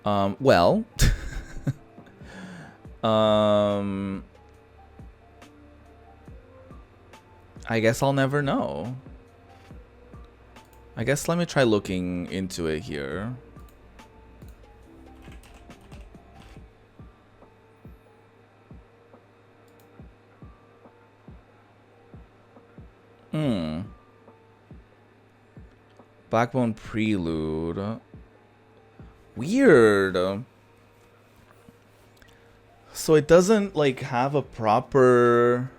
Well. I guess I'll never know. I guess let me try looking into it here. Backbone Prelude. Weird. So it doesn't like have a proper...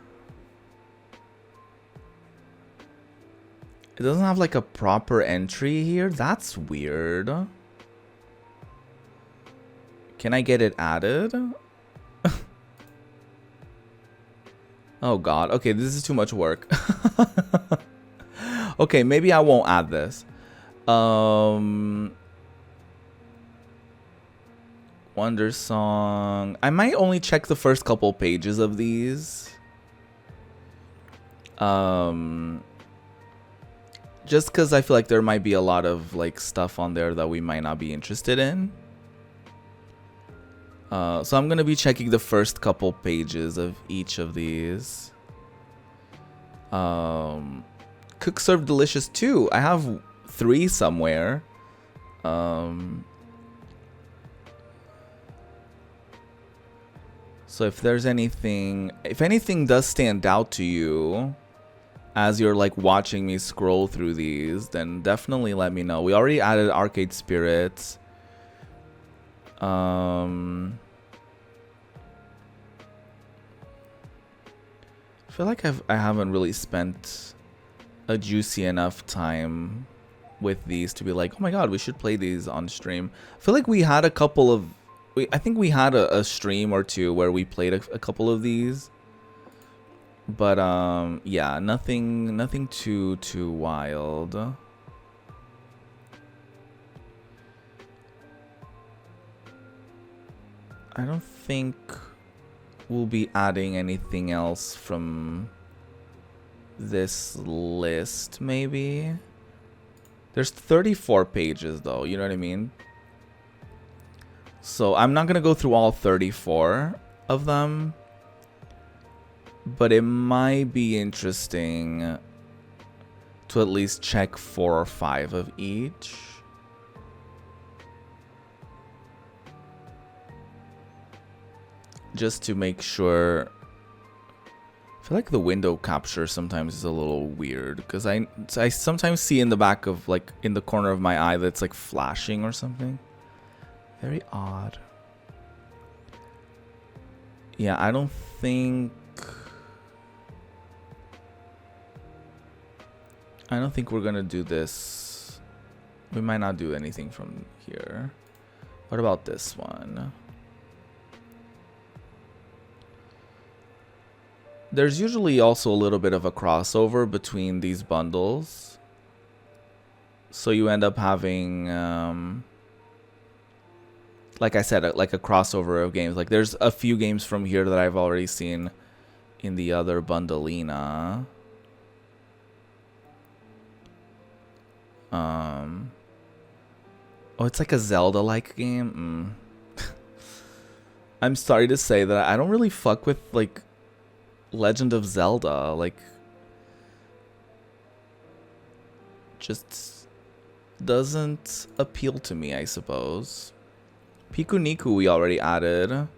It doesn't have like a proper entry here? That's weird. Can I get it added? Oh god. Okay, this is too much work. Okay, maybe I won't add this. Wonder Song. I might only check the first couple pages of these. Just because I feel like there might be a lot of like stuff on there that we might not be interested in. So I'm gonna be checking the first couple pages of each of these. Cook Serve Delicious 2. I have 3 somewhere. So if there's anything, if anything does stand out to you as you're like watching me scroll through these, then definitely let me know. We already added Arcade Spirits. I feel like I haven't really spent a juicy enough time with these to be like, oh my god, we should play these on stream. I feel like we had a couple of, I think we had a stream or two where we played a couple of these, but yeah, nothing too wild. I don't think we'll be adding anything else from this list, maybe. There's 34 pages though, you know what I mean? So I'm not gonna go through all 34 of them, but it might be interesting to at least check 4 or 5 of each. Just to make sure. I feel like the window capture sometimes is a little weird because I sometimes see in the back of like in the corner of my eye that's like flashing or something. Very odd. Yeah, I don't think we're gonna do this. We might not do anything from here. What about this one? There's usually also a little bit of a crossover between these bundles. So you end up having, like I said, like a crossover of games. Like there's a few games from here that I've already seen in the other bundleina. Oh, it's like a Zelda-like game. I'm sorry to say that I don't really fuck with like Legend of Zelda, like just doesn't appeal to me, I suppose. Piku Niku we already added.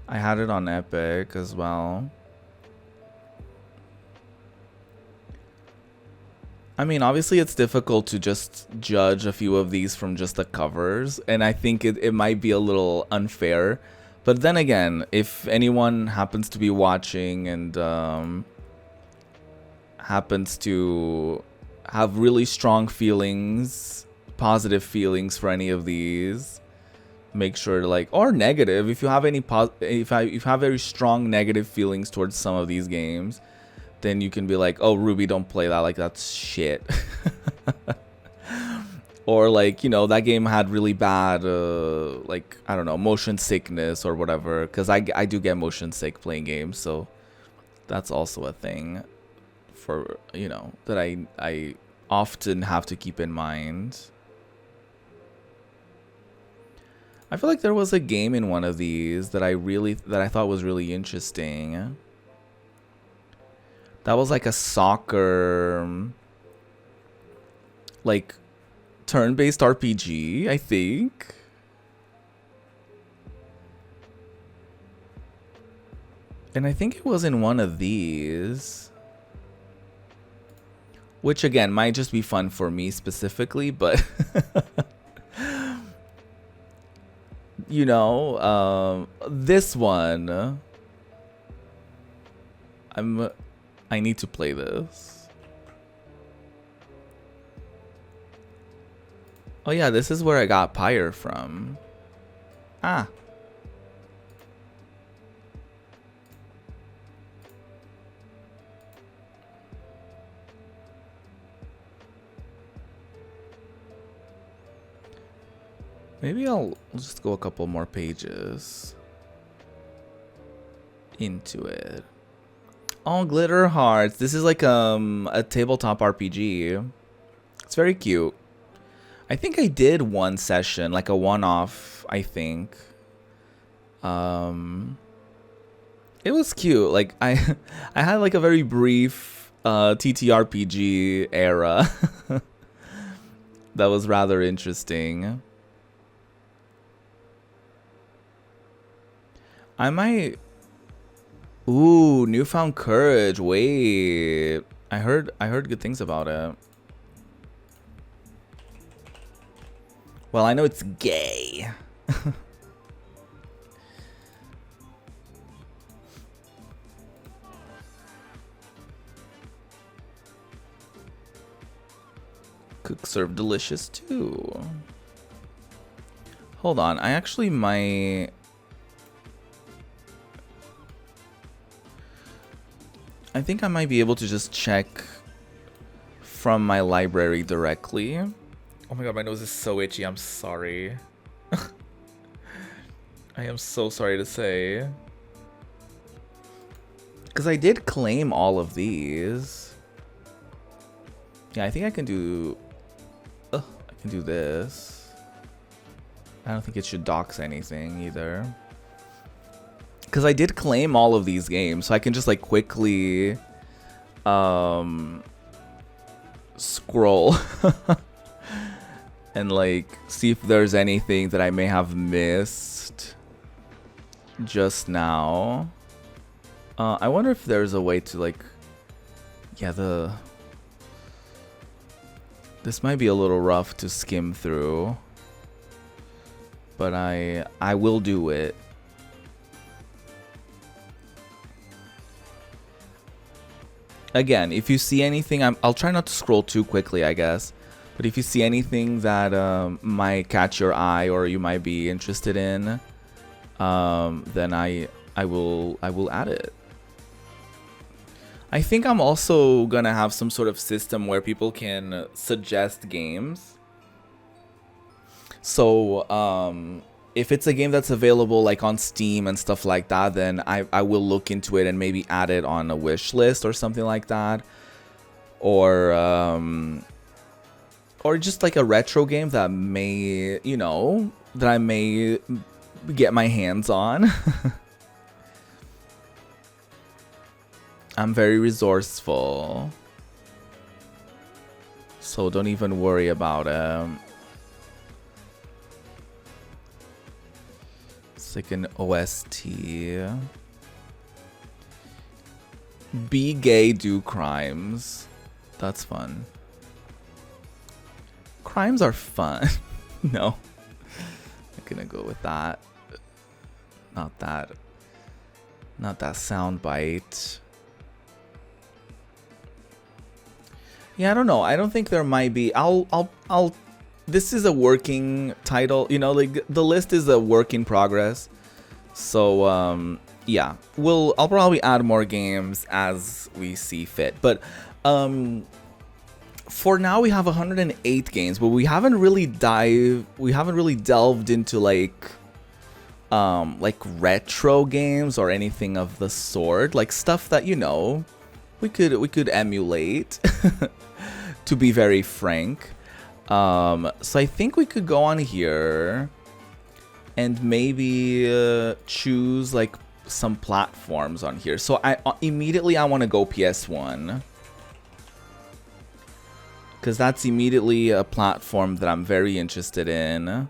I had it on Epic as well. I mean, obviously it's difficult to just judge a few of these from just the covers, and I think it might be a little unfair. But then again, if anyone happens to be watching and happens to have really strong feelings, positive feelings for any of these, make sure to like, or negative, if you have any if you have very strong negative feelings towards some of these games, then you can be like, oh, Ruby, don't play that, like that's shit. Or like, you know, that game had really bad, like, I don't know, motion sickness or whatever. Because I do get motion sick playing games. So that's also a thing for, you know, that I often have to keep in mind. I feel like there was a game in one of these that I thought was really interesting. That was like a soccer, like turn-based RPG, I think. And I think it was in one of these. Which again might just be fun for me specifically, but you know, this one, I need to play this. Oh yeah, this is where I got Pyre from. Ah. Maybe I'll just go a couple more pages into it. Oh, Glitter Hearts. This is like a tabletop RPG. It's very cute. I think I did one session, like a one-off, I think. It was cute. Like I had like a very brief TTRPG era. That was rather interesting. I might... Ooh, Newfound Courage. Wait. I heard good things about it. Well, I know it's gay. Cook serve delicious too. Hold on, I actually might... I think I might be able to just check from my library directly. Oh my god, my nose is so itchy. I'm sorry. I am so sorry to say. Because I did claim all of these. Yeah, I think I can do... I can do this. I don't think it should dox anything either. Because I did claim all of these games, so I can just like quickly scroll and like see if there's anything that I may have missed just now. I wonder if there's a way to like, yeah, this might be a little rough to skim through, but I will do it. Again, if you see anything, I'll try not to scroll too quickly, I guess. But if you see anything that might catch your eye or you might be interested in, then I will add it. I think I'm also gonna have some sort of system where people can suggest games. So if it's a game that's available like on Steam and stuff like that, then I will look into it and maybe add it on a wish list or something like that. Or just like a retro game that may, you know, that I may get my hands on. I'm very resourceful, so don't even worry about it. It's like an OST. Be gay, do crimes. That's fun. Crimes are fun. No, I'm gonna go with that. Not that sound bite. Yeah, I don't know. I don't think there might be. I'll. This is a working title. You know, like the list is a work in progress. So yeah, I'll probably add more games as we see fit. But for now we have 108 games, but we haven't really delved into like retro games or anything of the sort. Like stuff that, you know, we could emulate. To be very frank. So I think we could go on here and maybe choose like some platforms on here. So I immediately want to go PS1. Because that's immediately a platform that I'm very interested in.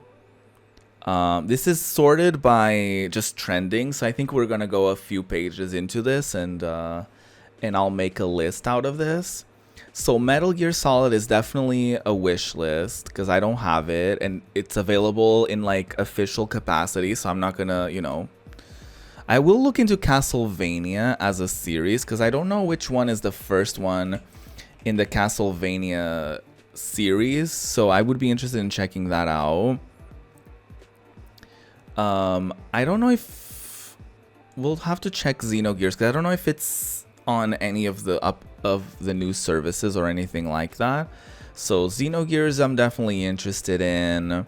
This is sorted by just trending, so I think we're gonna go a few pages into this, and I'll make a list out of this. So Metal Gear Solid is definitely a wish list because I don't have it, and it's available in like official capacity, so I'm not gonna, you know. I will look into Castlevania as a series because I don't know which one is the first one in the Castlevania series, so I would be interested in checking that out. I don't know if we'll have to check Xenogears because I don't know if it's on any of the new services or anything like that. So Xenogears I'm definitely interested in.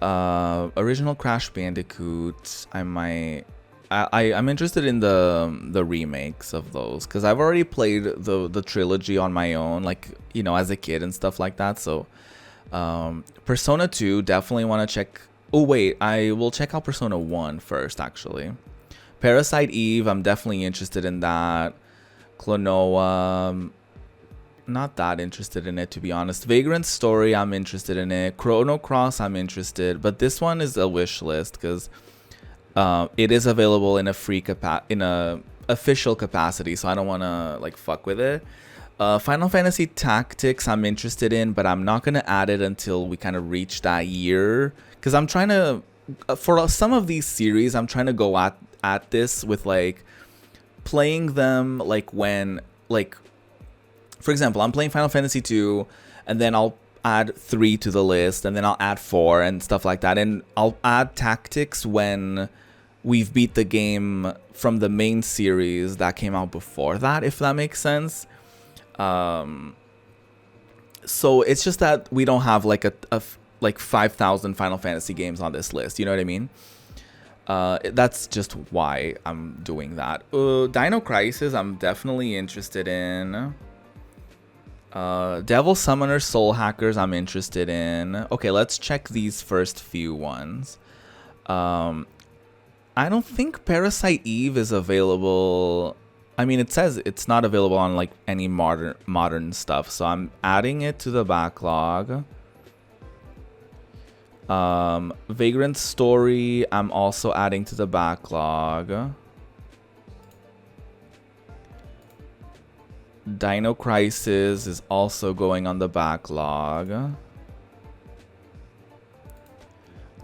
Original Crash Bandicoot I'm interested in the remakes of those because I've already played the trilogy on my own, like, you know, as a kid and stuff like that. So Persona 2 definitely want to check. Oh wait, I will check out Persona 1 first actually. Parasite Eve, I'm definitely interested in that. Klonoa, not that interested in it, to be honest. Vagrant Story, I'm interested in it. Chrono Cross, I'm interested, but this one is a wish list because it is available in a official capacity, so I don't want to like fuck with it. Final Fantasy Tactics I'm interested in, but I'm not gonna add it until we kind of reach that year, because I'm trying to for some of these series I'm trying to go at this with like playing them like when, like, for example, I'm playing Final Fantasy 2 and then I'll add 3 to the list and then I'll add 4 and stuff like that, and I'll add Tactics when we've beat the game from the main series that came out before that, if that makes sense. So it's just that we don't have like like 5,000 Final Fantasy games on this list, you know what I mean? That's just why I'm doing that. Dino Crisis I'm definitely interested in. Devil Summoner Soul Hackers I'm interested in. Okay, let's check these first few ones. I don't think Parasite Eve is available. I mean, it says it's not available on like any modern stuff, so I'm adding it to the backlog. Vagrant Story I'm also adding to the backlog. Dino Crisis is also going on the backlog.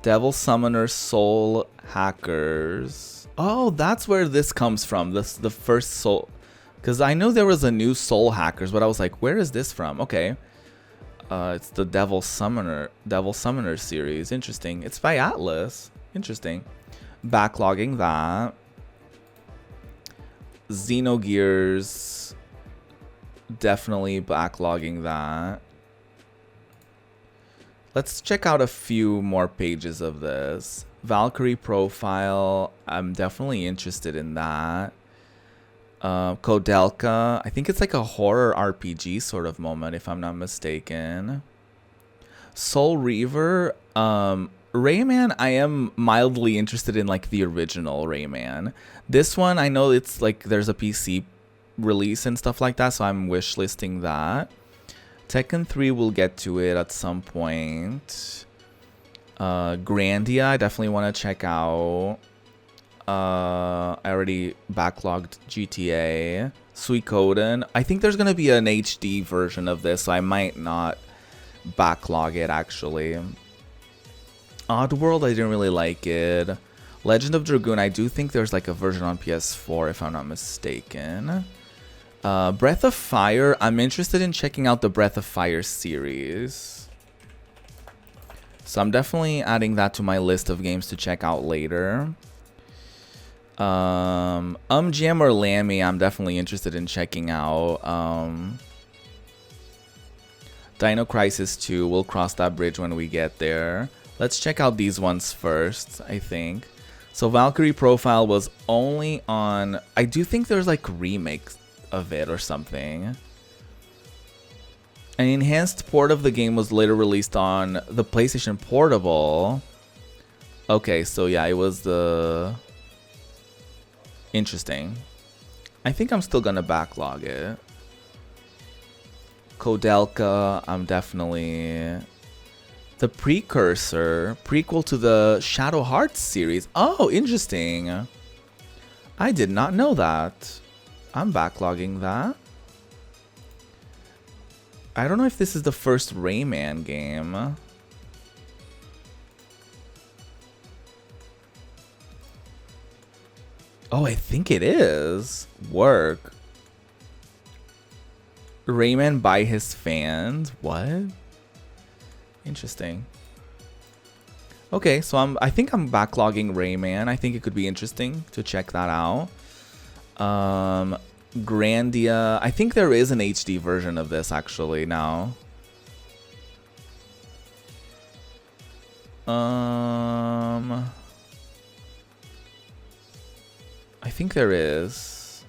Devil Summoner Soul Hackers. Oh, that's where this comes from. The first Soul, because I know there was a new Soul Hackers, but I was like, where is this from? Okay, it's the Devil Summoner series. Interesting. It's by Atlas. Interesting. Backlogging that. Xenogears. Definitely backlogging that. Let's check out a few more pages of this. Valkyrie Profile, I'm definitely interested in that. Kodelka, I think it's like a horror RPG sort of moment, if I'm not mistaken. Soul Reaver, Rayman, I am mildly interested in like the original Rayman. This one, I know it's like there's a PC release and stuff like that, so I'm wishlisting that. Tekken 3, we'll get to it at some point. Grandia, I definitely want to check out. I already backlogged GTA. Suikoden, I think there's going to be an HD version of this, so I might not backlog it actually. Oddworld, I didn't really like it. Legend of Dragoon, I do think there's like a version on PS4 if I'm not mistaken. Breath of Fire, I'm interested in checking out the Breath of Fire series. So I'm definitely adding that to my list of games to check out later. Gem or Lammy, I'm definitely interested in checking out. Dino Crisis 2, we'll cross that bridge when we get there. Let's check out these ones first, I think. So Valkyrie Profile was only on... I do think there's like remakes of it or something. An enhanced port of the game was later released on the PlayStation Portable. Okay, so yeah, it was the... Interesting. I think I'm still gonna backlog it. Kodelka, I'm definitely... The prequel to the Shadow Hearts series. Oh, interesting. I did not know that. I'm backlogging that. I don't know if this is the first Rayman game. Oh, I think it is. Work. Rayman by his fans. What? Interesting. Okay, so I think I'm backlogging Rayman. I think it could be interesting to check that out. Grandia. I think there is an HD version of this actually now. I think there is.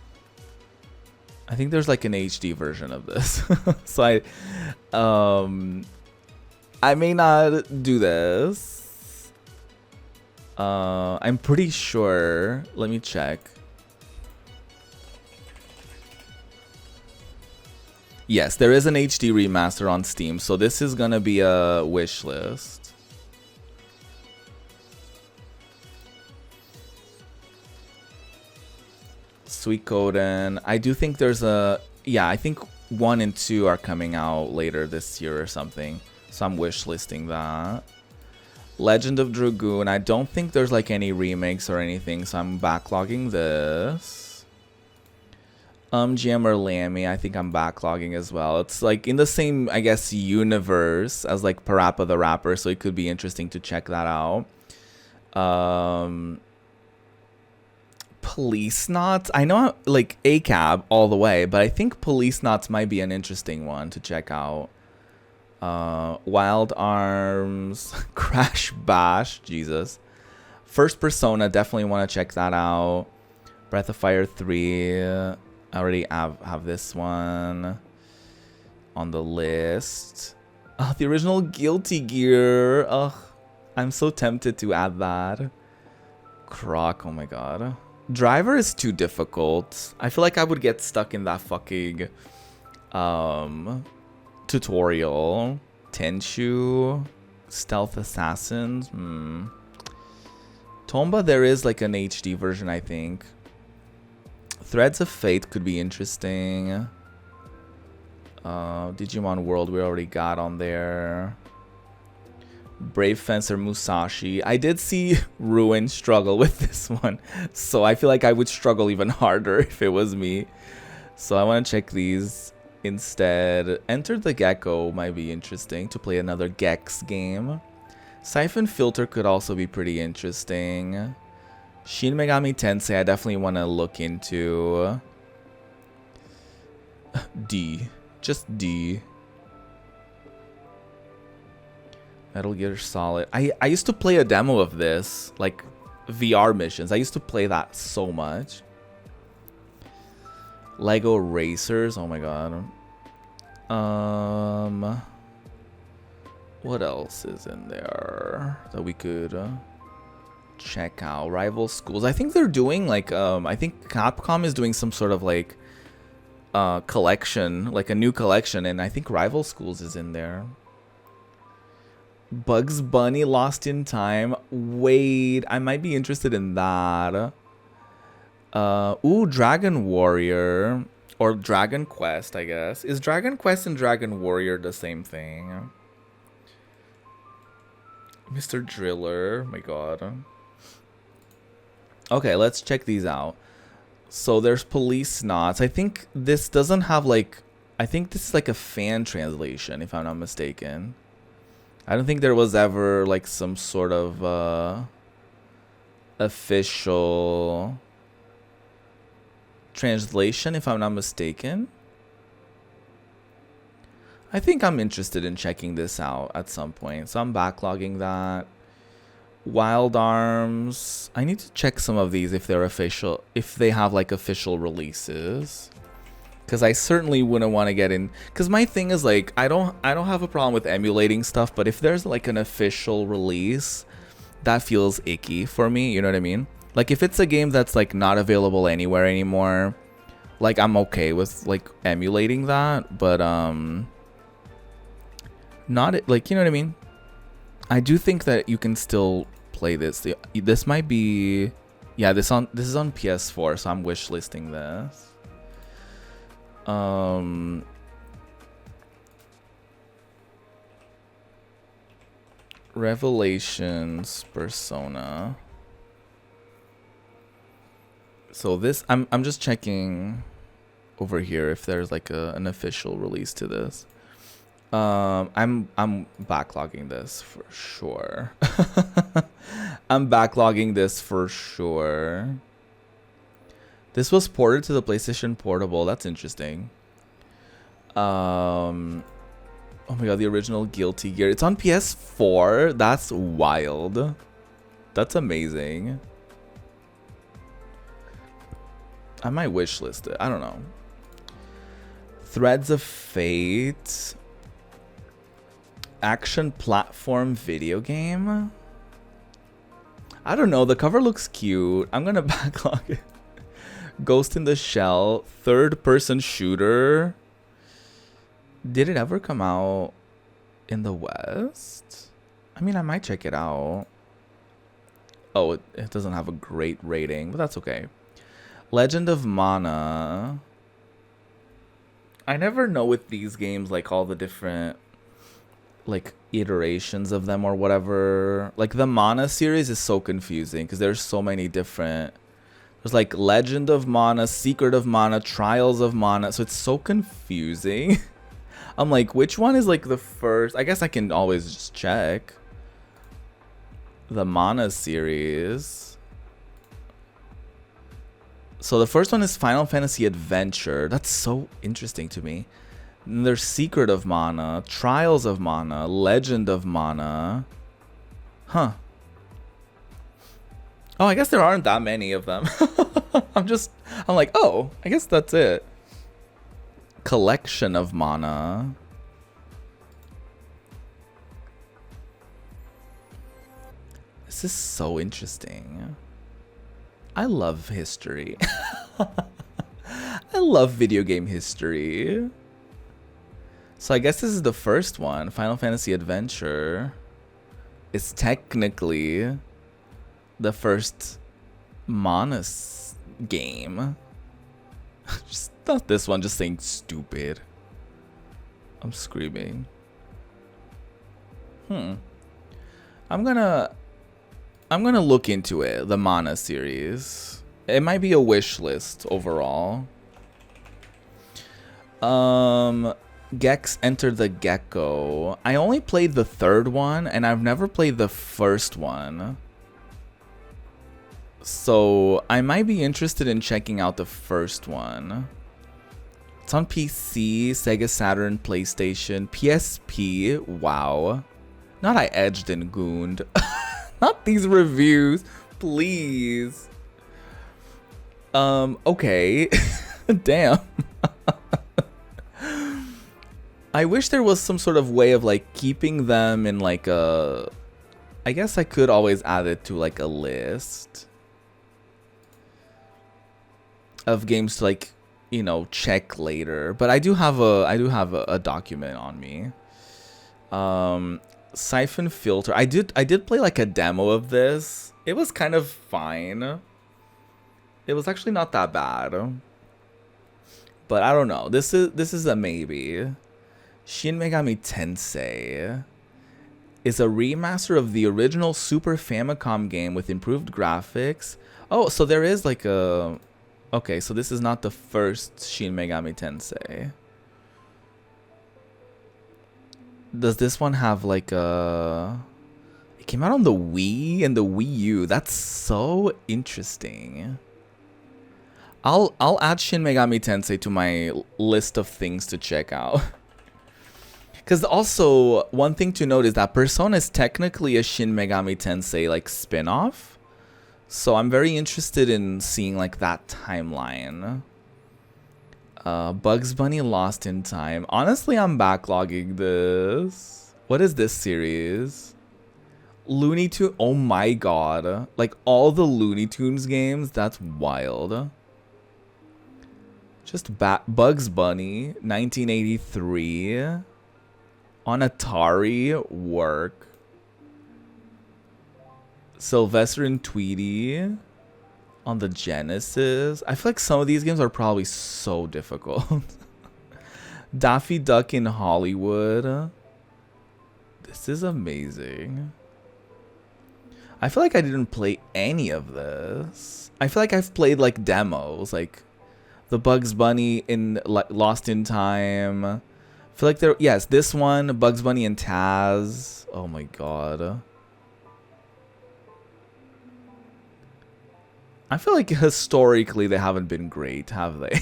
I think there's like an HD version of this. So I may not do this. I'm pretty sure. Let me check. Yes, there is an HD remaster on Steam, so this is gonna be a wish list. Suikoden. I do think there's a... Yeah, I think 1 and 2 are coming out later this year or something. So I'm wish listing that. Legend of Dragoon. I don't think there's like any remakes or anything, so I'm backlogging this. GM or Lammy, I think I'm backlogging as well. It's like in the same, I guess, universe as like Parappa the Rapper, so it could be interesting to check that out. Police Knots. I know like ACAB all the way, but I think Police Knots might be an interesting one to check out. Wild Arms, Crash Bash, Jesus. First Persona, definitely want to check that out. Breath of Fire 3. I already have this one on the list. Oh, the original Guilty Gear. Ugh, I'm so tempted to add that. Croc, oh my god. Driver is too difficult. I feel like I would get stuck in that fucking tutorial. Tenchu, Stealth Assassins. Tomba, there is like an HD version, I think. Threads of Fate could be interesting. Digimon World we already got on there. Brave Fencer Musashi. I did see Ruin struggle with this one, so I feel like I would struggle even harder if it was me. So I want to check these instead. Enter the Gecko might be interesting to play another Gex game. Siphon Filter could also be pretty interesting. Shin Megami Tensei, I definitely want to look into. D. Just D. Metal Gear Solid. I used to play a demo of this, like VR missions. I used to play that so much. Lego Racers. Oh my god. What else is in there that we could check out? Rival Schools. I think they're doing like I think Capcom is doing some sort of like collection, like a new collection, and I think Rival Schools is in there. Bugs Bunny Lost in Time. Wait, I might be interested in that. Ooh, Dragon Warrior or Dragon Quest, I guess. Is Dragon Quest and Dragon Warrior the same thing? Mr. Driller, my god. Okay, let's check these out. So there's Police Knots. I think this doesn't have like... I think this is like a fan translation, if I'm not mistaken. I don't think there was ever like some sort of official translation, if I'm not mistaken. I think I'm interested in checking this out at some point, so I'm backlogging that. Wild Arms. I need to check some of these if they're official, if they have like official releases. Because I certainly wouldn't want to get in. Because my thing is like, I don't have a problem with emulating stuff, but if there's like an official release, that feels icky for me. You know what I mean? Like if it's a game that's like not available anywhere anymore, like I'm okay with like emulating that, but not like, you know what I mean? I do think that you can still play this. This might be, yeah, this is on PS4, so I'm wishlisting this. Revelations Persona. So this, I'm just checking over here if there's like an official release to this. I'm backlogging this for sure. I'm backlogging this for sure. This was ported to the PlayStation Portable. That's interesting. Oh my god, the original Guilty Gear. It's on PS4. That's wild. That's amazing. I might wishlist it. I don't know. Threads of Fate. Action platform video game. I don't know. The cover looks cute. I'm gonna backlog it. Ghost in the Shell. Third person shooter. Did it ever come out in the West? I mean, I might check it out. Oh, it doesn't have a great rating, but that's okay. Legend of Mana. I never know with these games, like all the different like iterations of them or whatever. Like the Mana series is so confusing because there's so many different. There's like Legend of Mana, Secret of Mana, Trials of Mana. So it's so confusing. I'm like, which one is like the first? I guess I can always just check. The Mana series. So the first one is Final Fantasy Adventure. That's so interesting to me. And there's Secret of Mana, Trials of Mana, Legend of Mana. Huh. Oh, I guess there aren't that many of them. I'm like, oh, I guess that's it. Collection of Mana. This is so interesting. I love history. I love video game history. So I guess this is the first one. Final Fantasy Adventure is technically the first Mana game. Just not this one, just saying stupid. I'm screaming. I'm gonna look into it, the Mana series. It might be a wish list overall. Gex Enter the Gecko. I only played the third one, and I've never played the first one. So I might be interested in checking out the first one. It's on PC, Sega Saturn, PlayStation, PSP. Wow. Not I edged and gooned. Not these reviews, please. Okay. Damn. I wish there was some sort of way of like keeping them in like a... I guess I could always add it to like a list of games to like, you know, check later. But I do have a document on me. Siphon Filter. I did play like a demo of this. It was kind of fine. It was actually not that bad. But I don't know. This is a maybe. Shin Megami Tensei is a remaster of the original Super Famicom game with improved graphics. Oh, so there is like a... Okay, so this is not the first Shin Megami Tensei. Does this one have like a... It came out on the Wii and the Wii U. That's so interesting. I'll add Shin Megami Tensei to my list of things to check out. Because also, one thing to note is that Persona is technically a Shin Megami Tensei like spin-off. So I'm very interested in seeing like that timeline. Bugs Bunny Lost in Time. Honestly, I'm backlogging this. What is this series? Looney Tunes. Oh my god. Like all the Looney Tunes games. That's wild. Just Bugs Bunny. 1983. On Atari. Work. Sylvester and Tweety. On the Genesis. I feel like some of these games are probably so difficult. Daffy Duck in Hollywood. This is amazing. I feel like I didn't play any of this. I feel like I've played like demos, like the Bugs Bunny in like Lost in Time. I feel like there, yes, this one, Bugs Bunny and Taz. Oh my god. I feel like historically they haven't been great, have they?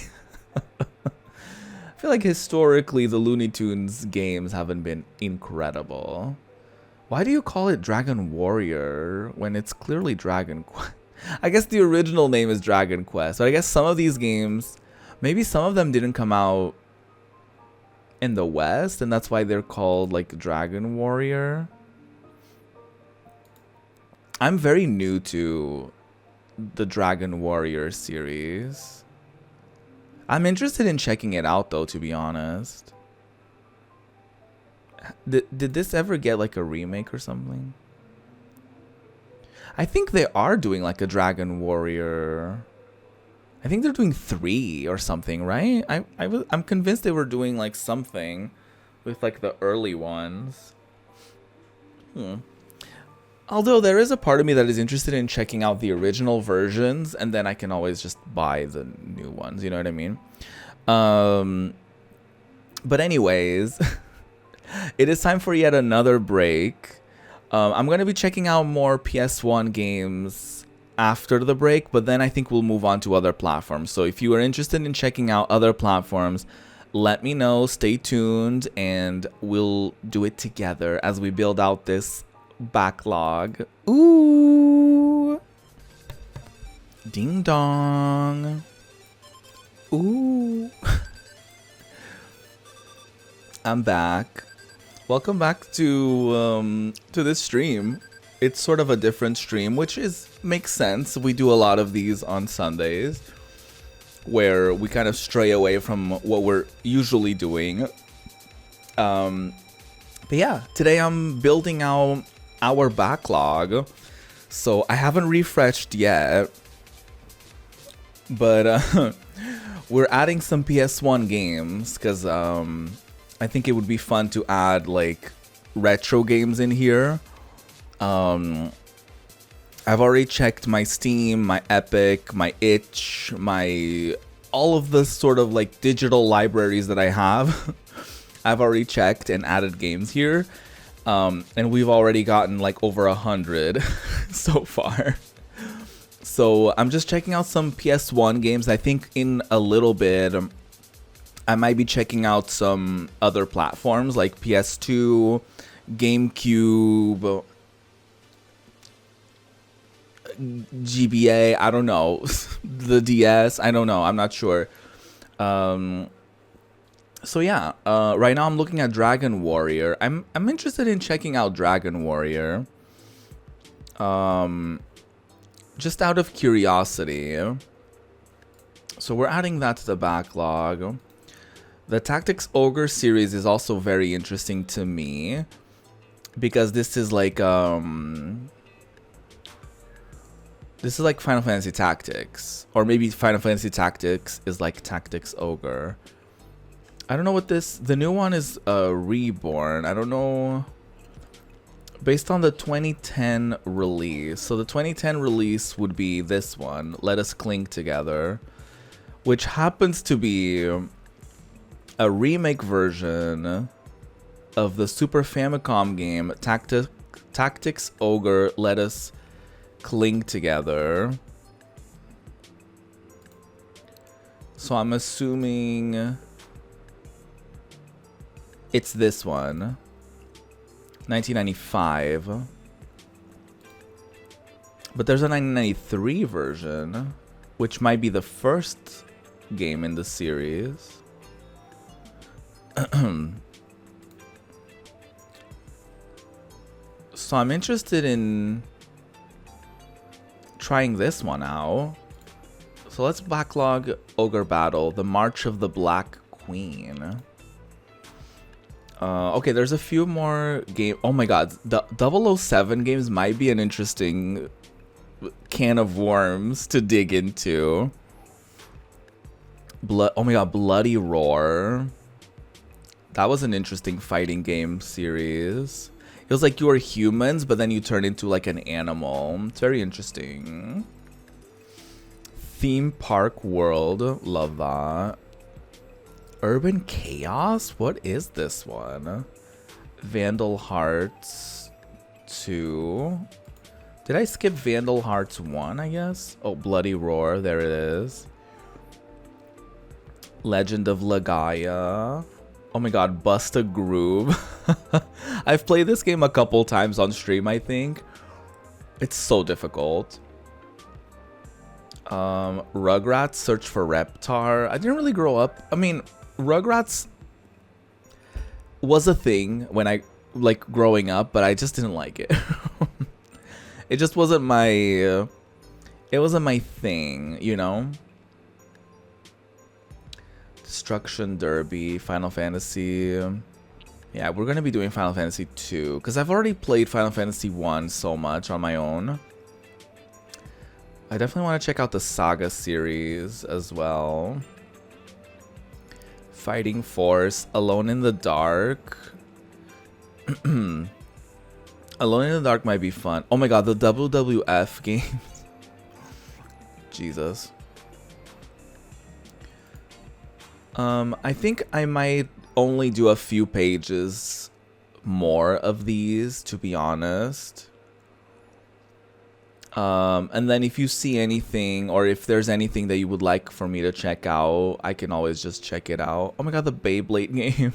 I feel like historically the Looney Tunes games haven't been incredible. Why do you call it Dragon Warrior when it's clearly Dragon Quest? I guess the original name is Dragon Quest. But I guess some of these games, maybe some of them didn't come out in the West, and that's why they're called like Dragon Warrior. I'm very new to the Dragon Warrior series. I'm interested in checking it out though, to be honest. Did this ever get like a remake or something? I think they are doing like a Dragon Warrior. I think they're doing 3 or something, right? I'm convinced they were doing like something with like the early ones. Although there is a part of me that is interested in checking out the original versions, and then I can always just buy the new ones, you know what I mean? But anyways, it is time for yet another break. I'm going to be checking out more PS1 games after the break, but then I think we'll move on to other platforms. So if you are interested in checking out other platforms, let me know, stay tuned, and we'll do it together as we build out this backlog. Ooh. Ding dong. Ooh. I'm back. Welcome back to this stream. It's sort of a different stream, which makes sense. We do a lot of these on Sundays where we kind of stray away from what we're usually doing. But yeah, today I'm building out our backlog. So I haven't refreshed yet, but we're adding some PS1 games because I think it would be fun to add like retro games in here. I've already checked my Steam, my Epic, my Itch, all of the sort of like digital libraries that I have. I've already checked and added games here. And we've already gotten like over 100 so far. So I'm just checking out some PS1 games. I think in a little bit, I might be checking out some other platforms like PS2, GameCube, GBA, I don't know, the DS, I don't know, I'm not sure. So yeah, right now I'm looking at Dragon Warrior. I'm interested in checking out Dragon Warrior. Just out of curiosity. So we're adding that to the backlog. The Tactics Ogre series is also very interesting to me because this is like Final Fantasy Tactics, or maybe Final Fantasy Tactics is like Tactics Ogre. I don't know what the new one is, Reborn. I don't know, based on the 2010 release. So the 2010 release would be this one, Let Us Cling Together, which happens to be a remake version of the Super Famicom game Tactics Ogre Let Us Cling Together. So I'm assuming it's this one, 1995. But there's a 1993 version, which might be the first game in the series. So I'm interested in trying this one out. So let's backlog Ogre Battle, the March of the Black Queen. Okay, there's a few more game. Oh my god, the 007 games might be an interesting can of worms to dig into. Oh my god, Bloody Roar. That was an interesting fighting game series. It was like you were humans, but then you turn into like an animal. It's very interesting. Theme Park World. Love that. Urban Chaos? What is this one? Vandal Hearts 2. Did I skip Vandal Hearts 1, I guess? Oh, Bloody Roar. There it is. Legend of Legaia. Oh my god, Bust a Groove. I've played this game a couple times on stream, I think. It's so difficult. Rugrats Search for Reptar. I didn't really grow up. I mean, Rugrats was a thing when I, like, growing up, but I just didn't like it. It just wasn't my, it wasn't my thing, you know? Destruction Derby, Final Fantasy. Yeah, we're gonna be doing Final Fantasy 2 because I've already played Final Fantasy 1 so much on my own. I definitely want to check out the Saga series as well. Fighting Force, Alone in the Dark. Alone in the Dark might be fun. Oh my god, the WWF games. Jesus. I think I might only do a few pages more of these, to be honest. And then if you see anything, or if there's anything that you would like for me to check out, I can always just check it out. Oh my god, the Beyblade game.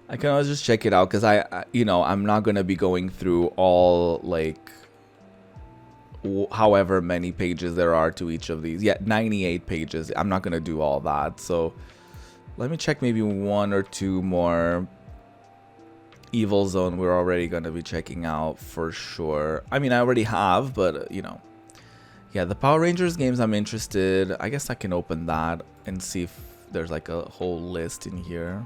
I can always just check it out, because you know, I'm not going to be going through all, like, however many pages there are to each of these. Yeah, 98 pages. I'm not going to do all that. So let me check maybe one or two more. Evil Zone we're already going to be checking out for sure. I mean, I already have, but you know. Yeah, the Power Rangers games I'm interested. I guess I can open that and see if there's like a whole list in here.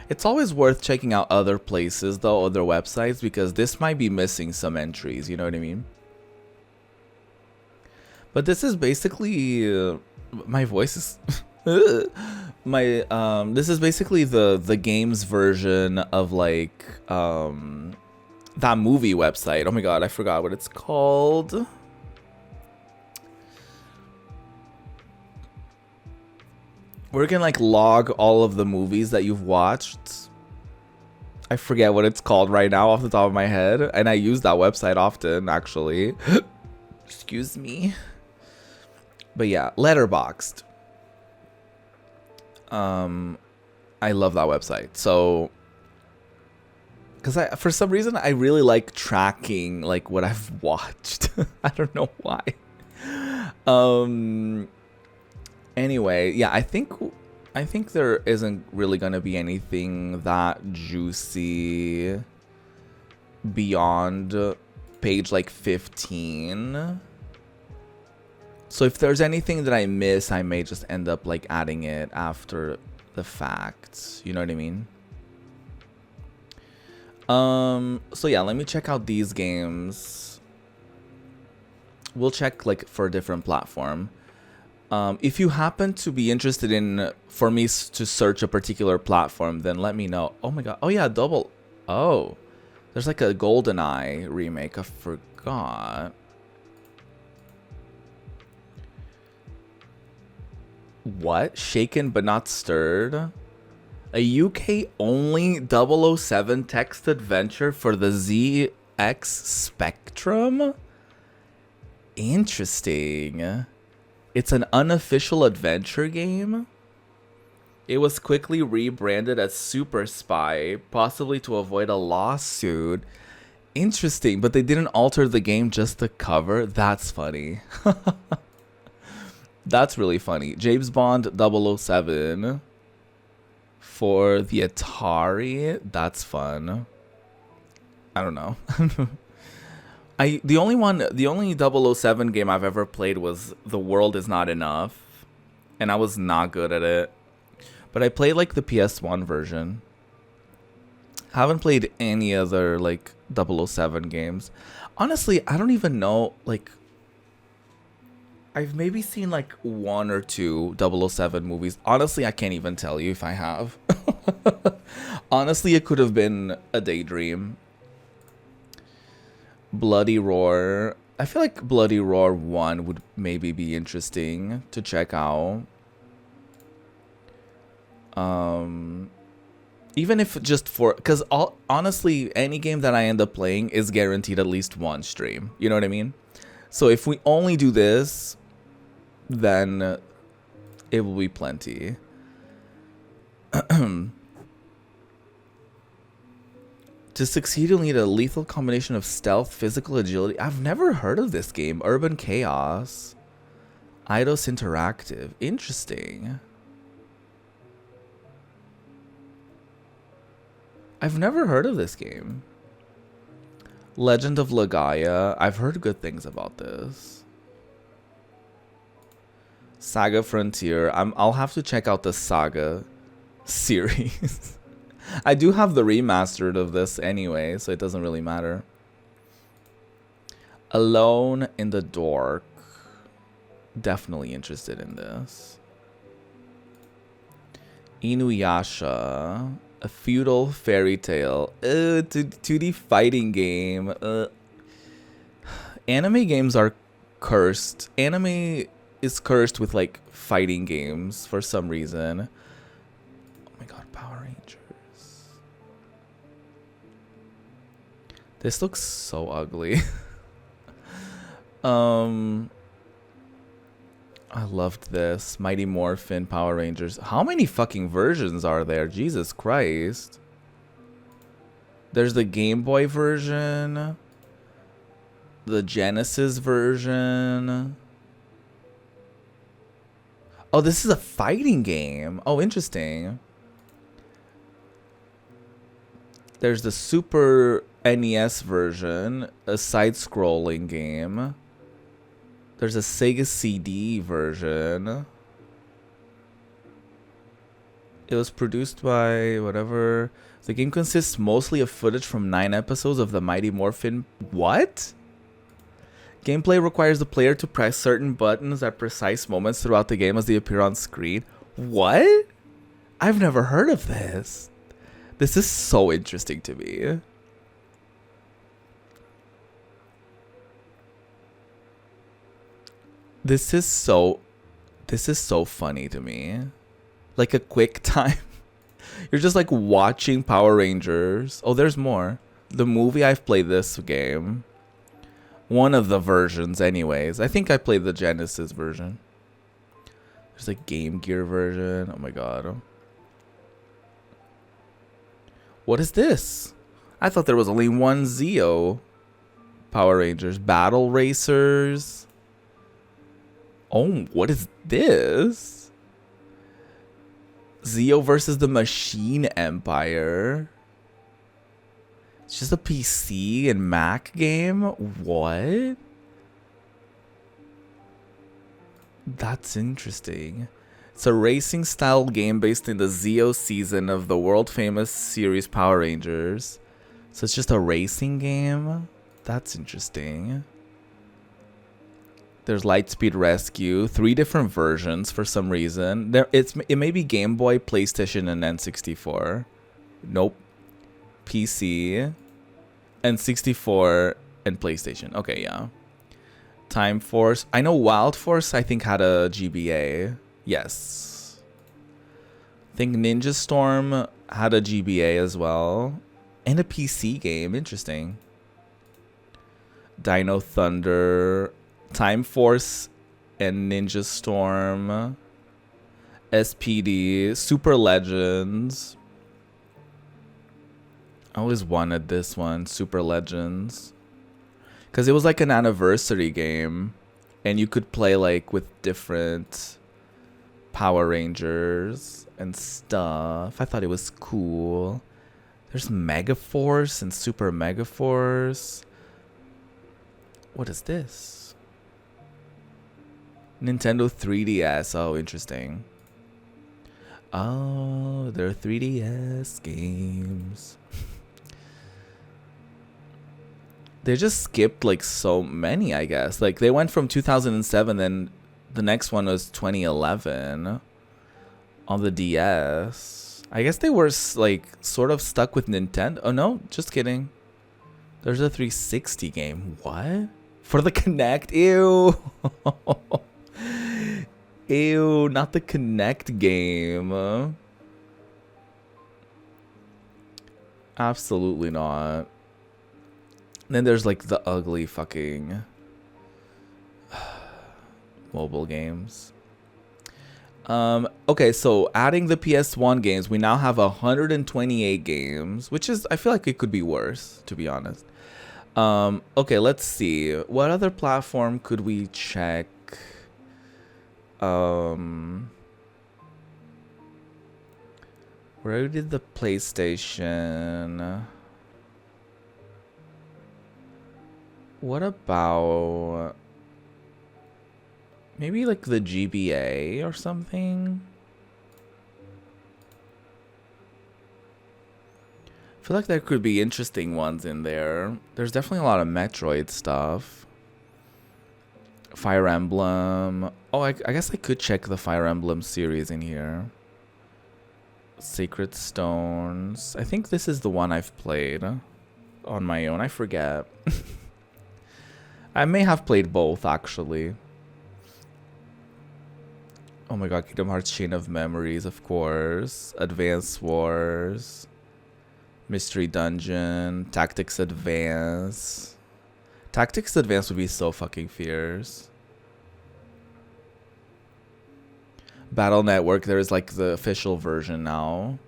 It's always worth checking out other places though, other websites, because this might be missing some entries, you know what I mean? But this is basically my voice is this is basically the game's version of like that movie website. Oh my god, I forgot what it's called. Where you can like log all of the movies that you've watched. I forget what it's called right now off the top of my head, and I use that website often actually. Excuse me. But yeah, Letterboxd. I love that website. So, because for some reason I really like tracking like what I've watched. I don't know why. Anyway, yeah, I think there isn't really gonna be anything that juicy beyond page like 15. So if there's anything that I miss, I may just end up like adding it after the fact. You know what I mean? So yeah, let me check out these games. We'll check like for a different platform. If you happen to be interested in for me to search a particular platform, then let me know. Oh my god. Oh yeah, Oh, there's like a GoldenEye remake. I forgot. What? Shaken but not stirred? A UK only 007 text adventure for the ZX Spectrum? Interesting. It's an unofficial adventure game? It was quickly rebranded as Super Spy, possibly to avoid a lawsuit. Interesting, but they didn't alter the game just to cover? That's funny. That's really funny. James Bond 007 for the Atari. That's fun. I don't know. The only 007 game I've ever played was The World Is Not Enough, and I was not good at it. But I played like the PS1 version. Haven't played any other like 007 games. Honestly, I don't even know, like, I've maybe seen like one or two 007 movies. Honestly, I can't even tell you if I have. Honestly, it could have been a daydream. Bloody Roar. I feel like Bloody Roar 1 would maybe be interesting to check out. Even if just for, because honestly, any game that I end up playing is guaranteed at least one stream. You know what I mean? So if we only do this, then it will be plenty. To succeed, you'll need a lethal combination of stealth, physical agility. I've never heard of this game. Urban Chaos. Eidos Interactive. Interesting. I've never heard of this game. Legend of Legaia. I've heard good things about this. Saga Frontier. I'll have to check out the Saga series. I do have the remastered of this anyway, so it doesn't really matter. Alone in the Dark. Definitely interested in this. Inuyasha. A feudal fairy tale. 2D fighting game. Anime games are cursed. Anime is cursed with like fighting games for some reason. Oh my god, Power Rangers. This looks so ugly. I loved this. Mighty Morphin Power Rangers. How many fucking versions are there? Jesus Christ. There's the Game Boy version. The Genesis version. Oh, this is a fighting game. Oh, interesting. There's the Super NES version. A side-scrolling game. There's a Sega CD version. It was produced by whatever. The game consists mostly of footage from 9 episodes of the Mighty Morphin. What? Gameplay requires the player to press certain buttons at precise moments throughout the game as they appear on screen. What? I've never heard of this. This is so interesting to me. This is so funny to me. Like a quick time. You're just like watching Power Rangers. Oh, there's more. The movie, I've played this game. One of the versions anyways. I think I played the Genesis version. There's a Game Gear version. Oh my god. What is this? I thought there was only one Zeo Power Rangers. Battle Racers. Oh, what is this? Zeo versus the Machine Empire. It's just a PC and Mac game? What? That's interesting. It's a racing style game based in the Zeo season of the world famous series Power Rangers. So it's just a racing game? That's interesting. There's Lightspeed Rescue, 3 different versions for some reason. It may be Game Boy, PlayStation, and N64. Nope. PC, N64, and PlayStation. Okay, yeah. Time Force. I know Wild Force, I think, had a GBA. Yes. I think Ninja Storm had a GBA as well. And a PC game. Interesting. Dino Thunder. Time Force and Ninja Storm, SPD, Super Legends. I always wanted this one, Super Legends, because it was like an anniversary game, and you could play like with different Power Rangers and stuff. I thought it was cool. There's Megaforce and Super Megaforce. What is this? Nintendo 3DS. Oh, interesting. Oh, they're 3DS games. They just skipped like so many, I guess. Like they went from 2007, then the next one was 2011 on the DS. I guess they were like sort of stuck with Nintendo. Oh no, just kidding. There's a 360 game. What? For the Kinect? Ew. Ew, not the Kinect game. Absolutely not. Then there's like the ugly fucking mobile games. Okay, so adding the PS1 games, we now have 128 games, which is, I feel like it could be worse, to be honest. Okay, let's see. What other platform could we check? Where did the PlayStation? What about maybe like the GBA or something? I feel like there could be interesting ones in there. There's definitely a lot of Metroid stuff. Fire Emblem. Oh, I guess I could check the Fire Emblem series in here. Sacred Stones. I think this is the one I've played on my own. I forget. I may have played both, actually. Oh my god, Kingdom Hearts Chain of Memories, of course. Advance Wars. Mystery Dungeon. Tactics Advance. Tactics Advance would be so fucking fierce. Battle Network, there is like the official version now.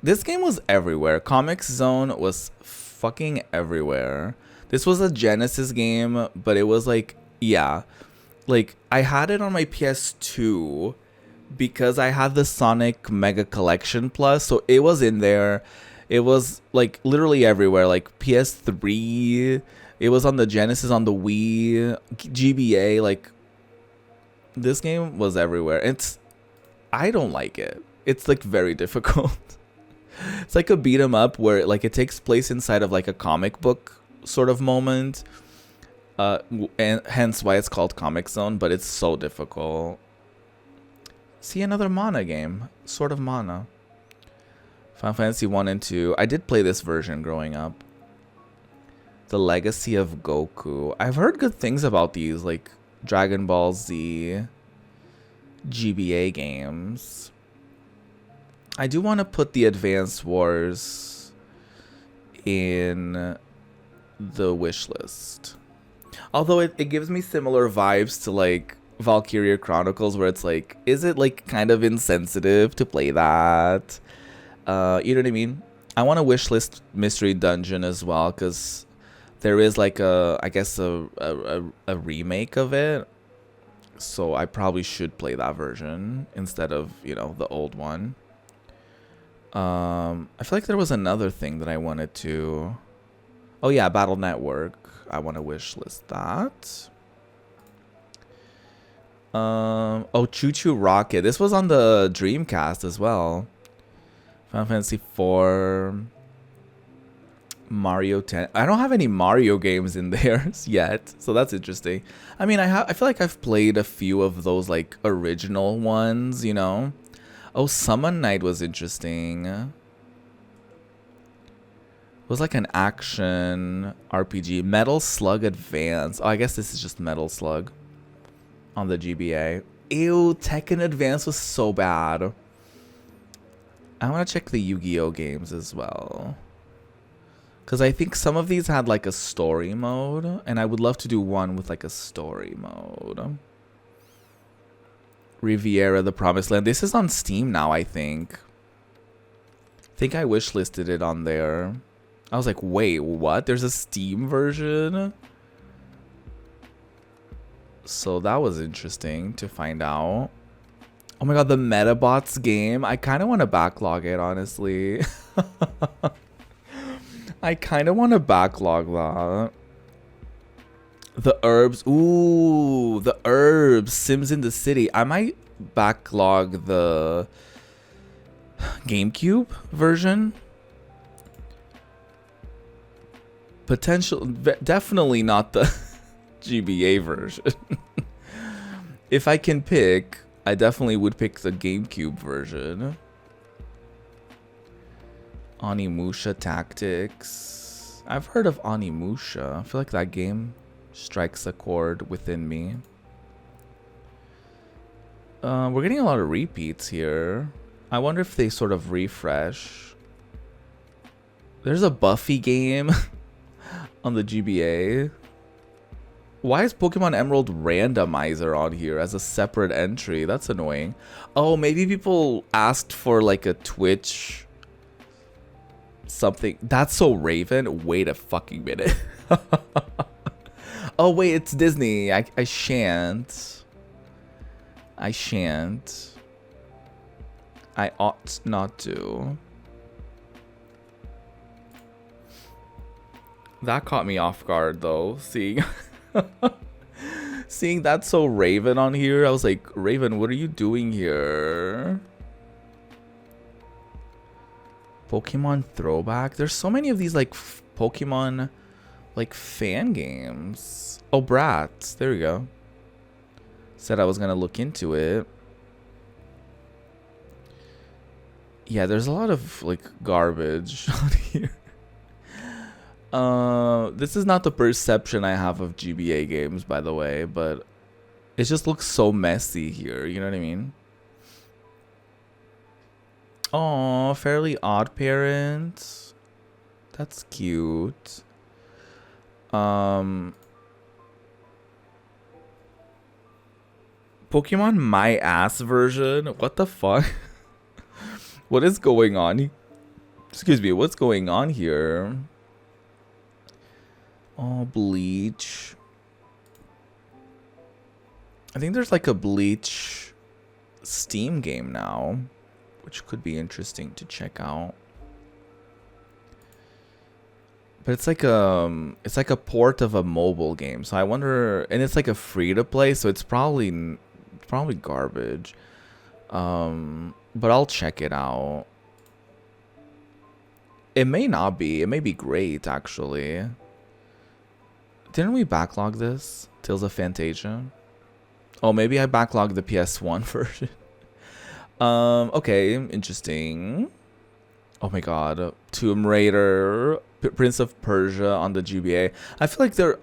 This game was everywhere. Comic Zone was fucking everywhere. This was a Genesis game, but it was like, yeah. Like, I had it on my PS2 because I had the Sonic Mega Collection Plus, so it was in there. It was, like, literally everywhere. Like, PS3, it was on the Genesis, on the Wii, GBA, like, this game was everywhere. I don't like it. It's, like, very difficult. It's like a beat 'em up where, like, it takes place inside of, like, a comic book sort of moment, and hence why it's called Comic Zone, but it's so difficult. See, another Mana game, sort of Mana. Final Fantasy 1 and 2. I did play this version growing up. The Legacy of Goku. I've heard good things about these, like Dragon Ball Z, GBA games. I do want to put the Advance Wars in the wish list. Although it gives me similar vibes to like Valkyria Chronicles, where it's like, is it like kind of insensitive to play that? You know what I mean? I want to wish list Mystery Dungeon as well, because there is like I guess a remake of it. So I probably should play that version instead of, you know, the old one. I feel like there was another thing that I wanted to... Oh yeah, Battle Network. I want to wish list that. Oh, Choo Choo Rocket. This was on the Dreamcast as well. Final Fantasy 4. Mario 10. I don't have any Mario games in there yet, so that's interesting. I mean, I feel like I've played a few of those like original ones, you know. Oh, Summon Night was interesting. It was like an action RPG. Metal Slug Advance. Oh, I guess this is just Metal Slug on the GBA. Ew, Tekken Advance was so bad. I want to check the Yu-Gi-Oh games as well, because I think some of these had like a story mode, and I would love to do one with like a story mode. Riviera, The Promised Land. This is on Steam now, I think. I wish listed it on there. I was like, wait, what? There's a Steam version? So that was interesting to find out. Oh my god, the Metabots game. I kind of want to backlog it, honestly. I kind of want to backlog that. The herbs. Ooh, the herbs. Sims in the City. I might backlog the GameCube version. Potential. Definitely not the GBA version. If I can pick, I definitely would pick the GameCube version. Onimusha Tactics. I've heard of Onimusha. I feel like that game strikes a chord within me. We're getting a lot of repeats here. I wonder if they sort of refresh. There's a Buffy game on the GBA. Why is Pokemon Emerald Randomizer on here as a separate entry? That's annoying. Oh, maybe people asked for like a Twitch something. That's so Raven. Wait a fucking minute. Oh, wait, it's Disney. I shan't. I shan't. I ought not to. That caught me off guard, though, seeing... Seeing that so Raven on here, I was like, Raven, what are you doing here? Pokemon Throwback? There's so many of these, like, Pokemon, like, fan games. Oh, Bratz. There we go. Said I was gonna look into it. Yeah, there's a lot of, like, garbage on here. This is not the perception I have of GBA games, by the way, but it just looks so messy here, you know what I mean? Oh, Fairly Odd Parents. That's cute. Pokemon My Ass version? What the fuck? What is going on? Excuse me, what's going on here? Oh, Bleach. I think there's like a Bleach Steam game now, which could be interesting to check out. But it's like a port of a mobile game. So I wonder, and it's like a free to play, so it's probably garbage. But I'll check it out. It may not be. It may be great, actually. Didn't we backlog this? Tales of Fantasia? Oh, maybe I backlogged the PS1 version. Okay, interesting. Oh my god. Tomb Raider, Prince of Persia on the GBA. I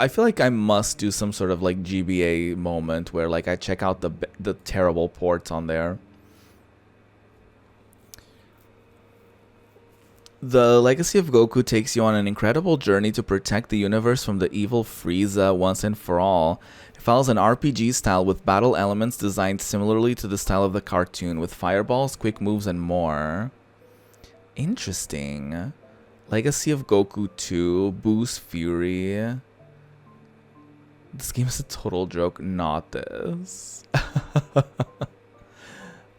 feel like I must do some sort of like GBA moment where like I check out the terrible ports on there. The Legacy of Goku takes you on an incredible journey to protect the universe from the evil Frieza once and for all. It follows an RPG style with battle elements designed similarly to the style of the cartoon, with fireballs, quick moves, and more. Interesting. Legacy of Goku 2, Boo's Fury. This game is a total joke. Not this.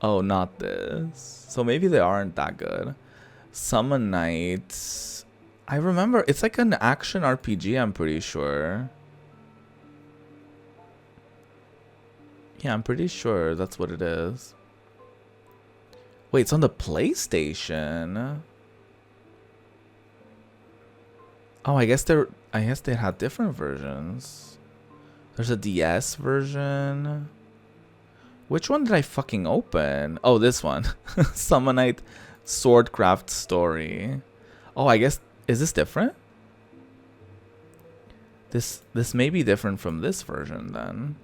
Oh, not this. So maybe they aren't that good. Summon Night. I remember it's like an action RPG, I'm pretty sure. Yeah, I'm pretty sure that's what it is. Wait, it's on the PlayStation. Oh, I guess they had different versions. There's a DS version. Which one did I fucking open? Oh, this one. Summon Night Swordcraft Story. Oh, I guess, is this different? This may be different from this version then.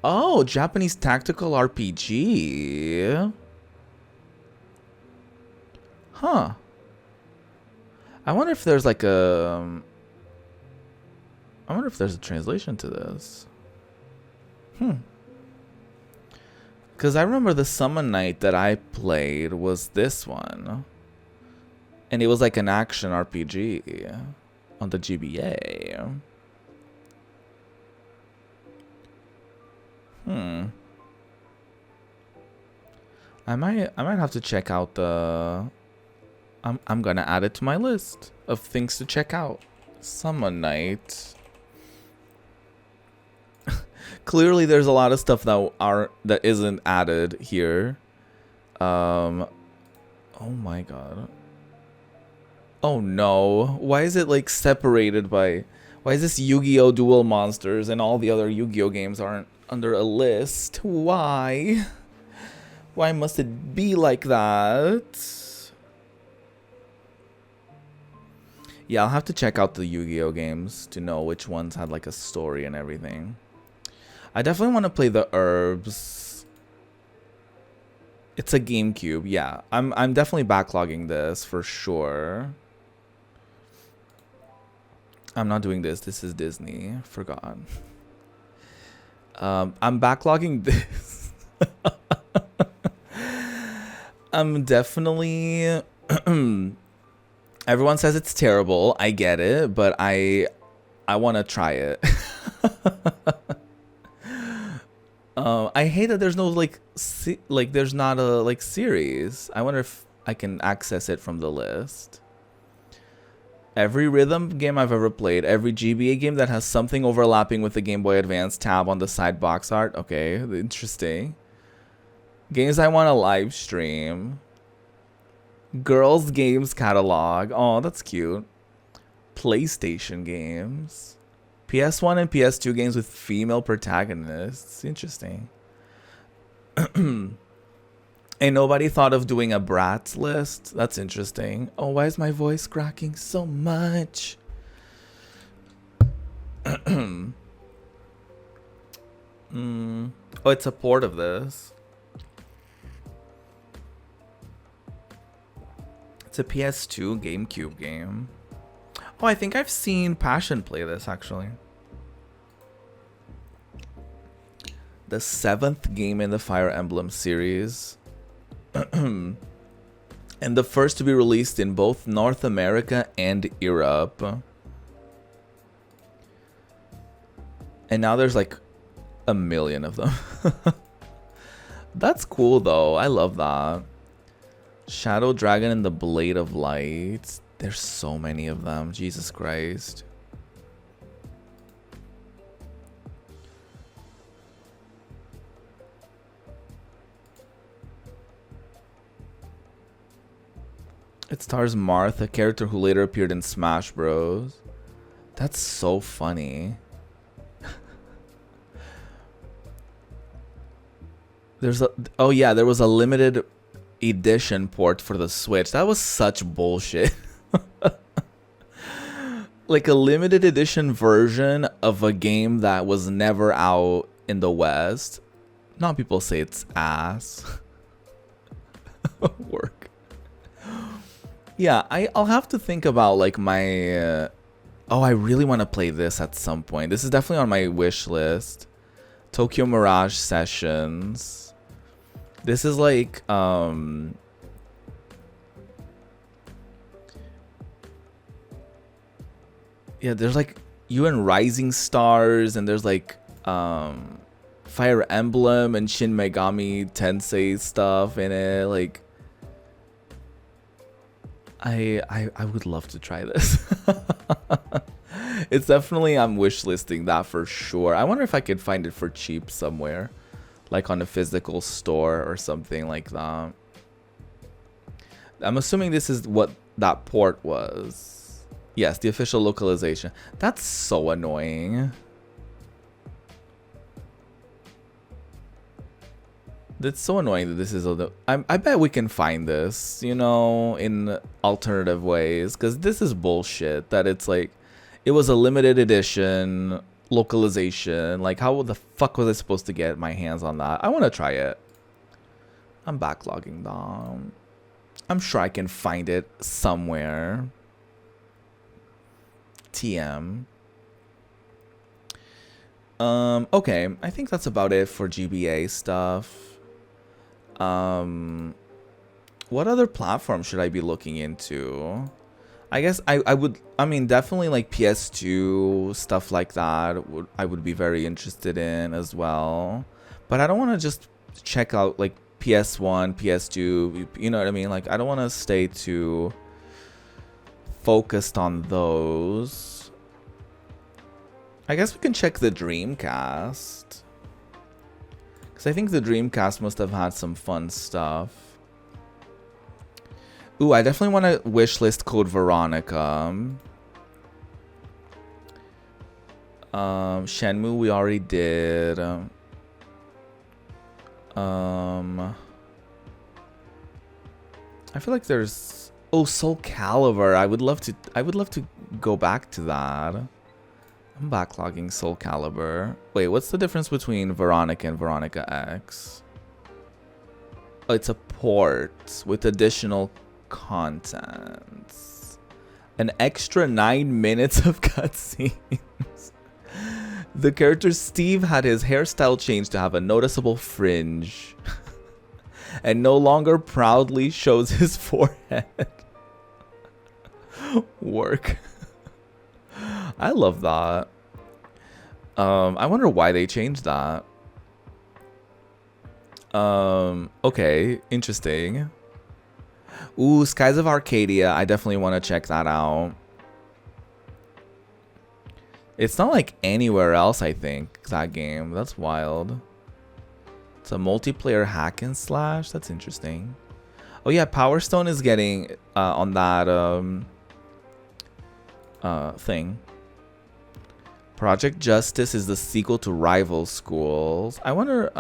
Oh, Japanese tactical RPG. Huh. I wonder if there's like a I wonder if there's a translation to this. Because I remember the Summon Night that I played was this one. And it was like an action RPG on the GBA. I might have to check out the. I'm gonna add it to my list of things to check out. Summer Night. Clearly, there's a lot of stuff that isn't added here. Oh my god. Oh no. Why is it like separated by... Why is this Yu-Gi-Oh! Duel Monsters and all the other Yu-Gi-Oh! Games aren't under a list? Why? Why must it be like that? Yeah, I'll have to check out the Yu-Gi-Oh! Games to know which ones had like a story and everything. I definitely want to play the Herbs. It's a GameCube, yeah. I'm definitely backlogging this for sure. I'm not doing this. This is Disney. Forgot. I'm backlogging this. I'm definitely... Everyone says it's terrible. I get it, but I want to try it. I hate that there's no like there's not a like series. I wonder if I can access it from the list. Every rhythm game I've ever played, every GBA game that has something overlapping with the Game Boy Advance tab on the side box art. Okay, interesting. Games I want to live stream. Girls Games catalog. Oh, that's cute. PlayStation games. PS1 and PS2 games with female protagonists. Interesting. And nobody thought of doing a Bratz list. That's interesting. Oh, why is my voice cracking so much? Oh, it's a port of this. It's a PS2 GameCube game. Oh, I think I've seen Passion play this, actually. The 7th game in the Fire Emblem series. And the first to be released in both North America and Europe. And now there's like a million of them. That's cool though. I love that. Shadow Dragon and the Blade of Light. There's so many of them. Jesus Christ. It stars Marth, a character who later appeared in Smash Bros. That's so funny. Oh yeah, there was a limited edition port for the Switch. That was such bullshit. Like a limited edition version of a game that was never out in the West. Not people say it's ass. Work. Yeah, I'll have to think about like my... oh, I really want to play this at some point. This is definitely on my wish list. Tokyo Mirage Sessions. This is like... yeah, there's like UN Rising Stars, and there's like Fire Emblem and Shin Megami Tensei stuff in it. Like, I would love to try this. It's definitely, I'm wish listing that for sure. I wonder if I could find it for cheap somewhere, like on a physical store or something like that. I'm assuming this is what that port was. Yes, the official localization. That's so annoying. That's so annoying that this is... I bet we can find this, you know, in alternative ways. Because this is bullshit that it's like... It was a limited edition localization. Like, how the fuck was I supposed to get my hands on that? I want to try it. I'm backlogging down. I'm sure I can find it somewhere. TM. Okay, I think that's about it for GBA stuff. What other platform should I be looking into? I guess I mean definitely like PS2 stuff like that I would be very interested in as well. But I don't want to just check out like PS1, PS2, you know what I mean? Like, I don't want to stay too focused on those. I guess we can check the Dreamcast, because I think the Dreamcast must have had some fun stuff. Ooh, I definitely want to wishlist Code Veronica. Shenmue we already did. I feel like there's Soul Calibur. I would love to go back to that. I'm backlogging Soul Calibur. Wait, what's the difference between Veronica and Veronica X? Oh, it's a port with additional content. An extra 9 minutes of cutscenes. The character Steve had his hairstyle changed to have a noticeable fringe. And no longer proudly shows his forehead. Work. I love that. I wonder why they changed that. Okay, interesting. Ooh, Skies of Arcadia. I definitely want to check that out. It's not like anywhere else, I think, that game. That's wild. It's a multiplayer hack and slash. That's interesting. Oh yeah, Power Stone is getting on that thing. Project Justice is the sequel to Rival Schools. I wonder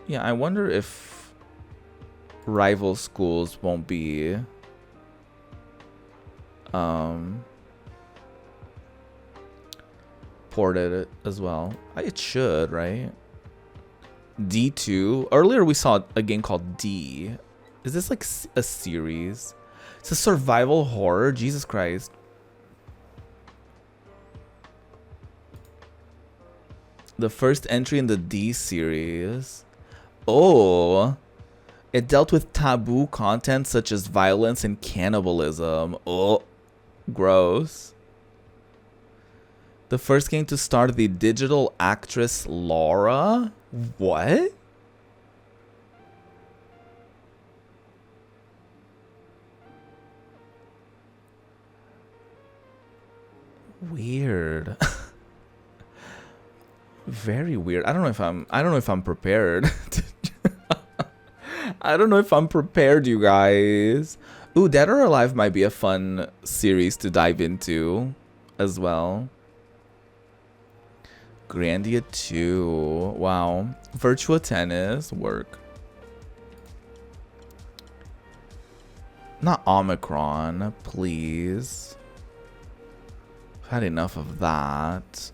yeah, I wonder if Rival Schools won't be ported as well. It should, right? D2. Earlier we saw a game called D. Is this like a series? It's a survival horror. Jesus Christ. The first entry in the D series. Oh. It dealt with taboo content such as violence and cannibalism. Oh. Gross. The first game to star the digital actress Laura? What? Weird. Very weird. I don't know if I'm prepared. I don't know if I'm prepared, you guys. Ooh, Dead or Alive might be a fun series to dive into as well. Grandia 2. Wow. Virtua Tennis. Work. Not Omicron, please. I've had enough of that.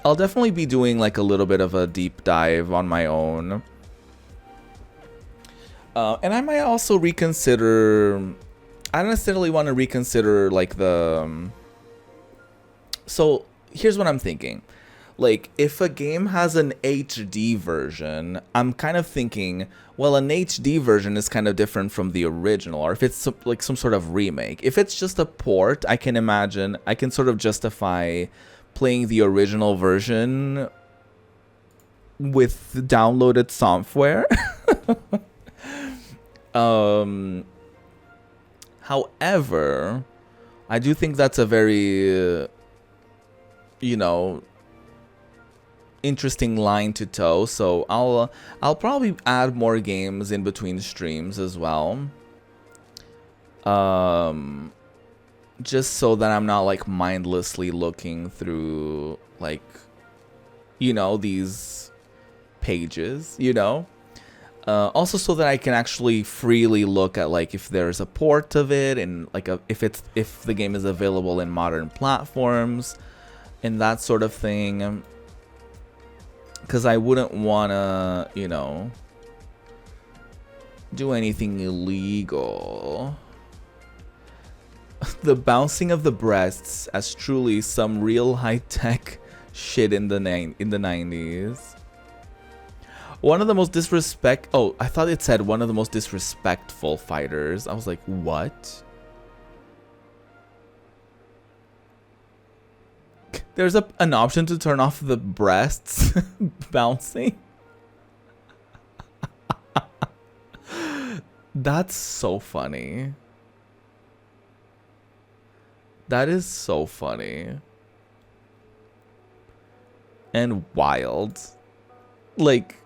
I'll definitely be doing like a little bit of a deep dive on my own. And I might also reconsider... I don't necessarily want to reconsider like the... So here's what I'm thinking. Like, if a game has an HD version, I'm kind of thinking, well, an HD version is kind of different from the original. Or if it's like some sort of remake. If it's just a port, I can imagine, I can sort of justify playing the original version with downloaded software. However, I do think that's a very, you know, interesting line to toe. So I'll probably add more games in between streams as well. Just so that I'm not like mindlessly looking through like, you know, these pages, you know. Also so that I can actually freely look at like if there's a port of it and like if the game is available in modern platforms and that sort of thing. Because I wouldn't want to, you know, do anything illegal. The bouncing of the breasts as truly some real high-tech shit in the 90s. One of the most Oh, I thought it said one of the most disrespectful fighters. I was like, what? There's an option to turn off the breasts bouncing. That's so funny. That is so funny. And wild. Like,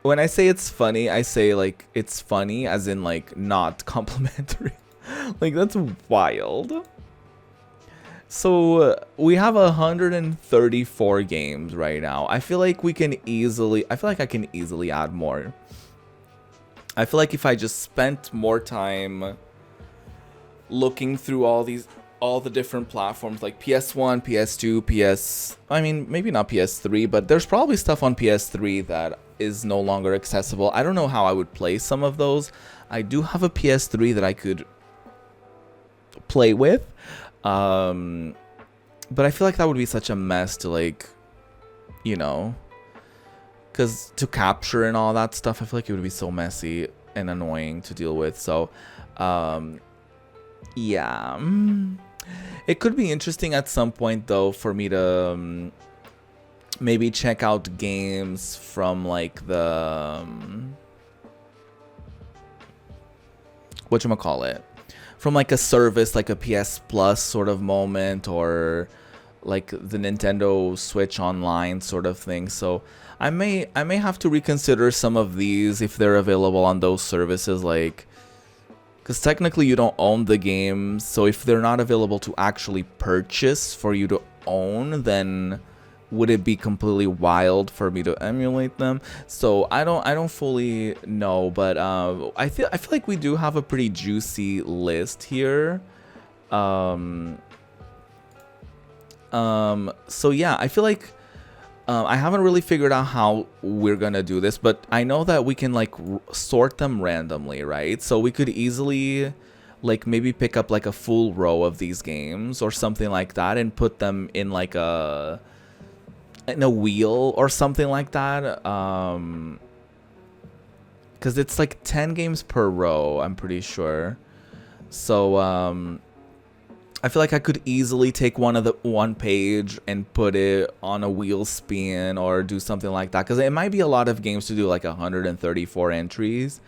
when I say it's funny, I say like it's funny as in like not complimentary. Like, that's wild. So we have 134 games right now. I feel like I can easily add more. I feel like if I just spent more time looking through all the different platforms like PS1, PS2, maybe not PS3, but there's probably stuff on PS3 that is no longer accessible. I don't know how I would play some of those. I do have a PS3 that I could play with. But I feel like that would be such a mess to, like, you know, because to capture and all that stuff, I feel like it would be so messy and annoying to deal with. So, yeah, it could be interesting at some point though for me to maybe check out games from like the whatchamacallit, from like a service like a PS Plus sort of moment, or like the Nintendo Switch Online sort of thing. So I may have to reconsider some of these if they're available on those services, like, because technically you don't own the games, so if they're not available to actually purchase for you to own, then would it be completely wild for me to emulate them? So I don't fully know, but I feel like we do have a pretty juicy list here. So yeah, I feel like I haven't really figured out how we're gonna do this, but I know that we can like sort them randomly, right? So we could easily like maybe pick up like a full row of these games or something like that and put them in like a wheel or something like that. Because it's like 10 games per row, I'm pretty sure. So I feel like I could easily take one page and put it on a wheel spin or do something like that, because it might be a lot of games to do like 134 entries,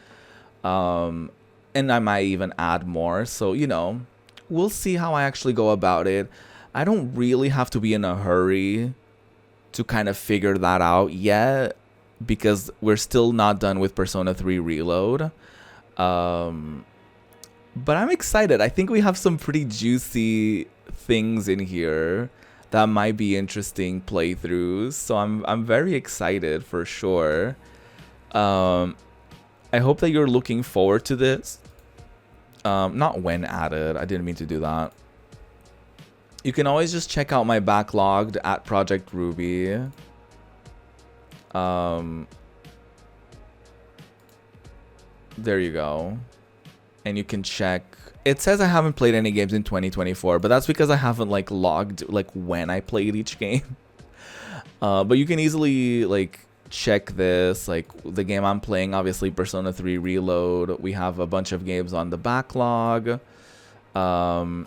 and I might even add more. So, you know, we'll see how I actually go about it. I don't really have to be in a hurry to kind of figure that out yet, because we're still not done with Persona 3 Reload. But I'm excited. I think we have some pretty juicy things in here that might be interesting playthroughs. So I'm very excited for sure. I hope that you're looking forward to this. Not when added. I didn't mean to do that. You can always just check out my backlogged at Project Ruby. There you go. And you can check. It says I haven't played any games in 2024, but that's because I haven't like logged like when I played each game. But you can easily like check this, like the game I'm playing, obviously Persona 3 Reload. We have a bunch of games on the backlog. No,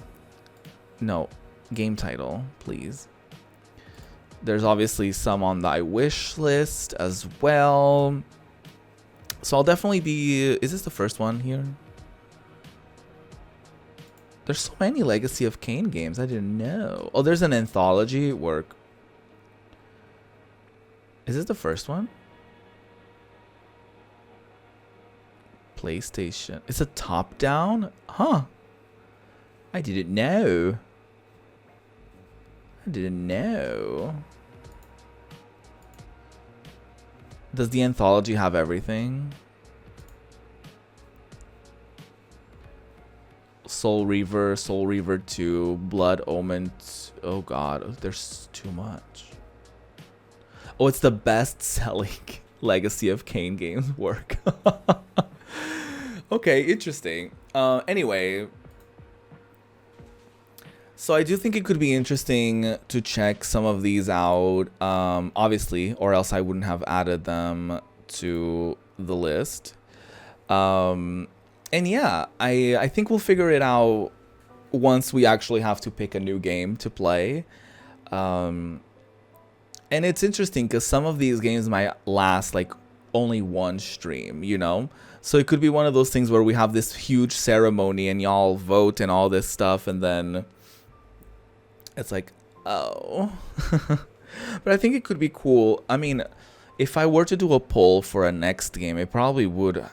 game title, please. There's obviously some on the wish list as well. So I'll definitely be... Is this the first one here? There's so many Legacy of Kain games. I didn't know. Oh, there's an anthology work. Is this the first one? PlayStation. It's a top-down? Huh. I didn't know. I didn't know. Does the anthology have everything? Soul Reaver 2, Blood Omen. Oh god, there's too much. Oh, it's the best-selling Legacy of Kain games work. Okay, interesting. Anyway, so I do think it could be interesting to check some of these out, obviously, or else I wouldn't have added them to the list. And yeah, I think we'll figure it out once we actually have to pick a new game to play. And it's interesting because some of these games might last like only one stream, you know? So it could be one of those things where we have this huge ceremony and y'all vote and all this stuff, and then it's like, oh. But I think it could be cool. I mean, if I were to do a poll for a next game, it probably would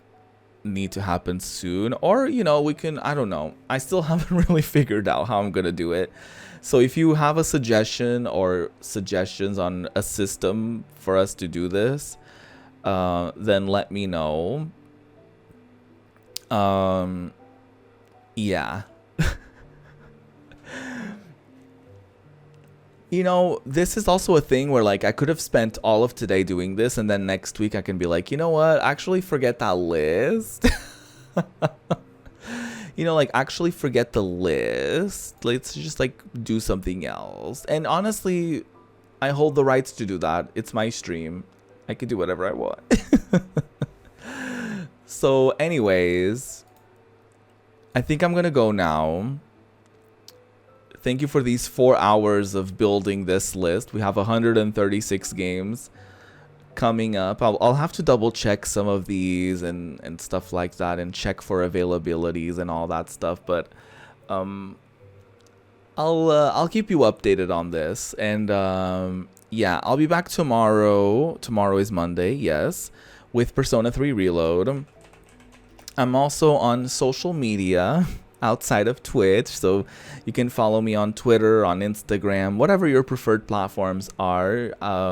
need to happen soon. Or, you know, we can, I don't know. I still haven't really figured out how I'm going to do it. So if you have a suggestion or suggestions on a system for us to do this, then let me know. Yeah. You know, this is also a thing where, like, I could have spent all of today doing this, and then next week I can be like, you know what? Actually, forget that list. You know, like, actually forget the list. Let's just, like, do something else. And honestly, I hold the rights to do that. It's my stream. I can do whatever I want. So, anyways, I think I'm gonna go now. Thank you for these 4 hours of building this list. We have 136 games coming up. I'll have to double check some of these and stuff like that, and check for availabilities and all that stuff. But I'll keep you updated on this. And yeah, I'll be back tomorrow. Tomorrow is Monday, yes, with Persona 3 Reload. I'm also on social media outside of Twitch, so you can follow me on Twitter, on Instagram, whatever your preferred platforms are.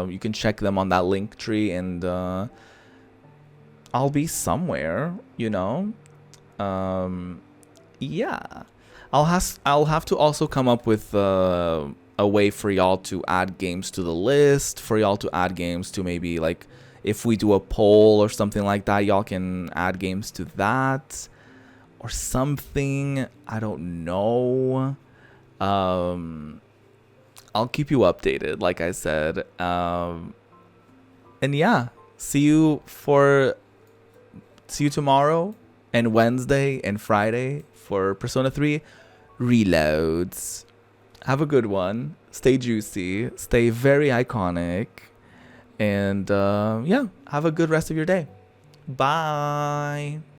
You can check them on that link tree, and I'll be somewhere, you know. Yeah, I'll have to also come up with a way for y'all to add games to the list, for y'all to add games to, maybe like if we do a poll or something like that, y'all can add games to that. Or something, I don't know. I'll keep you updated, like I said. And yeah, see you tomorrow and Wednesday and Friday for Persona 3 Reloads. Have a good one. Stay juicy. Stay very iconic. And yeah, have a good rest of your day. Bye.